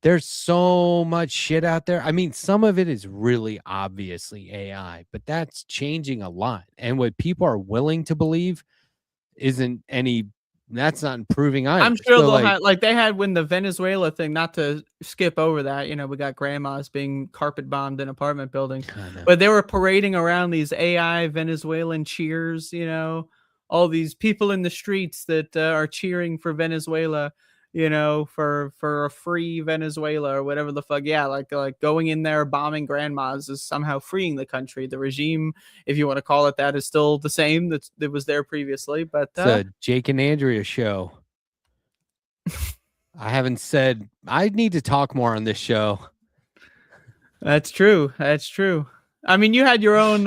there's so much shit out there. I mean, some of it is really obviously AI, but that's changing a lot. And what people are willing to believe isn't any. That's not improving either. I'm sure So, they'll like, have, like they had when the Venezuela thing, not to skip over that, we got grandmas being carpet bombed in apartment buildings, I know. but they were parading around these AI Venezuelan cheers, all these people in the streets that are cheering for Venezuela, for a free Venezuela or whatever the fuck. Yeah, like going in there bombing grandmas is somehow freeing the country. The regime, if you want to call it that, is still the same that was there previously. But It's a Jake and Andrea show. I haven't said I need to talk more on this show. That's true. That's true. I mean, you had your own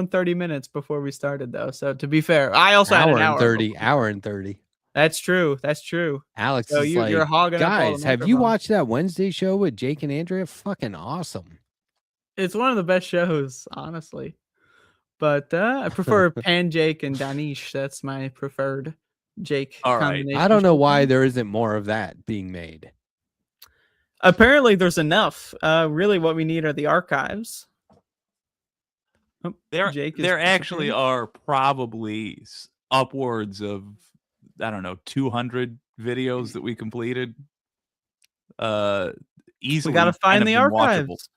30 minutes before we started, though. So to be fair, I also had an Hour and hour. 30. Hour and 30. That's true. That's true. Alex So is you're like, hogging up all the guys, have you microphone." watched that Wednesday show with Jake and Andrea? Fucking awesome. It's one of the best shows, honestly. But I prefer Pan Jake and Danish. That's my preferred Jake All right. combination. I don't know show. why there isn't more of that being made. Apparently, there's enough. Really, what we need are the archives. Oh, Jake is there actually disappearing. are probably upwards of, I don't know, 200 videos that we completed. Easily, We gotta find and the have been watchable. archives.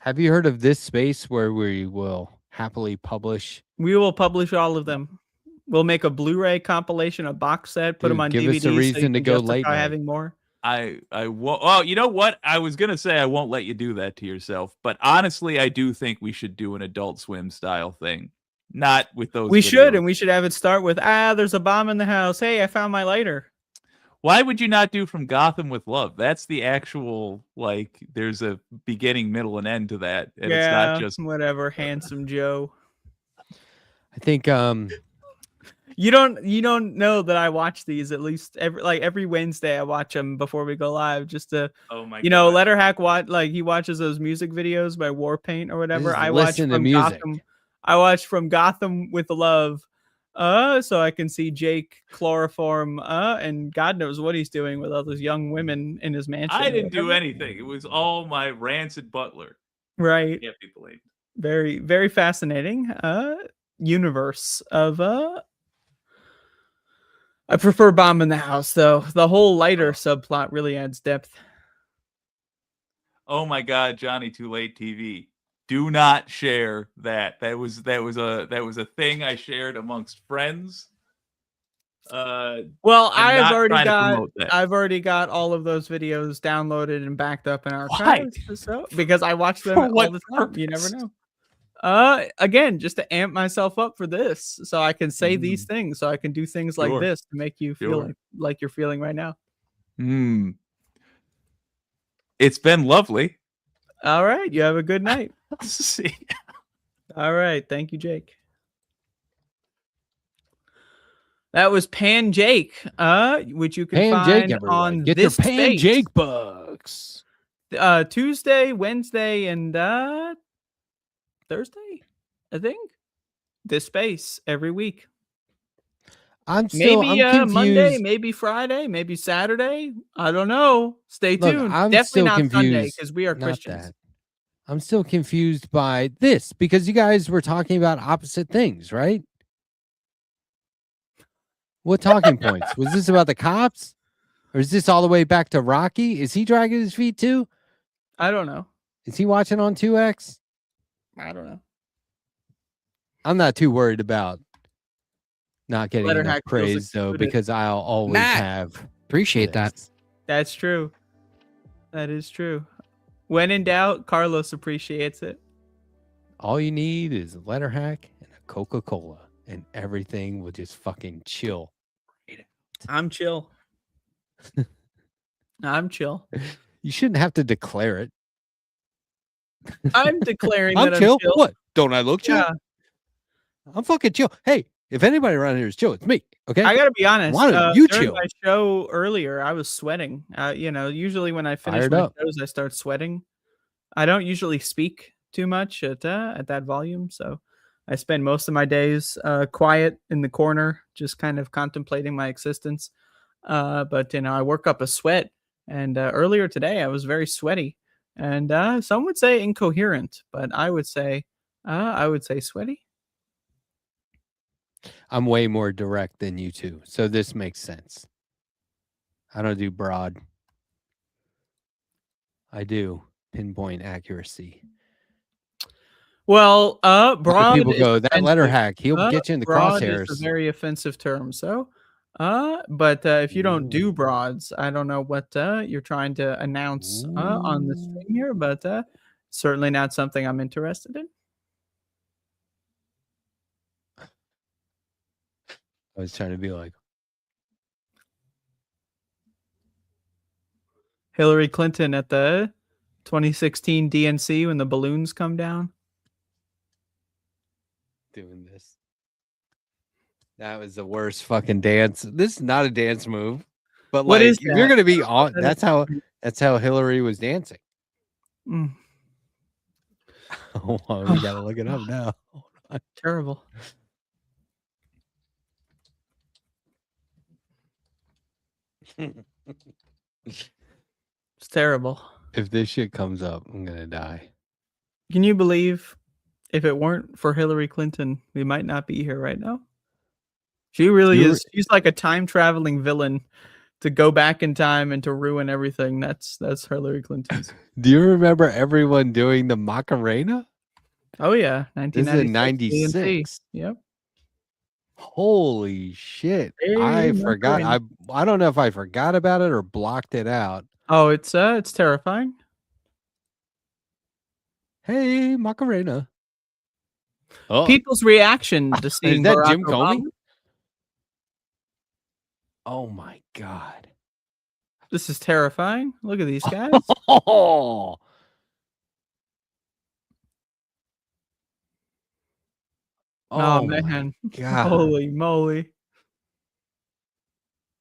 Have you heard of this space where we will happily publish? We will publish all of them. We'll make a Blu-ray compilation, a box set, put them Dude, on give DVD. us a reason so you to can go justify late night. having more. I won't. Oh, you know what? I was gonna say I won't let you do that to yourself, but honestly, I do think we should do an Adult Swim style thing, not with those. We should, videos. and we should have it start with, there's a bomb in the house. Hey, I found my lighter. Why would you not do From Gotham with Love? That's the actual, like, there's a beginning, middle, and end to that, and it's not just whatever. Handsome Joe. I think You don't know that I watch these at least every Wednesday. I watch them before we go live, just to oh my Letterhack he watches those music videos by Warpaint or whatever. Just I watch listen to from music. Gotham. I watch From Gotham with Love, so I can see Jake chloroform, and God knows what he's doing with all those young women in his mansion. I didn't do anything. It was all my rancid butler. Right. Can't be believed. Very, very fascinating universe of I prefer Bomb in the House, though. The whole lighter subplot really adds depth. Oh my God, Johnny Too Late TV. Do not share that. That was a thing I shared amongst friends. Well, I've I've already got all of those videos downloaded and backed up in archives. So because I watch them For all what the time. You never purpose? know. Again, just to amp myself up for this, so I can say these things, so I can do things like Sure. this to make you feel like you're feeling right now. It's been lovely. All right, you have a good night. See. All right, thank you, Jake. That was Pan Jake, which you can Pan find Jake, everyone. on Get your this Pan space. Jake bucks. Tuesday, Wednesday, and Thursday, I think. This space every week. I'm Maybe confused. Monday, maybe Friday, maybe Saturday. I don't know. Stay Look, tuned. I'm Definitely still not Sunday confused. because we are Not Christians. that. I'm still confused by this because you guys were talking about opposite things, right? What talking points? Was this about the cops? Or is this all the way back to Rocky? Is he dragging his feet too? I don't know. Is he watching on 2X? I don't know. I'm not too worried about not getting enough Letterhack feels praise though, excluded. because I'll always Matt, have appreciate that. this. That's true. That is true. When in doubt, Carlos appreciates it. All you need is a Letterhack and a Coca-Cola, and everything will just fucking chill. I'm chill. I'm chill. You shouldn't have to declare it. I'm declaring I'm that chill. I'm chill. What? Don't I look chill? Yeah. I'm fucking chill. Hey, if anybody around here is chill, it's me. Okay. I gotta be honest. Why don't you during chill? my show earlier, I was sweating. Usually when I finish Fired my up. shows, I start sweating. I don't usually speak too much at that volume, so I spend most of my days quiet in the corner, just kind of contemplating my existence. But I work up a sweat, and earlier today I was very sweaty, and some would say incoherent, but I would say sweaty. I'm way more direct than you two, so this makes sense. I don't do broad. I do pinpoint accuracy. Well, A lot of broad people is go, that offensive. Letterhack, he'll get you in the Broad crosshairs. is a very offensive term. So, but if you don't do broads, I don't know what you're trying to announce on the stream here, but certainly not something I'm interested in. I was trying to be like, Hillary Clinton at the 2016 DNC when the balloons come down. doing this. That was the worst fucking dance. This is not a dance move, but What like is if you're that? gonna be on, That that's how Hillary was dancing. Mm, Oh, we gotta look it up now. terrible. It's terrible. If this shit comes up, I'm gonna die. Can you believe if it weren't for Hillary Clinton, we might not be here right now? She really is. She's like a time traveling villain to go back in time and to ruin everything. That's Hillary Clinton's. Do you remember everyone doing the Macarena? Oh yeah, This is in 1996. '96. Yep. Holy shit! Hey, I forgot. Macarena. I don't know if I forgot about it or blocked it out. Oh, it's terrifying. Hey, Macarena. Oh, People's reaction to seeing is that Barack Jim Comey? Obama. Oh my god! This is terrifying. Look at these guys. Oh, Oh my man. god! Holy moly.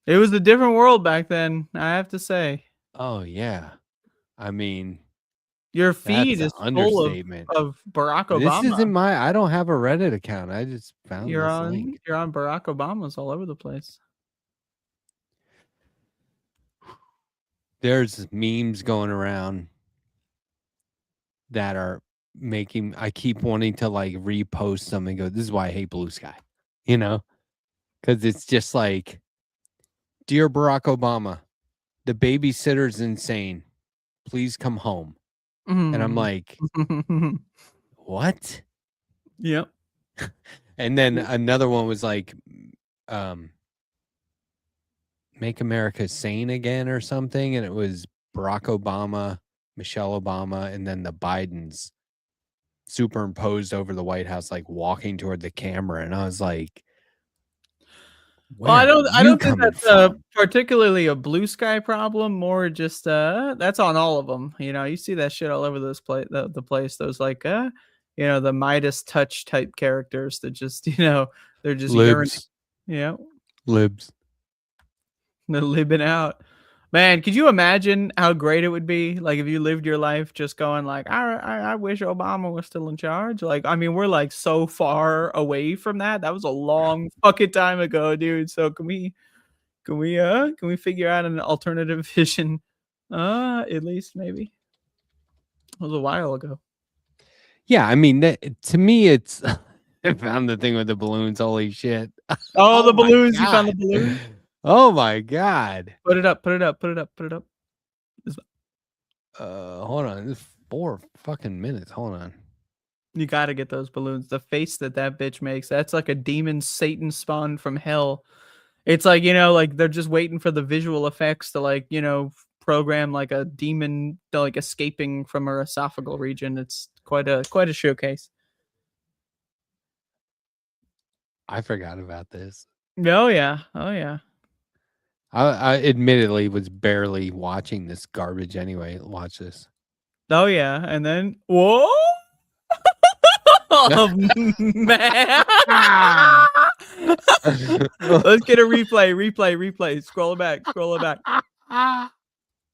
It was a different world back then, I have to say. Oh yeah. I mean, Your feed that's is an full understatement. of Barack Obama. This isn't my. I don't have a Reddit account. I just found You're this on link. Barack Obama's all over the place. There's memes going around that are making. I keep wanting to like repost them and go, "This is why I hate Blue Sky," you know, because it's just like, "Dear Barack Obama, the babysitter's insane. Please come home." And I'm like, "What?" Yep. And then another one was like, "Make America sane again" or something, and it was Barack Obama, Michelle Obama, and then the Bidens superimposed over the White House, like walking toward the camera, and I was like, Well, I don't think that's from? particularly a Blue Sky problem. More just that's on all of them. You know, you see that shit all over this place. The place, those like the Midas touch type characters that just they're just Libs, libs, they're libbing out. Man, could you imagine how great it would be, like, if you lived your life just going like, I wish Obama was still in charge. Like, I mean, we're like so far away from that. That was a long fucking time ago, dude. So can we figure out an alternative vision? At least maybe. It was a while ago. Yeah, I mean, to me, it's. I found the thing with the balloons. Holy shit! Oh, the balloons! You found the balloons? Oh my god! Put it up! Put it up! Put it up! Put it up! Hold on. This is 4 fucking minutes. Hold on. You got to get those balloons. The face that bitch makes, that's like a demon Satan spawned from hell. It's like, like they're just waiting for the visual effects to like, program like a demon like escaping from her esophageal region. It's quite a showcase. I forgot about this. Oh yeah. Oh yeah. I admittedly was barely watching this garbage anyway. Watch this. Oh yeah, and then whoa, oh, man! Let's get a replay. Scroll it back.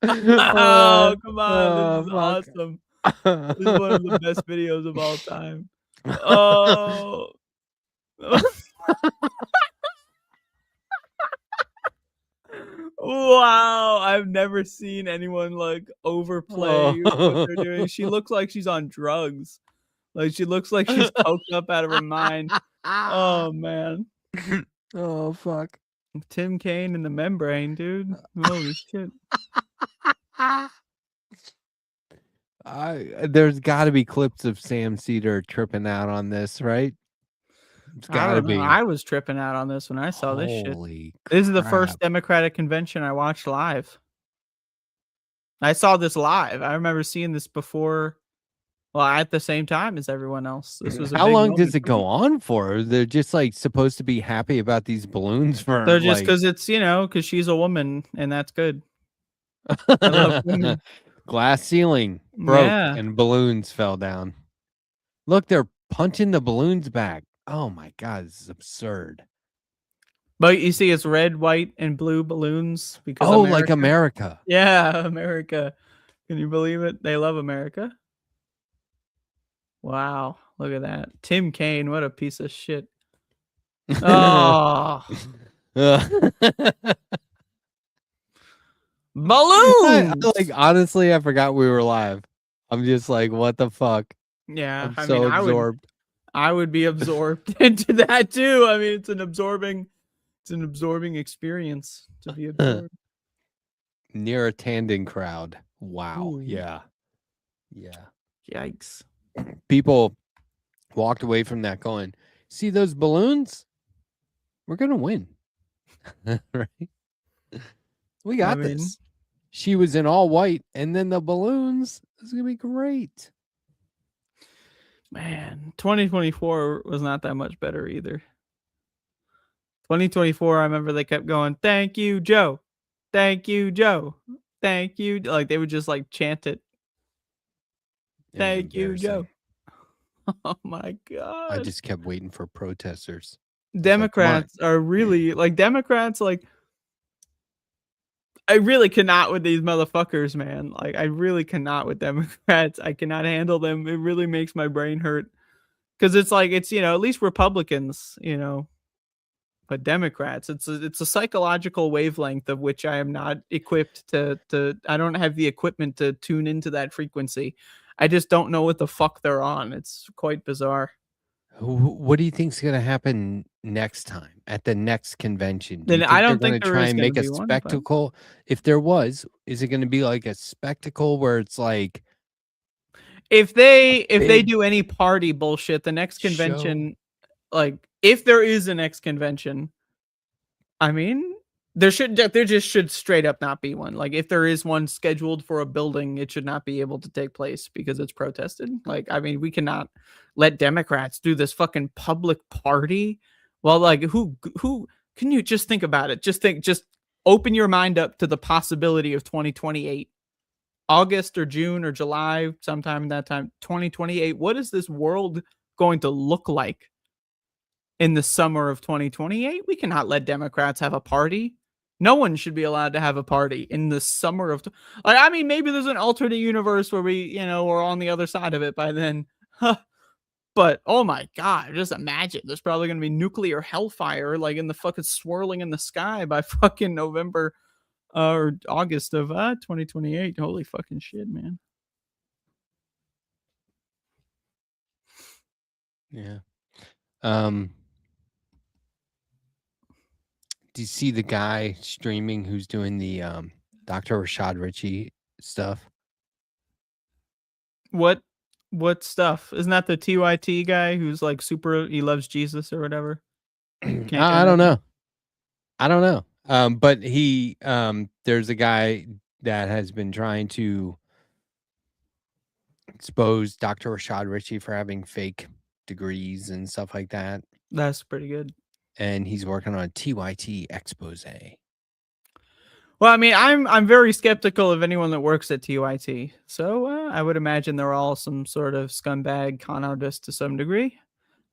Oh, come on! This is awesome. This is one of the best videos of all time. Oh. Wow, I've never seen anyone like overplay what they're doing. She looks like she's on drugs. Like she looks like she's coked up out of her mind. Oh man. Oh fuck. Tim Kaine in the membrane, dude. Holy shit. There's got to be clips of Sam Cedar tripping out on this, right? It's got to be. I was tripping out on this when I saw this shit. This is the first Democratic convention I watched live. I saw this live. I remember seeing this before, well, at the same time as everyone else. This was how long does it go on for? They're just like supposed to be happy about these balloons for. They're just because it's because she's a woman and that's good. I love women. Glass ceiling broke and balloons fell down. Look, they're punching the balloons back. Oh my god, this is absurd. But you see, it's red, white, and blue balloons because like America. Yeah, America. Can you believe it? They love America. Wow, look at that. Tim Kaine, what a piece of shit. Oh, balloons. Honestly, I forgot we were live. I'm just like, what the fuck? Yeah, I'm so absorbed. I would be absorbed into that too. I mean, it's an absorbing experience to be absorbed. Near a tandem crowd. Wow. Ooh. Yeah. Yikes. People walked away from that going, see those balloons? We're gonna win. Right? We got this. She was in all white, and then the balloons. It's gonna be great. Man, 2024 was not that much better either. 2024, I remember they kept going, "Thank you, Joe. Thank you, Joe. Thank you." Like they would just like chant it. Thank you, Joe. Oh my god. I just kept waiting for protesters. Democrats are really like Democrats like I really cannot with these motherfuckers, man. Like I really cannot with Democrats. I cannot handle them. It really makes my brain hurt. Cuz it's like it's, at least Republicans, but Democrats, it's a psychological wavelength of which I am not equipped to I don't have the equipment to tune into that frequency. I just don't know what the fuck they're on. It's quite bizarre. What do you think's going to happen next time at the next convention? Then I don't think they're going to try and make a spectacle. If there was, is it going to be like a spectacle where it's like if they do any party bullshit, the next convention, like if there is a next convention, I mean, there just should straight up not be one. Like if there is one scheduled for a building, it should not be able to take place because it's protested. Like, I mean, we cannot let Democrats do this fucking public party. Well, like who can you just think about it? Just open your mind up to the possibility of 2028. August or June or July, sometime in that time, 2028. What is this world going to look like in the summer of 2028? We cannot let Democrats have a party. No one should be allowed to have a party in the summer of. I mean, maybe there's an alternate universe where we, we're on the other side of it by then. But oh my god, just imagine there's probably gonna be nuclear hellfire like in the fucking swirling in the sky by fucking November or August of 2028. Holy fucking shit, man. Yeah. Do you see the guy streaming who's doing the Dr. Rashad Ritchie stuff? What stuff? Isn't that the TYT guy who's like super, he loves Jesus or whatever? I don't know. But he there's a guy that has been trying to expose Dr. Rashad Ritchie for having fake degrees and stuff like that. That's pretty good. And he's working on a TYT expose. Well, I mean, I'm very skeptical of anyone that works at TYT. So I would imagine they're all some sort of scumbag con artist to some degree.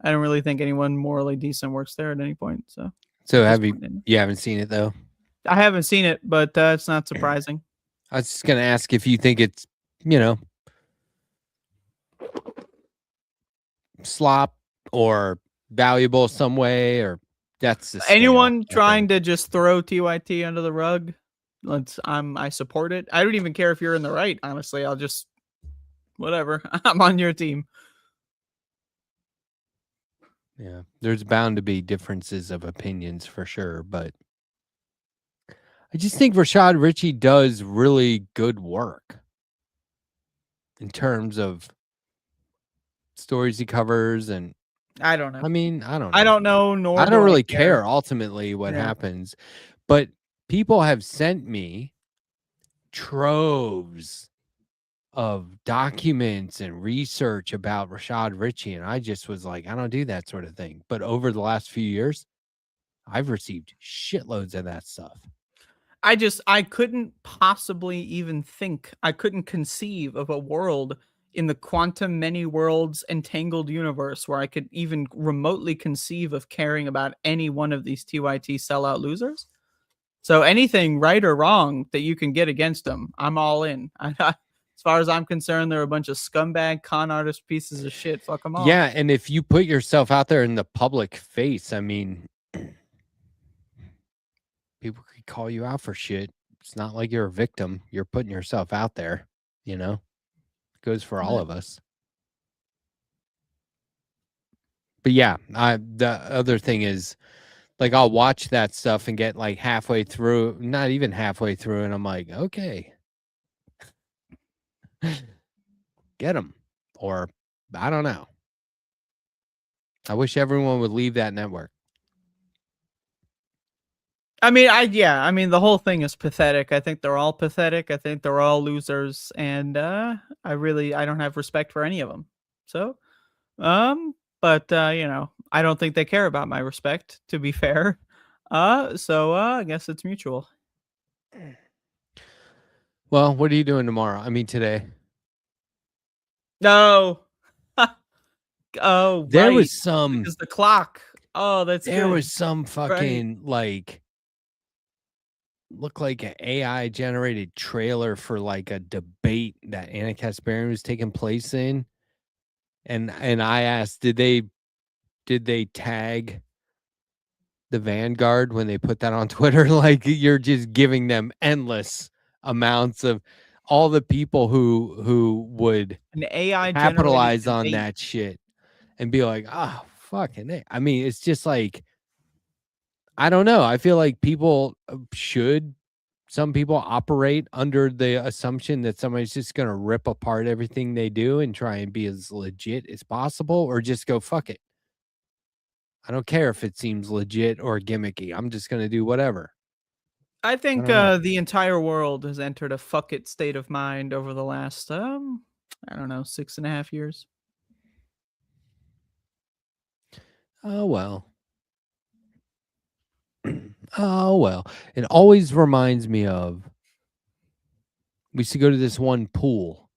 I don't really think anyone morally decent works there at any point. So you haven't seen it though? I haven't seen it, but it's not surprising. I was just gonna ask if you think it's slop or valuable some way, or that's the anyone trying to just throw TYT under the rug. I support it. I don't even care if you're in the right. Honestly, I'll just whatever. I'm on your team. Yeah, there's bound to be differences of opinions for sure, but I just think Rashad Ritchie does really good work in terms of stories he covers, and I don't know. I mean, I don't know. Nor I don't really care ultimately what happens, but people have sent me troves of documents and research about Rashad Ritchie, and I just was like, I don't do that sort of thing. But over the last few years, I've received shitloads of that stuff. I couldn't possibly even think. I couldn't conceive of a world in the quantum many worlds entangled universe where I could even remotely conceive of caring about any one of these TYT sellout losers. So anything right or wrong that you can get against them, I'm all in. As far as I'm concerned, they're a bunch of scumbag con artist pieces of shit. Fuck them all. Yeah, and if you put yourself out there in the public face, I mean, people could call you out for shit. It's not like you're a victim. You're putting yourself out there, you know? It goes for all of us. But yeah, the other thing is, like, I'll watch that stuff and get like halfway through, not even halfway through, and I'm like, okay. Get them. Or I don't know. I wish everyone would leave that network. I mean, the whole thing is pathetic. I think they're all pathetic. I think they're all losers, and I don't have respect for any of them. So, but I don't think they care about my respect, to be fair. So I guess it's mutual. Well, what are you doing tomorrow? I mean, today. No. Oh, there right. was some. Because the clock. Oh, that's there good. was some fucking like. Looked like an AI generated trailer for like a debate that Anna Kasparian was taking place in. And I asked, did they tag the Vanguard when they put that on Twitter? Like, you're just giving them endless amounts of all the people who would an AI capitalize on that shit and be like, oh, fucking it. I mean, it's just like, I don't know. I feel like some people operate under the assumption that somebody's just going to rip apart everything they do and try and be as legit as possible, or just go, fuck it. I don't care if it seems legit or gimmicky. I'm just going to do whatever. I think the entire world has entered a fuck it state of mind over the last, 6.5 years. Oh, well. Oh, well. It always reminds me of, we used to go to this one pool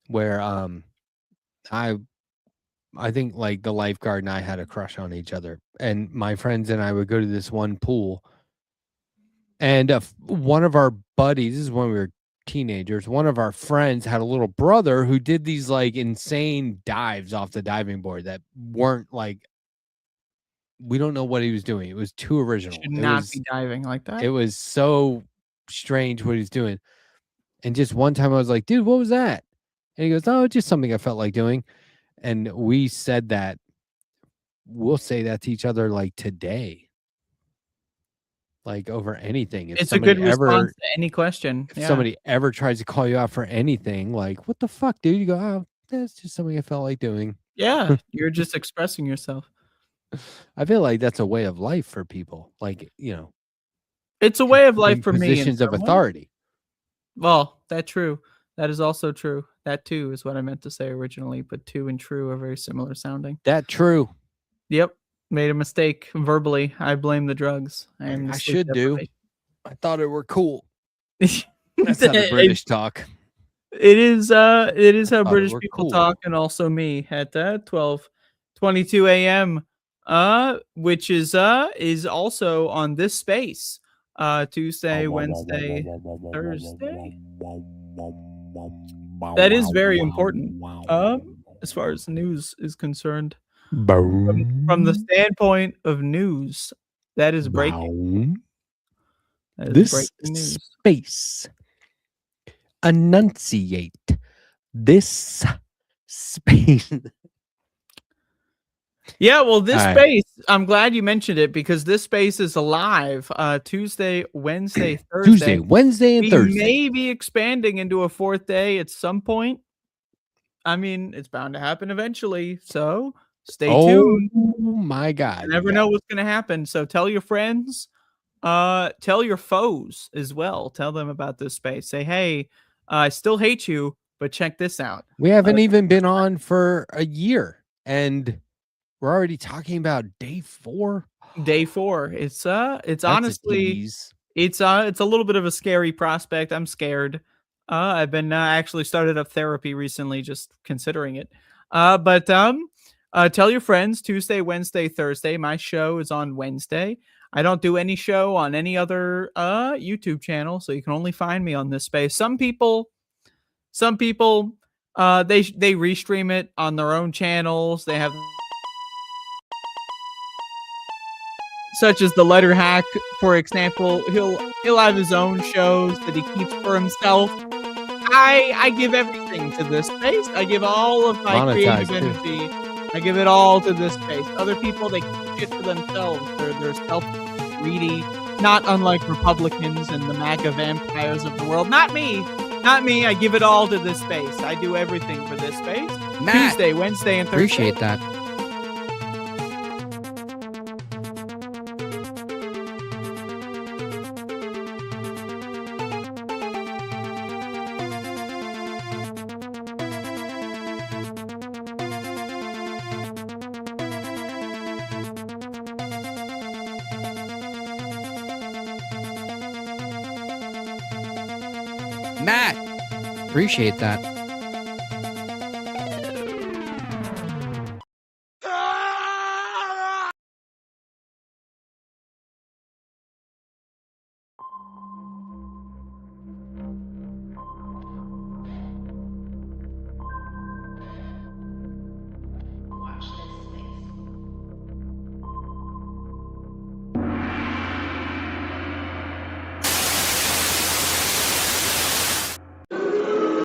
where I think like the lifeguard and I had a crush on each other, and my friends and I would go to this one pool, and one of our buddies, this is when we were teenagers, one of our friends had a little brother who did these like insane dives off the diving board that weren't like, we don't know what he was doing. It was too original. Should not be diving like that. It was so strange what he's doing. And just one time I was like, dude, what was that? And he goes, oh, just something I felt like doing. And we said that, we'll say that to each other like today. Like over anything. It's a good response to any question. If somebody ever tries to call you out for anything, like, what the fuck, dude? You go, oh, that's just something I felt like doing. Yeah, you're just expressing yourself. I feel like that's a way of life for people. Like, it's a way of life for me. Positions of authority. Well, that's true. That is also true. That too is what I meant to say originally, but two and true are very similar sounding. That true. Yep. Made a mistake verbally. I blame the drugs. I should do. I thought it were cool. That's how the British talk. It is how British people talk, and also me at 12:22 a.m. Which is also on this space. Tuesday, Wednesday, Thursday. That is very important. As far as news is concerned. From the standpoint of news, that is breaking. That is breaking news. Space. Enunciate. This space. Yeah, well, this space, I'm glad you mentioned it, because this space is alive Tuesday, Wednesday, Thursday. Tuesday, Wednesday, and Thursday. We may be expanding into a fourth day at some point. I mean, it's bound to happen eventually, so stay tuned. Oh my God. You never know what's going to happen, so tell your friends, tell your foes as well. Tell them about this space. Say, hey, I still hate you, but check this out. We haven't even been on for a year, and we're already talking about day 4. Day 4. It's honestly, it's a little bit of a scary prospect. I'm scared. I've been actually started up therapy recently, just considering it. Tell your friends Tuesday, Wednesday, Thursday. My show is on Wednesday. I don't do any show on any other YouTube channel, so you can only find me on this space. Some people they restream it on their own channels. They have, such as the Letterhack, for example. He'll have his own shows that he keeps for himself. I give everything to this space. I give all of my creative energy. I give it all to this space. Other people, they keep shit for themselves. They're self-greedy, not unlike Republicans and the MAGA vampires of the world. Not me. Not me. I give it all to this space. I do everything for this space. Matt, Tuesday, Wednesday, and Thursday. Appreciate that. Matt, appreciate that.